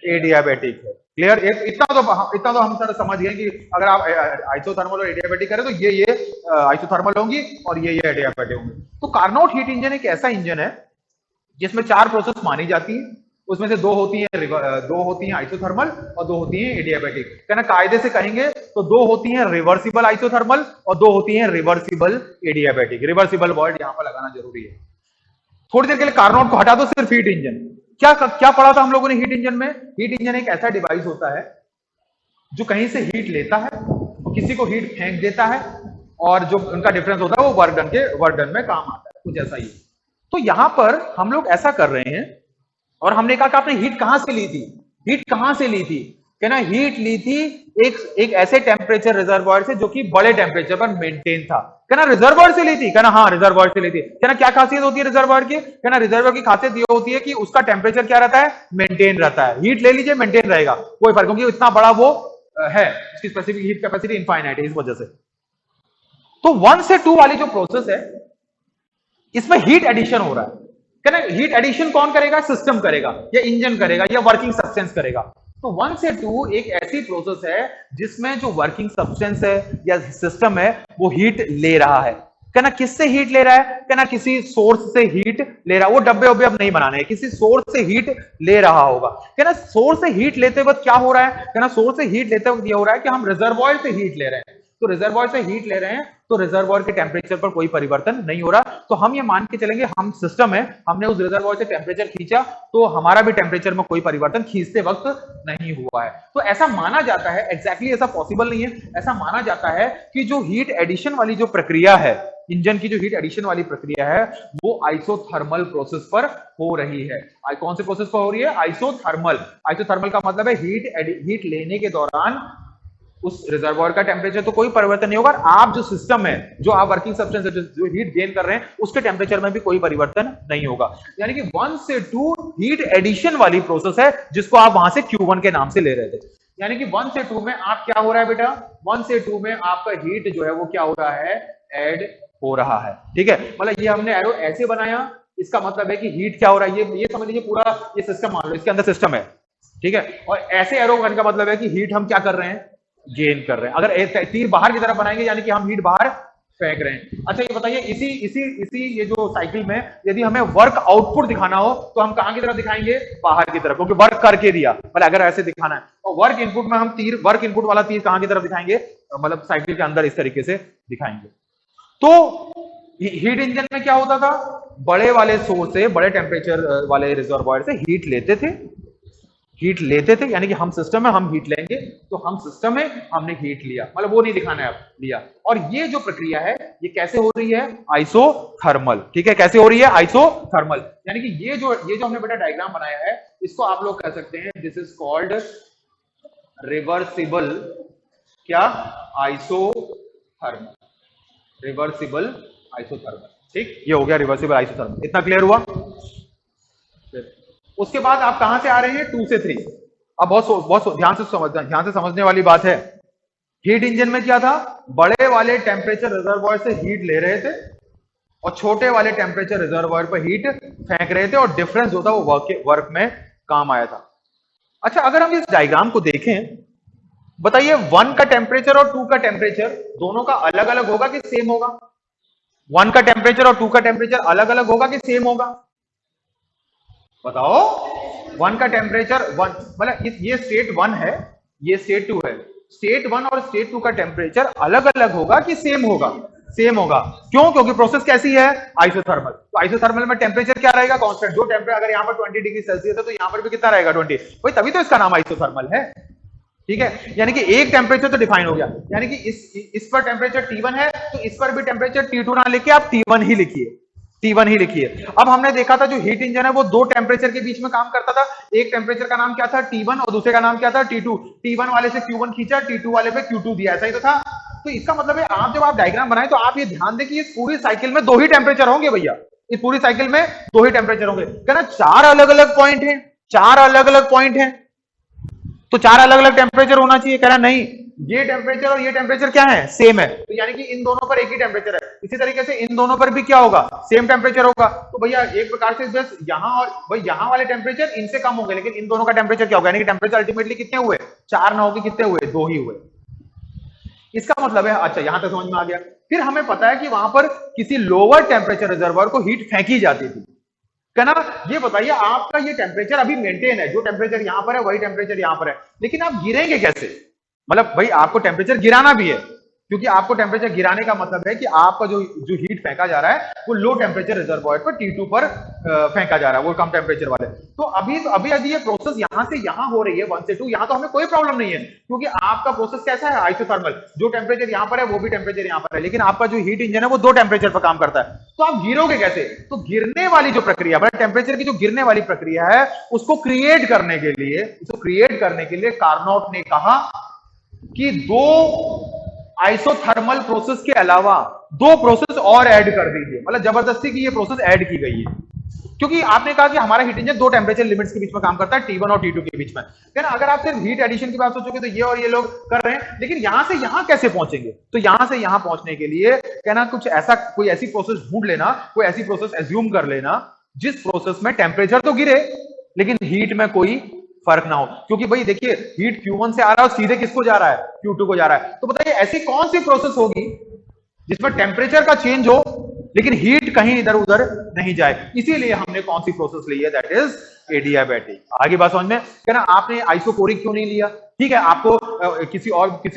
एडियाबैटिक है। क्लियर? इतना तो हम सर समझ गए कि अगर आप आइसोथर्मल और एडियाबैटिक करें तो ये आइसोथर्मल होंगी और ये एडियाबैटिक होंगी। तो कार्नोट हीट इंजन एक ऐसा इंजन है जिसमें चार प्रोसेस मानी जाती है, उसमें से दो होती हैं आइसोथर्मल और दो होती हैं एडियाबैटिक। कहना कायदे से कहेंगे तो दो होती हैं रिवर्सिबल आइसोथर्मल और दो होती हैं रिवर्सिबल एडियाबैटिक। रिवर्सिबल वर्ड यहां पर लगाना जरूरी है। थोड़ी देर के लिए कार्नोट को हटा दो, सिर्फ हीट इंजन। क्या क्या पढ़ा था हम लोगों ने हीट इंजन में? हीट इंजन एक ऐसा डिवाइस होता है जो कहीं से हीट लेता है और किसी को हीट फेंक देता है और जो उनका डिफरेंस होता है वो वर्क डन में काम आता है, कुछ ऐसा ही। तो यहां पर हम लोग ऐसा कर रहे हैं और हमने कहा कि आपने हीट कहां से ली थी? हीट कहां से ली थी? कहना हीट ली थी एक ऐसे टेम्परेचर रिजर्वॉयर से जो कि बड़े टेम्परेचर पर मेंटेन था। कहना रिजर्वॉयर से ली थी? कहना हाँ रिजर्वॉयर से ली थी। कहना क्या खासियत होती है रिजर्वॉयर की? कहना रिजर्वॉयर की खासियत ये होती है कि उसका टेम्परेचर क्या रहता है? मेंटेन रहता है। हीट ले लीजिए मेंटेन रहेगा, कोई फर्क, क्योंकि इतना बड़ा वो है, उसकी स्पेसिफिक हीट कैपेसिटी इनफाइनाइट है, इस वजह से। तो 1 से 2 वाली जो प्रोसेस है इसमें हीट एडिशन हो रहा है। कहना हीट एडिशन कौन करेगा? सिस्टम करेगा या इंजन करेगा या वर्किंग सब्सटेंस करेगा। तो 1 से 2 एक ऐसी प्रोसेस है जिसमें जो वर्किंग सब्सटेंस है या सिस्टम है वो हीट ले रहा है। कहना किससे हीट ले रहा है? कहना किसी सोर्स से हीट ले रहा है। वो डब्बे वब्बे अब नहीं बनाने हैं, किसी सोर्स से हीट ले रहा होगा। कहना सोर्स से हीट लेते वक्त क्या हो रहा है? कहना सोर्स से हीट लेते वक्त ये हो रहा है कि हम रिजर्वॉयर से हीट ले रहे हैं। तो रिजर्वॉयर से हीट ले रहे हैं तो रिजर्वॉयर के टेम्परेचर पर कोई परिवर्तन नहीं हो रहा। तो हम ये मान के चलेंगे, हम सिस्टम है, हमने उस रिजर्वॉयर से टेम्परेचर खींचा तो हमारा भी टेम्परेचर में कोई परिवर्तन खींचते वक्त नहीं हुआ है। तो ऐसा माना जाता है, एग्जैक्टली ऐसा पॉसिबल नहीं है, ऐसा माना जाता है कि जो हीट एडिशन वाली जो प्रक्रिया है, इंजन की जो हीट एडिशन वाली प्रक्रिया है वो आइसोथर्मल प्रोसेस पर हो रही है। कौन से प्रोसेस पर हो रही है? आइसोथर्मल। आइसोथर्मल का मतलब है हीट लेने के दौरान उस रिजर्वॉयर का टेम्परेचर तो कोई परिवर्तन नहीं होगा, आप जो सिस्टम है, जो आप वर्किंग सब्सटेंस है, जो हीट गेन कर रहे हैं उसके टेम्परेचर में भी कोई परिवर्तन नहीं होगा। यानी कि 1 से 2 हीट एडिशन वाली प्रोसेस है जिसको आप वहां से Q1 के नाम से ले रहे थे। यानी कि 1 से 2 में आप क्या हो रहा है बेटा? 1 से 2 में आपका हीट जो है वो क्या हो रहा है? ऐड हो रहा है। ठीक है, मतलब ये हमने एरो ऐसे बनाया, इसका मतलब है कि हीट क्या हो रहा है, ये समझ लीजिए पूरा ये सिस्टम मान लो, इसके अंदर सिस्टम है। ठीक है, और ऐसे एरो करने का मतलब है कि हीट हम क्या कर रहे हैं? गेन कर रहे हैं। अगर तीर बाहर की तरफ बनाएंगे यानी कि हम हीट बाहर फेंक रहे हैं। अच्छा ये बताइए, इसी ये जो साइकिल में यदि हमें वर्क आउटपुट दिखाना हो तो हम कहां की तरफ दिखाएंगे? बाहर की तरफ, क्योंकि वर्क करके दिया। मतलब अगर ऐसे दिखाना है और वर्क इनपुट में हम वर्क इनपुट वाला तीर कहां की तरफ दिखाएंगे? मतलब साइकिल के अंदर इस तरीके से दिखाएंगे। तो हीट इंजन में क्या होता था? बड़े वाले सोर्स से, बड़े टेम्परेचर वाले रिजर्वॉयर से हीट लेते थे, यानी कि हम सिस्टम है, हम हीट लेंगे, तो हम सिस्टम है, हमने हीट लिया, मतलब वो नहीं दिखाना है, लिया। और ये जो प्रक्रिया है ये कैसे हो रही है? आइसोथर्मल। ठीक है, कैसे हो रही है? आइसोथर्मल। यानी कि ये जो हमने बेटा डायग्राम बनाया है इसको आप लोग कह सकते हैं दिस इज कॉल्ड रिवर्सिबल क्या? आइसोथर्मल। Reversible isothermal. ठीक, ये हो गया रिवर्सिबल आइसोथर्मल। इतना क्लियर हुआ? उसके बाद आप कहां से आ रहे हैं? 2 से 3। अब बहुत ध्यान से समझने वाली बात है। हीट इंजन में क्या था? बड़े वाले टेम्परेचर रिजर्वॉयर से हीट ले रहे थे और छोटे वाले टेम्परेचर रिजर्वायर पर हीट फेंक रहे थे और डिफरेंस जो था वो वर्क में काम आया था। अच्छा, अगर हम इस डायग्राम को देखें, बताइए 1 का टेम्परेचर और 2 का टेम्परेचर दोनों का अलग अलग होगा कि सेम होगा? 1 का टेम्परेचर और 2 का टेम्परेचर अलग अलग होगा कि सेम होगा? बताओ। 1 का टेम्परेचर 1 मतलब ये स्टेट 1 है, ये स्टेट 2 है। स्टेट 1 और स्टेट 2 का टेम्परेचर अलग अलग होगा कि सेम होगा? सेम होगा। क्यों? क्योंकि प्रोसेस कैसी है? आइसोथर्मल। तो आइसोथर्मल में टेम्परेचर क्या रहेगा? कांस्टेंट। जो टेम्परेचर अगर यहां पर 20 डिग्री सेल्सियस है तो यहां पर भी कितना रहेगा? 20। भाई तभी तो इसका नाम आइसोथर्मल है। ठीक है, यानी कि एक टेम्परेचर तो डिफाइन हो गया, यानी कि इस पर टेम्परेचर T1 है तो इस पर भी टेम्परेचर T2 ना लिखिए, आप T1 ही लिखिए, T1 ही लिखिए। अब हमने देखा था जो हीट इंजन है वो दो टेम्परेचर के बीच में काम करता था। एक टेम्परेचर का नाम क्या था? T1 और दूसरे का नाम क्या था? T2। T1 वाले से Q1 खींचा, T2 वाले पे Q2 दिया, ऐसा ही तो था। तो इसका मतलब है आप जब आप डायग्राम बनाए तो आप ये ध्यान दें कि इस पूरी साइकिल में दो ही टेम्परेचर होंगे भैया, इस पूरी साइकिल में दो ही टेम्परेचर होंगे। कहना चार अलग अलग पॉइंट है, चार अलग अलग पॉइंट है तो चार अलग अलग टेम्परेचर होना चाहिए। कह रहा नहीं, ये टेम्परेचर और ये टेम्परेचर क्या है? सेम है, तो यानी कि इन दोनों पर एक ही टेम्परेचर है। इसी तरीके से इन दोनों पर भी क्या होगा? सेम टेम्परेचर होगा। तो भैया एक प्रकार से बस यहां और भाई यहां वाले टेम्परेचर इनसे कम होंगे, लेकिन इन दोनों का टेम्परेचर क्या होगा? यानी कि टेम्परेचर अल्टीमेटली कितने हुए? चार ना होगी, कितने हुए? दो ही हुए। इसका मतलब है, अच्छा यहां तक समझ में आ गया। फिर हमें पता है कि वहां पर किसी लोअर टेम्परेचर रिजर्वर को हीट फेंकी जाती थी। कहना ये बताइए आपका ये टेम्परेचर अभी मेंटेन है, जो टेम्परेचर यहां पर है वही टेम्परेचर यहां पर है, लेकिन आप गिरेंगे कैसे? मतलब भाई आपको टेम्परेचर गिराना भी है, क्योंकि आपको टेम्परेचर गिराने का मतलब है कि आपका जो जो हीट फेंका जा रहा है वो लो टेम्परेचर रिजर्वायर पर T2 पर फेंका जा रहा है, वो कम टेम्परेचर वाले। तो अभी यदि ये प्रोसेस यहां से यहां हो रही है 1 से 2, यहां तो हमें कोई प्रॉब्लम नहीं है, क्योंकि आपका प्रोसेस कैसा है? आइसोथर्मल। जो टेम्परेचर यहां पर है वो भी टेम्परेचर यहां पर है, लेकिन आपका जो हीट इंजन है वो दो टेम्परेचर पर काम करता है। तो आप गिरोगे कैसे? तो गिरने वाली जो प्रक्रिया, मतलब टेम्परेचर की जो गिरने वाली प्रक्रिया है उसको क्रिएट करने के लिए कार्नोट ने कहा कि दो आइसोथर्मल प्रोसेस के अलावा दो प्रोसेस और ऐड कर दीजिए। मतलब जबरदस्ती की ये प्रोसेस ऐड की गई है, क्योंकि आपने कहा कि हमारा हीट इंजन दो टेम्परेचर लिमिट्स के बीच में काम करता है, T1 और T2 के बीच में। कहना अगर आप सिर्फ हीट एडिशन की बात सोचोगे तो ये और ये लोग कर रहे हैं, लेकिन यहां से यहां कैसे पहुंचेंगे? तो यहां से यहां पहुंचने के लिए कहना कुछ ऐसा, कोई ऐसी प्रोसेस ढूंढ लेना, कोई ऐसी प्रोसेस एज्यूम कर लेना जिस प्रोसेस में टेम्परेचर तो गिरे लेकिन हीट में कोई फर्क ना हो। क्योंकि भाई देखिए हीट Q1 से आ रहा है और सीधे किसको जा रहा है? Q2 को जा रहा है। तो बताइए ऐसी कौन सी प्रोसेस होगी जिसमें टेम्परेचर का चेंज हो लेकिन हीट कहीं इधर उधर नहीं जाए? इसीलिए हमने कौन सी प्रोसेस ली है? That is adiabatic. आगे बात समझ में? कहना आपने आइसोकोरिक क्यों नहीं लिया? ठीक है, आपको किसी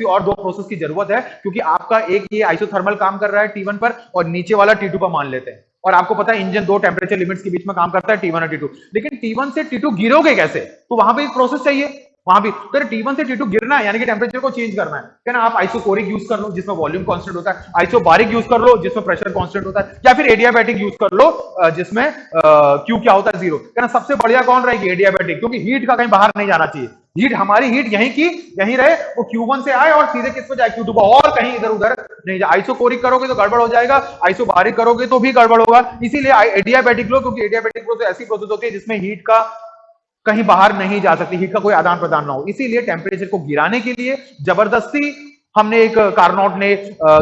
और दो प्रोसेस की जरूरत है, क्योंकि आपका एक ये आइसोथर्मल काम कर रहा है T1 पर और नीचे वाला T2 पर मान लेते हैं, और आपको पता है इंजन दो टेम्परेचर लिमिट्स के बीच में काम करता है, T1 और T2। लेकिन T1 से T2 गिरोगे कैसे? तो वहां पे एक प्रोसेस चाहिए, वहां भी तो T1 से T2 गिरना है, यानी कि टेम्परेचर को चेंज करना है। क्या ना आप आइसोकोरिक यूज कर लो जिसमें वॉल्यूम कांस्टेंट होता है, आइसोबारिक यूज कर लो जिसमें प्रेशर कांस्टेंट होता है, या फिर एडियाबैटिक यूज कर लो जिसमें क्यू क्या होता है? जीरो। क्या ना सबसे बढ़िया कौन रहेगी? एडियाबैटिक, क्योंकि हीट का कहीं बाहर नहीं जाना चाहिए। हीट हमारी हीट यहीं रहे, वो Q1 से आए और सीधे किस पे जाए? Q2 पर, और कहीं इधर उधर नहीं जाए। आइसोकोरिक करोगे तो गड़बड़ हो जाएगा, आइसोबारिक करोगे तो भी गड़बड़ होगा। इसीलिए एडियाबैटिक लो, क्योंकि एडियाबैटिक प्रोसेस ऐसी प्रोसेस होती है जिसमें हीट का कहीं बाहर नहीं जा सकती, हीट का कोई आदान प्रदान ना हो। इसीलिए टेम्परेचर को गिराने के लिए जबरदस्ती हमने एक कार्नोट ने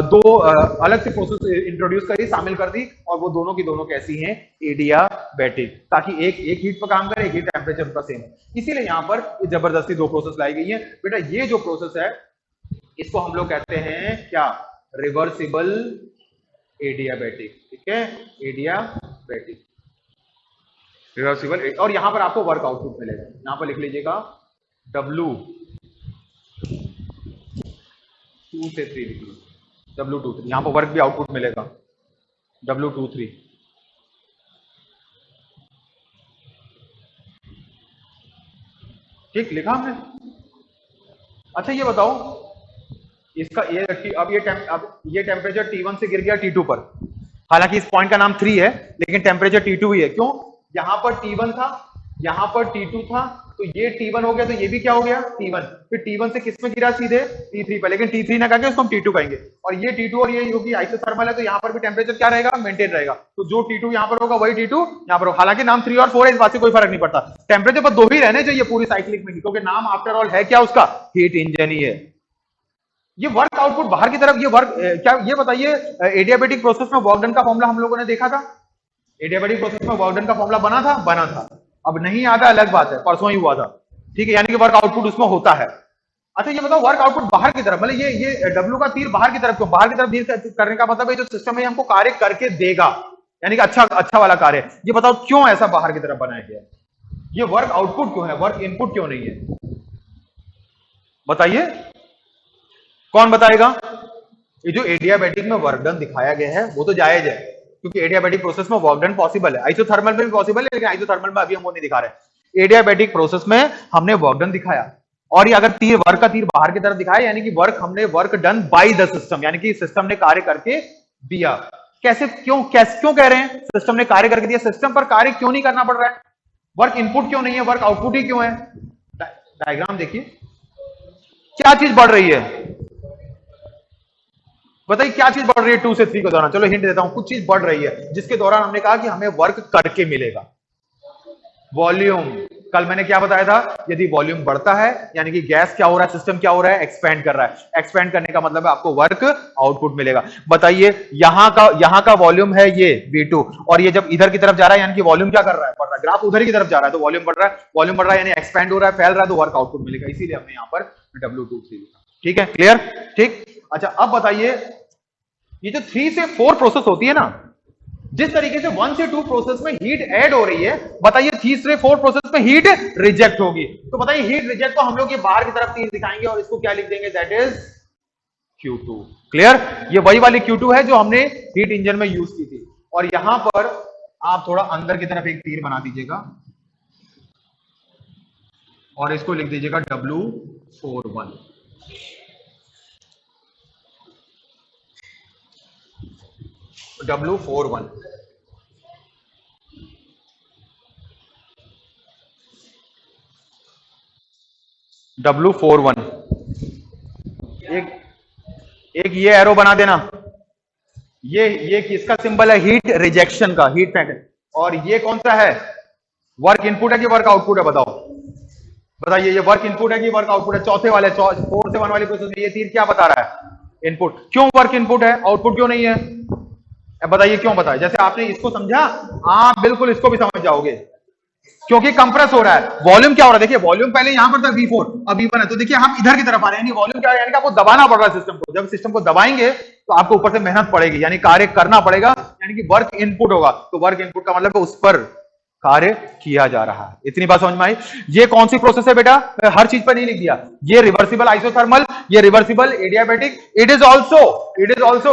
दो अलग से प्रोसेस इंट्रोड्यूस करी, शामिल कर दी, और वो दोनों की दोनों कैसी हैं? एडियाबैटिक, ताकि एक हीट पर काम करे, एक ही टेम्परेचर पर सेम है। इसीलिए यहां पर जबरदस्ती दो प्रोसेस लाई गई है। बेटा ये जो प्रोसेस है इसको हम लोग कहते हैं क्या? Reversible adiabatic. ठीक है, एडियाबैटिक रिवर्सिबल। और यहां पर आपको वर्क आउटपुट मिलेगा, यहां पर लिख लीजिएगा W2 से 3 डिग्री, W23। यहां पर वर्क भी आउटपुट मिलेगा W23। ठीक लिखा हमने? अच्छा ये बताओ, इसका अब ये टेम्परेचर T1 से गिर गया T2 पर। हालांकि इस पॉइंट का नाम 3 है, लेकिन टेम्परेचर T2 ही है। क्यों? यहां पर T1 था, यहां पर T2 था, तो ये T1 हो गया, तो ये भी क्या हो गया? T1। फिर T1 से किस में गिरा? सीधे T3 पर, लेकिन T3 ना कहेंगे उसको हम T2 कहेंगे। और ये T2 और ये क्योंकि आइसोथर्मल है तो यहां पर भी टेम्परेचर क्या रहेगा? मेंटेन रहेगा। तो जो T2 यहां पर होगा वही T2 यहां पर होगा। हालांकि नाम 3 और 4 है, इस बात से कोई फर्क नहीं पड़ता, टेम्परेचर पर दो ही रहने चाहिए पूरी साइक्लिक में, क्योंकि नाम आफ्टर ऑल है क्या उसका? हीट इंजन ही है। ये वर्क आउटपुट बाहर की तरफ, ये वर्क क्या, ये बताइए एडियाबेटिक प्रोसेस में वर्क डन का फॉर्मूला हम लोगों ने देखा था? एडियाबेटिक प्रोसेस में वर्क डन का फॉर्मूला बना था? बना था। अब नहीं आता अलग बात है, परसों ही हुआ था, ठीक है, यानी कि वर्क आउटपुट उसमें होता है। अच्छा ये बताओ, वर्क आउटपुट बाहर की तरफ, मतलब ये डब्ल्यू का तीर बाहर की तरफ क्यों? बाहर की तरफ तीर करने का मतलब है जो सिस्टम है हमको कार्य करके देगा, यानी कि अच्छा वाला कार्य। ये बताओ क्यों ऐसा बाहर की तरफ बनाया गया? ये वर्क आउटपुट क्यों है, वर्क इनपुट क्यों नहीं है? बताइए, कौन बताएगा? ये जो एडियाबेटिक में वर्क डन दिखाया गया है वो तो जायज है, क्योंकि एडियाबेटिक प्रोसेस में वर्क डन पॉसिबल है, आइसोथर्मल में भी पॉसिबल है, लेकिन आइसोथर्मल में अभी हम वो नहीं दिखा रहे। एडियाबेटिक प्रोसेस में हमने वर्क डन दिखाया, और ये अगर तीर, वर्क का तीर बाहर की तरफ दिखाया, यानी कि हमने work done by the system, यानी कि सिस्टम ने कार्य करके दिया। कैसे, क्यों कह रहे हैं सिस्टम ने कार्य करके दिया? सिस्टम पर कार्य क्यों नहीं करना पड़ रहा है? वर्क इनपुट क्यों नहीं है, वर्क आउटपुट ही क्यों है? डायग्राम देखिए, क्या चीज बढ़ रही है? बताइए क्या चीज बढ़ रही है 2 से 3 के दौरान? चलो हिंट देता हूं, कुछ चीज बढ़ रही है जिसके दौरान हमने कहा कि हमें वर्क करके मिलेगा। वॉल्यूम। कल मैंने क्या बताया था? यदि वॉल्यूम बढ़ता है यानी कि गैस क्या हो रहा है, सिस्टम क्या हो रहा है, एक्सपेंड कर रहा है। एक्सपेंड करने का मतलब है आपको वर्क आउटपुट मिलेगा। बताइए, यहां का वॉल्यूम है ये V2, और ये जब इधर की तरफ जा रहा है यानी कि वॉल्यूम क्या कर रहा है, बढ़ रहा है। ग्राफ उधर की तरफ जा रहा है तो वॉल्यूम बढ़ रहा है, वॉल्यूम बढ़ रहा है यानी एक्सपेंड हो रहा है, फैल रहा है, तो वर्क आउटपुट मिलेगा। इसीलिए हमने यहां पर W23 लिखा। ठीक है, क्लियर? ठीक। अच्छा अब बताइए, ये जो 3 से 4 प्रोसेस होती है ना, जिस तरीके से 1 से 2 प्रोसेस में हीट ऐड हो रही है, बताइए 3 से 4 प्रोसेस में हीट रिजेक्ट होगी। तो बताइए हीट रिजेक्ट को हम लोग ये बाहर की तरफ तीर दिखाएंगे और इसको क्या लिख देंगे? That is Q2। क्लियर? ये वही वाली Q2 है जो हमने हीट इंजन में यूज की थी। और यहां पर आप थोड़ा अंदर की तरफ एक तीर बना दीजिएगा और इसको लिख दीजिएगा W41। W41 W41 एक ये एरो बना देना। ये किसका सिंबल है? हीट रिजेक्शन का, हीट फैक्टर। और ये कौन सा है? वर्क इनपुट है कि वर्क आउटपुट है? बताओ, बताइए ये वर्क इनपुट है कि वर्क आउटपुट है? चौथे वाले 4 से 1 वाली प्रोसेस में ये तीर क्या बता रहा है? इनपुट। क्यों वर्क इनपुट है, आउटपुट क्यों नहीं है? बताइए क्यों बताए? जैसे आपने इसको समझा, आप बिल्कुल इसको भी समझ जाओगे, क्योंकि कंप्रेस हो रहा है। वॉल्यूम क्या हो रहा है? देखिए वॉल्यूम पहले यहां पर था V4, अब V1 है, तो देखिए हम इधर की तरफ आ रहे हैं, यानी वॉल्यूम क्या है? यानी कि आपको दबाना पड़ रहा है सिस्टम को। जब सिस्टम को दबाएंगे तो आपको ऊपर से मेहनत पड़ेगी, यानी कार्य करना पड़ेगा, यानी कि वर्क इनपुट होगा। तो वर्क इनपुट का मतलब उस पर कार्य किया जा रहा है। इतनी बात समझ में आई? ये कौन सी प्रोसेस है बेटा? हर चीज पर नहीं लिख दिया। ये रिवर्सिबल आइसोथर्मल, ये reversible adiabatic, it is also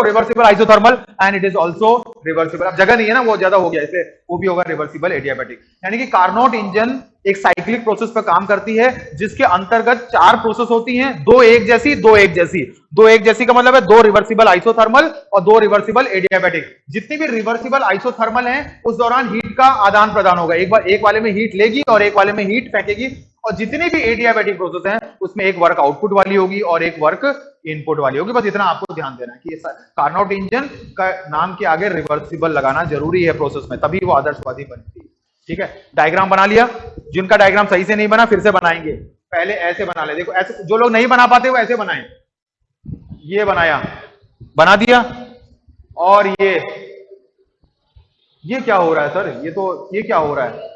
reversible isothermal and it is also reversible. अब जगह नहीं है ना, वो ज्यादा हो गया, इसलिए वो भी होगा रिवर्सिबल एडियाबेटिक। यानी कि कार्नोट इंजन एक साइक्लिक प्रोसेस पर काम करती है, जिसके अंतर्गत 4 प्रोसेस होती हैं, 2 एक जैसी, 2 एक जैसी। 2 एक जैसी का मतलब है 2 रिवर्सिबल आइसोथर्मल और 2 रिवर्सिबल एडियाबेटिक। जितनी भी रिवर्सिबल आइसोथर्मल हैं उस दौरान हीट का आदान प्रदान होगा। एक वाले में हीट लेगी और एक वाले में हीट फेंकेगी। और जितनी भी एडियाबेटिक प्रोसेस हैं उसमें एक वर्क आउटपुट वाली होगी और एक वर्क इनपुट वाली होगी। बस इतना आपको ध्यान देना है कि कार्नोट इंजन का नाम के आगे रिवर्सिबल लगाना जरूरी है प्रोसेस में, तभी वो आदर्शवादी बनती है। ठीक है, डायग्राम बना लिया? जिनका डायग्राम सही से नहीं बना फिर से बनाएंगे। पहले ऐसे बना ले, देखो ऐसे, जो लोग नहीं बना पाते वो ऐसे बनाए। ये बनाया, बना दिया। और ये क्या हो रहा है सर? ये क्या हो रहा है?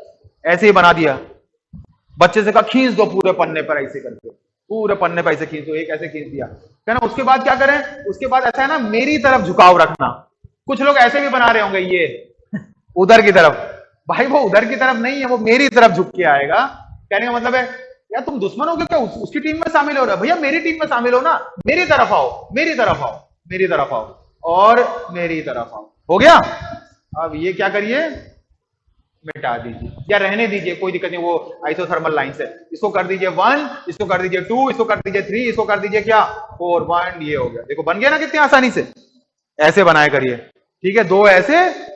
ऐसे ही बना दिया। बच्चे से कहा खींच दो पूरे पन्ने पर, ऐसे करके पूरे पन्ने पर ऐसे खींच दो, एक ऐसे खींच दिया है ना। उसके बाद क्या करें? उसके बाद ऐसा है ना, मेरी तरफ झुकाव रखना। कुछ लोग ऐसे भी बना रहे होंगे, ये उधर की तरफ। भाई वो उधर की तरफ नहीं है, वो मेरी तरफ झुक के आएगा। कहने का मतलब है यार तुम दुश्मन हो क्या? उसकी टीम में शामिल हो रहा है? भैया मेरी टीम में शामिल हो ना, मेरी तरफ आओ, मेरी तरफ आओ, मेरी तरफ आओ और मेरी तरफ आओ। हो गया? अब ये क्या करिए, मिटा दीजिए या रहने दीजिए, कोई दिक्कत नहीं। वो आइसोथर्मल लाइन से इसको कर दीजिए 1, इसको कर दीजिए 2, इसको कर दीजिए 3, इसको कर दीजिए क्या 4, 1। ये हो गया, देखो बन गया ना कितनी आसानी से। ऐसे बनाया करिए, ठीक है? 2 ऐसे,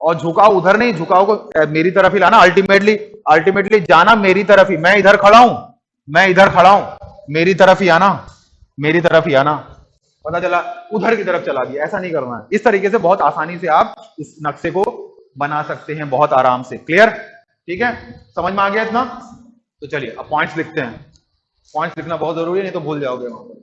और झुकाव उधर नहीं, झुकाव को मेरी तरफ ही लाना। अल्टीमेटली जाना मेरी तरफ ही। मैं इधर खड़ा हूं, मेरी तरफ ही आना, मेरी तरफ ही आना। पता चला उधर की तरफ चला गया, ऐसा नहीं करना है। इस तरीके से बहुत आसानी से आप इस नक्शे को बना सकते हैं, बहुत आराम से। क्लियर? ठीक है, समझ में आ गया इतना? तो चलिए अब पॉइंट्स लिखते हैं। पॉइंट्स लिखना बहुत जरूरी है, नहीं तो भूल जाओगे वहां पर।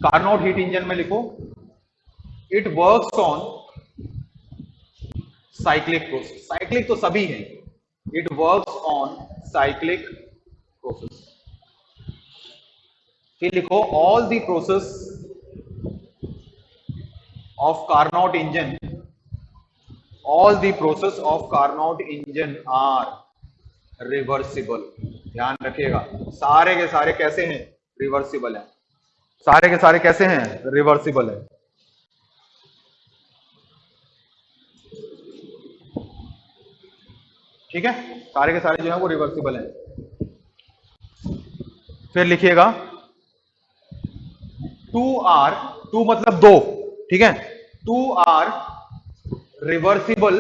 कार्नोट हीट इंजन में लिखो, it works on cyclic process. Cyclic तो सभी है, it works on cyclic process. फिर लिखो all the process of Carnot engine, all the process of Carnot engine are reversible। ध्यान रखिएगा, सारे के सारे कैसे हैं? रिवर्सिबल है। सारे के सारे कैसे हैं? रिवर्सिबल है। ठीक है, सारे के सारे जो है वो रिवर्सिबल है। फिर लिखिएगा 2R, 2 मतलब 2, ठीक है, 2R reversible,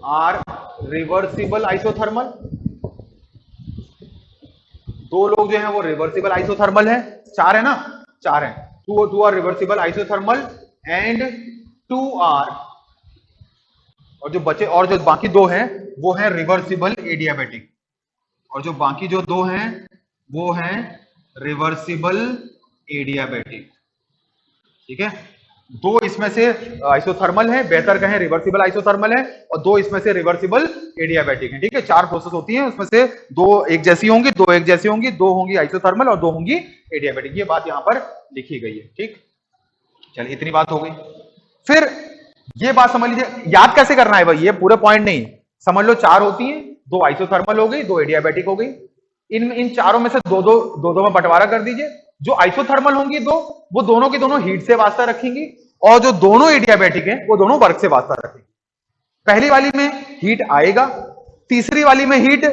are reversible isothermal. दो लोग जो हैं वो रिवर्सिबल आइसोथर्मल है, 4 है ना, 4 है। 2 are reversible isothermal and 2 are, और जो बचे और जो बाकी 2 हैं वो हैं रिवर्सिबल एडियाबैटिक, और जो बाकी जो 2 हैं वो हैं रिवर्सिबल एडियाबैटिक। ठीक है, 2 इसमें से आइसोथर्मल है, बेहतर कहें रिवर्सिबल आइसोथर्मल है, और 2 इसमें से रिवर्सिबल एडियाबैटिक है। ठीक है, 4 प्रोसेस होती हैं, उसमें से 2 एक जैसी होंगी, 2 एक जैसी होंगी, 2 होंगी आइसोथर्मल और 2 होंगी एडियाबैटिक। ये बात यहां पर लिखी गई है। ठीक, चलिए इतनी बात हो गई। फिर ये बात समझ लीजिए, याद कैसे करना है भाई, ये पूरे पॉइंट नहीं, समझ लो 4 होती हैं, 2 आइसोथर्मल हो गई, 2 एडियाबैटिक हो गई। इन चारों में से दो में बंटवारा कर दीजिए। जो आइसोथर्मल होंगी 2, वो दोनों की दोनों हीट से वास्ता रखेंगी, और जो दोनों एडियाबैटिक हैं वो दोनों वर्क से वास्ता रखेंगे। पहली वाली में हीट आएगा, तीसरी वाली में हीट,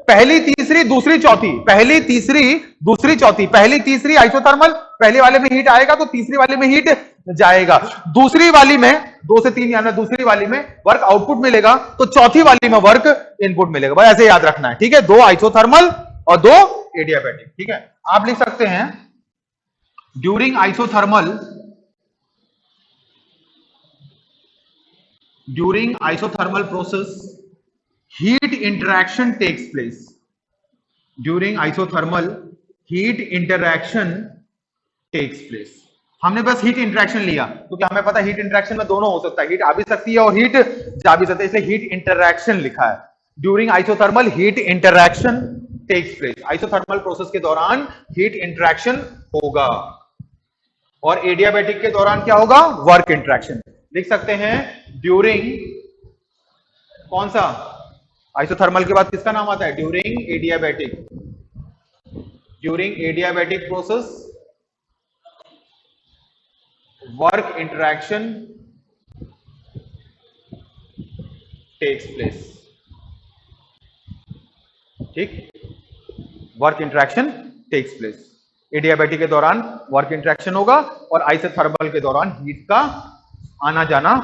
पहली तीसरी दूसरी चौथी, पहली तीसरी दूसरी चौथी, पहली तीसरी आइसोथर्मल, पहले वाले में हीट आएगा तो तीसरी वाली में हीट जाएगा, दूसरी वाली में 2 से 3 यानी दूसरी वाली में वर्क आउटपुट मिलेगा, तो चौथी वाली में वर्क इनपुट मिलेगा। बस ऐसे याद रखना है। ठीक है, 2 आइसोथर्मल और 2 एडियाबैटिक। ठीक है, आप लिख सकते हैं during isothermal process heat interaction takes place। during isothermal heat interaction takes place। हमने बस हीट इंटरेक्शन लिया क्योंकि हमें पता है हीट इंटरेक्शन में दोनों हो सकता है, हीट आ भी सकती है और हीट जा भी सकती है, इसलिए हीट इंटरेक्शन लिखा है। During isothermal heat interaction takes place, isothermal process के दौरान हीट इंटरेक्शन होगा, और एडियाबैटिक के दौरान क्या होगा? Work interaction. लिख सकते हैं ड्यूरिंग, कौन सा आइसोथर्मल के बाद किसका नाम आता है? During adiabatic process work interaction takes place. ठीक, work interaction takes place, adiabatic के दौरान वर्क इंटरेक्शन होगा और आइसोथर्मल के दौरान हीट का आना जाना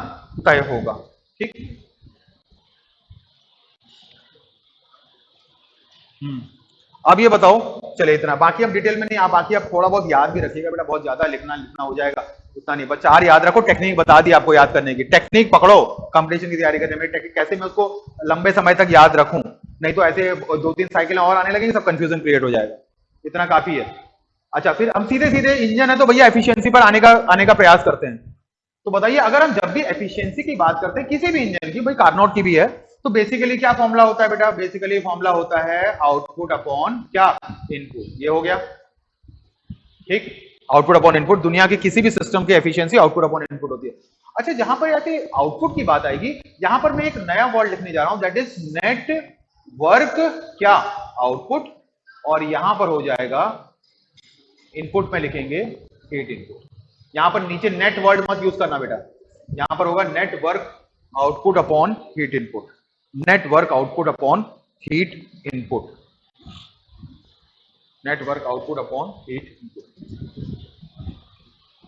तय होगा। ठीक, अब ये बताओ, चले इतना, बाकी अब डिटेल में नहीं, आप बाकी अब थोड़ा बहुत याद भी रखिएगा बेटा, बहुत ज्यादा लिखना हो जाएगा, उतना नहीं, बस 4 याद रखो। टेक्निक बता दी आपको याद करने की, टेक्निक पकड़ो कंपटीशन की तैयारी करने में, टेक्निक कैसे मैं उसको लंबे समय तक याद रखूं, नहीं तो ऐसे 2-3 साइकिलें और आने लगेंगी, सब कंफ्यूजन क्रिएट हो जाएगा। इतना काफी है। अच्छा, फिर हम सीधे सीधे इंजन है तो भैया एफिशिएंसी पर आने का प्रयास करते हैं। तो बताइए, अगर हम जब भी एफिशिएंसी की बात करते हैं किसी भी इंजन की, भाई कार्नोट की भी है, तो बेसिकली क्या फॉर्मूला होता है बेटा? बेसिकली फॉर्मूला होता है आउटपुट अपॉन क्या? इनपुट। ये हो गया। ठीक, आउटपुट अपॉन इनपुट, दुनिया के किसी भी सिस्टम की एफिशिएंसी आउटपुट अपॉन इनपुट होती है। अच्छा, जहां पर आके आउटपुट की बात आएगी, यहां पर मैं एक नया वर्ड लिखने जा रहा हूं, दैट इज नेट वर्क क्या? आउटपुट, और यहां पर हो जाएगा इनपुट में लिखेंगे हीट इनपुट। यहां पर नीचे नेट वर्ड मत यूज करना बेटा, यहां पर होगा net work output upon heat input, net work output upon heat input, net work output upon heat input.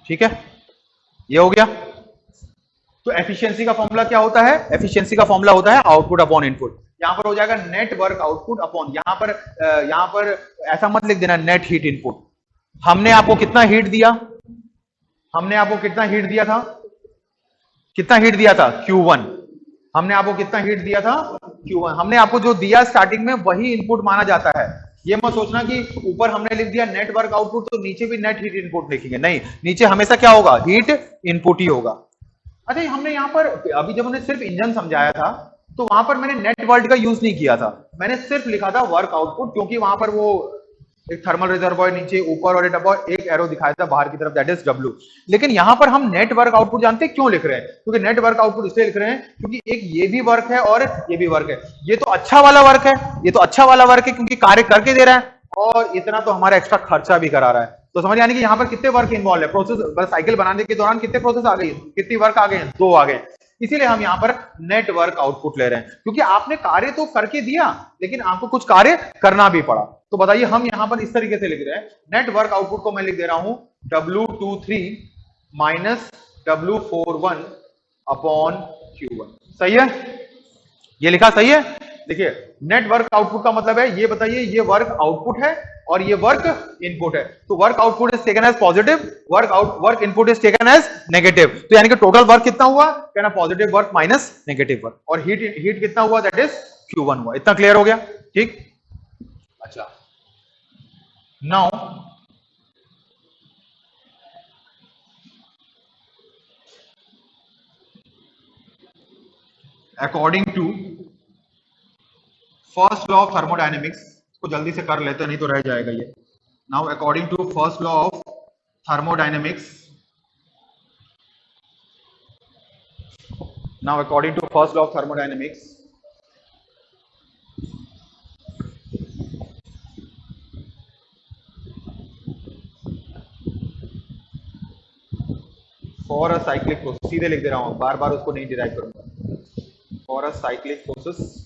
ठीक है, ये हो गया। तो एफिशिएंसी का फॉर्मूला क्या होता है? एफिशिएंसी का फॉर्मूला होता है आउटपुट अपॉन इनपुट। यहां पर हो जाएगा नेट वर्क आउटपुट अपॉन, यहां पर ऐसा मत लिख देना नेट हीट इनपुट। हमने आपको कितना हीट दिया? हमने आपको कितना हीट दिया था? कितना हीट दिया था? Q1। हमने आपको कितना हीट दिया था? Q1। हमने आपको जो दिया स्टार्टिंग में वही इनपुट माना जाता है। ये मत सोचना कि ऊपर हमने लिख दिया नेट वर्क आउटपुट तो नीचे भी नेट हीट इनपुट लिखेंगे, नहीं, नीचे हमेशा क्या होगा, हीट इनपुट ही होगा। अच्छा, हमने यहाँ पर अभी जब हमने सिर्फ इंजन समझाया था तो वहां पर मैंने नेट वर्ड का यूज नहीं किया था, मैंने सिर्फ लिखा था वर्क आउटपुट, क्योंकि वहां पर वो एक थर्मल रिजर्वॉयर नीचे ऊपर और एक एरो दिखाया था बाहर की तरफ, दैट इज डब्ल्यू। लेकिन यहां पर हम नेट वर्क आउटपुट जानते हैं क्यों लिख रहे हैं, क्योंकि नेट वर्क आउटपुट इसलिए लिख रहे हैं क्योंकि एक ये भी वर्क है और ये भी वर्क है। ये तो अच्छा वाला वर्क है, ये तो अच्छा वाला वर्क है क्योंकि कार्य करके दे रहा है, और इतना तो हमारा एक्स्ट्रा खर्चा भी करा रहा है। तो समझ यानी कि यहाँ पर कितने वर्क इन्वॉल्व है, प्रोसेस बस साइकिल बनाने के दौरान कितने प्रोसेस आ गई, कितनी वर्क आ गए, 2 आ गए। इसीलिए हम यहाँ पर नेट वर्क आउटपुट ले रहे हैं, क्योंकि आपने कार्य तो करके दिया लेकिन आपको कुछ कार्य करना भी पड़ा। तो बताइए हम यहाँ पर इस तरीके से लिख रहे हैं, नेट वर्क आउटपुट को मैं लिख दे रहा हूं W23 minus W41 upon Q1। सही है, ये लिखा सही है। देखिए नेट वर्क आउटपुट का मतलब है, ये बताइए ये वर्क आउटपुट है और ये वर्क इनपुट है, तो work output is taken as positive, work input is taken as negative. तो यानी कि टोटल वर्क कितना हुआ, कहना positive work minus negative work, और हीट कितना हुआ, दैट इज Q1 हुआ। इतना क्लियर हो गया, ठीक। अच्छा, now according to first law of thermodynamics, इसको जल्दी से कर लेते नहीं तो रह जाएगा ये। Now according to first law of thermodynamics, now according to first law of thermodynamics, for a cyclic process, सीधे लिख दे रहा हूं, बार बार उसको नहीं डिराइव करूंगा, फॉर अ साइक्लिक प्रोसेस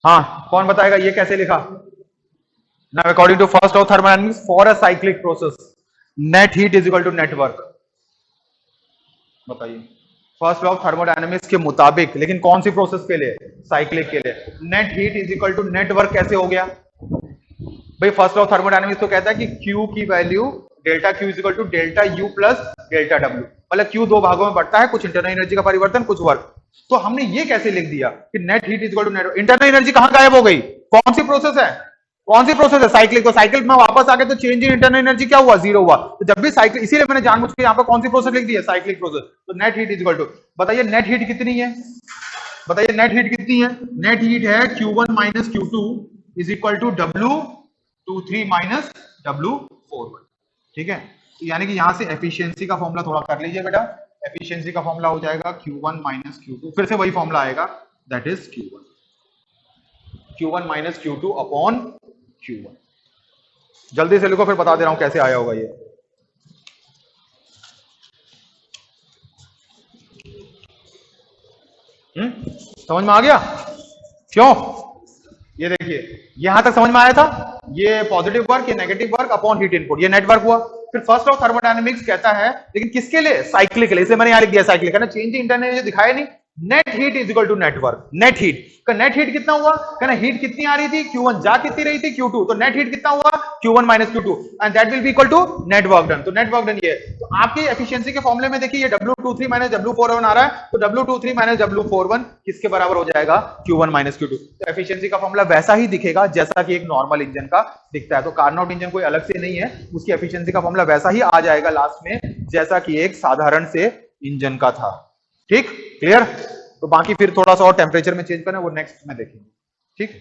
हाँ, कौन बताएगा ये कैसे लिखा। Now according to first law of thermodynamics, for a cyclic process net heat is equal to net work. बताइए फर्स्ट लॉ ऑफ थर्मोडायनेमिक्स के मुताबिक, लेकिन कौन सी प्रोसेस के लिए, साइक्लिक के लिए, net heat is equal to net work कैसे हो गया भाई। फर्स्ट लॉ ऑफ थर्मोडायनेमिक्स तो कहता है कि Q की value delta Q is equal to delta U plus delta W, मतलब Q 2 भागों में बढ़ता है, कुछ इंटरनल एनर्जी का परिवर्तन, कुछ वर्क। तो हमने ये कैसे लिख दिया कि net heat is equal to net, internal energy कहां गायब हो गई, कौन सी प्रोसेस है, कौन सी प्रोसेस है, साइक्लिक। तो साइकिल में वापस आ गए तो चेंज इन इंटरनल एनर्जी क्या हुआ, 0 हुआ। तो जब भी साइकिल, इसीलिए मैंने जानबूझ के यहाँ पर कौन सी प्रोसेस लिख दी है, साइक्लिक प्रोसेस। तो net heat is equal to, बताइए नेट हीट कितनी है, बताइए नेट हीट कितनी है, नेट हीट है Q1 minus Q2 is equal to W23 minus W41, ठीक है। तो यानी कि यहां से एफिशिएंसी का फॉर्मूला थोड़ा कर लीजिए बेटा, एफिशिएंसी का फॉर्मूला हो जाएगा Q1 माइनस Q2, फिर से वही फॉर्मूला आएगा, that is Q1 minus Q2 upon Q1। जल्दी से लिखो, फिर बता दे रहा हूं कैसे आया होगा ये। समझ में आ गया क्यों, ये देखिए यहां तक समझ में आया था, ये पॉजिटिव वर्क, ये negative work upon heat input, ये नेट वर्क हुआ। फिर फर्स्ट लॉ ऑफ थर्मोडायनेमिक्स कहता है, लेकिन किसके लिए, साइक्लिक के लिए, इसलिए मैंने यहां लिख दिया साइक्लिक, है ना, चेंज इंटरनल एनर्जी दिखाया नहीं। Net heat is equal to net work, net heat का नेट हीट कितना हुआ, कहना हीट कितनी आ रही थी, Q1 जा कितनी रही थी, Q2, तो नेट हीट कितना हुआ, Q1 minus Q2, and that will be equal to net work done. तो नेट वर्क डन ये, तो आपकी एफिशिएंसी के फॉर्मूले में देखिए ये W23 माइनस W41 आ रहा है, तो W23 माइनस W41 किसके बराबर हो जाएगा, Q1 माइनस Q2। तो एफिशिएंसी का फॉर्मूला वैसा ही दिखेगा जैसा कि एक नॉर्मल इंजन का दिखता है। तो कार्नोट इंजन कोई अलग से नहीं है, उसकी एफिशिएंसी का फॉर्मूला वैसा ही आ जाएगा लास्ट में जैसा कि एक साधारण से इंजन का था, ठीक, क्लियर। तो बाकी फिर थोड़ा सा और टेम्परेचर में चेंज करना है, वो नेक्स्ट में देखेंगे, ठीक।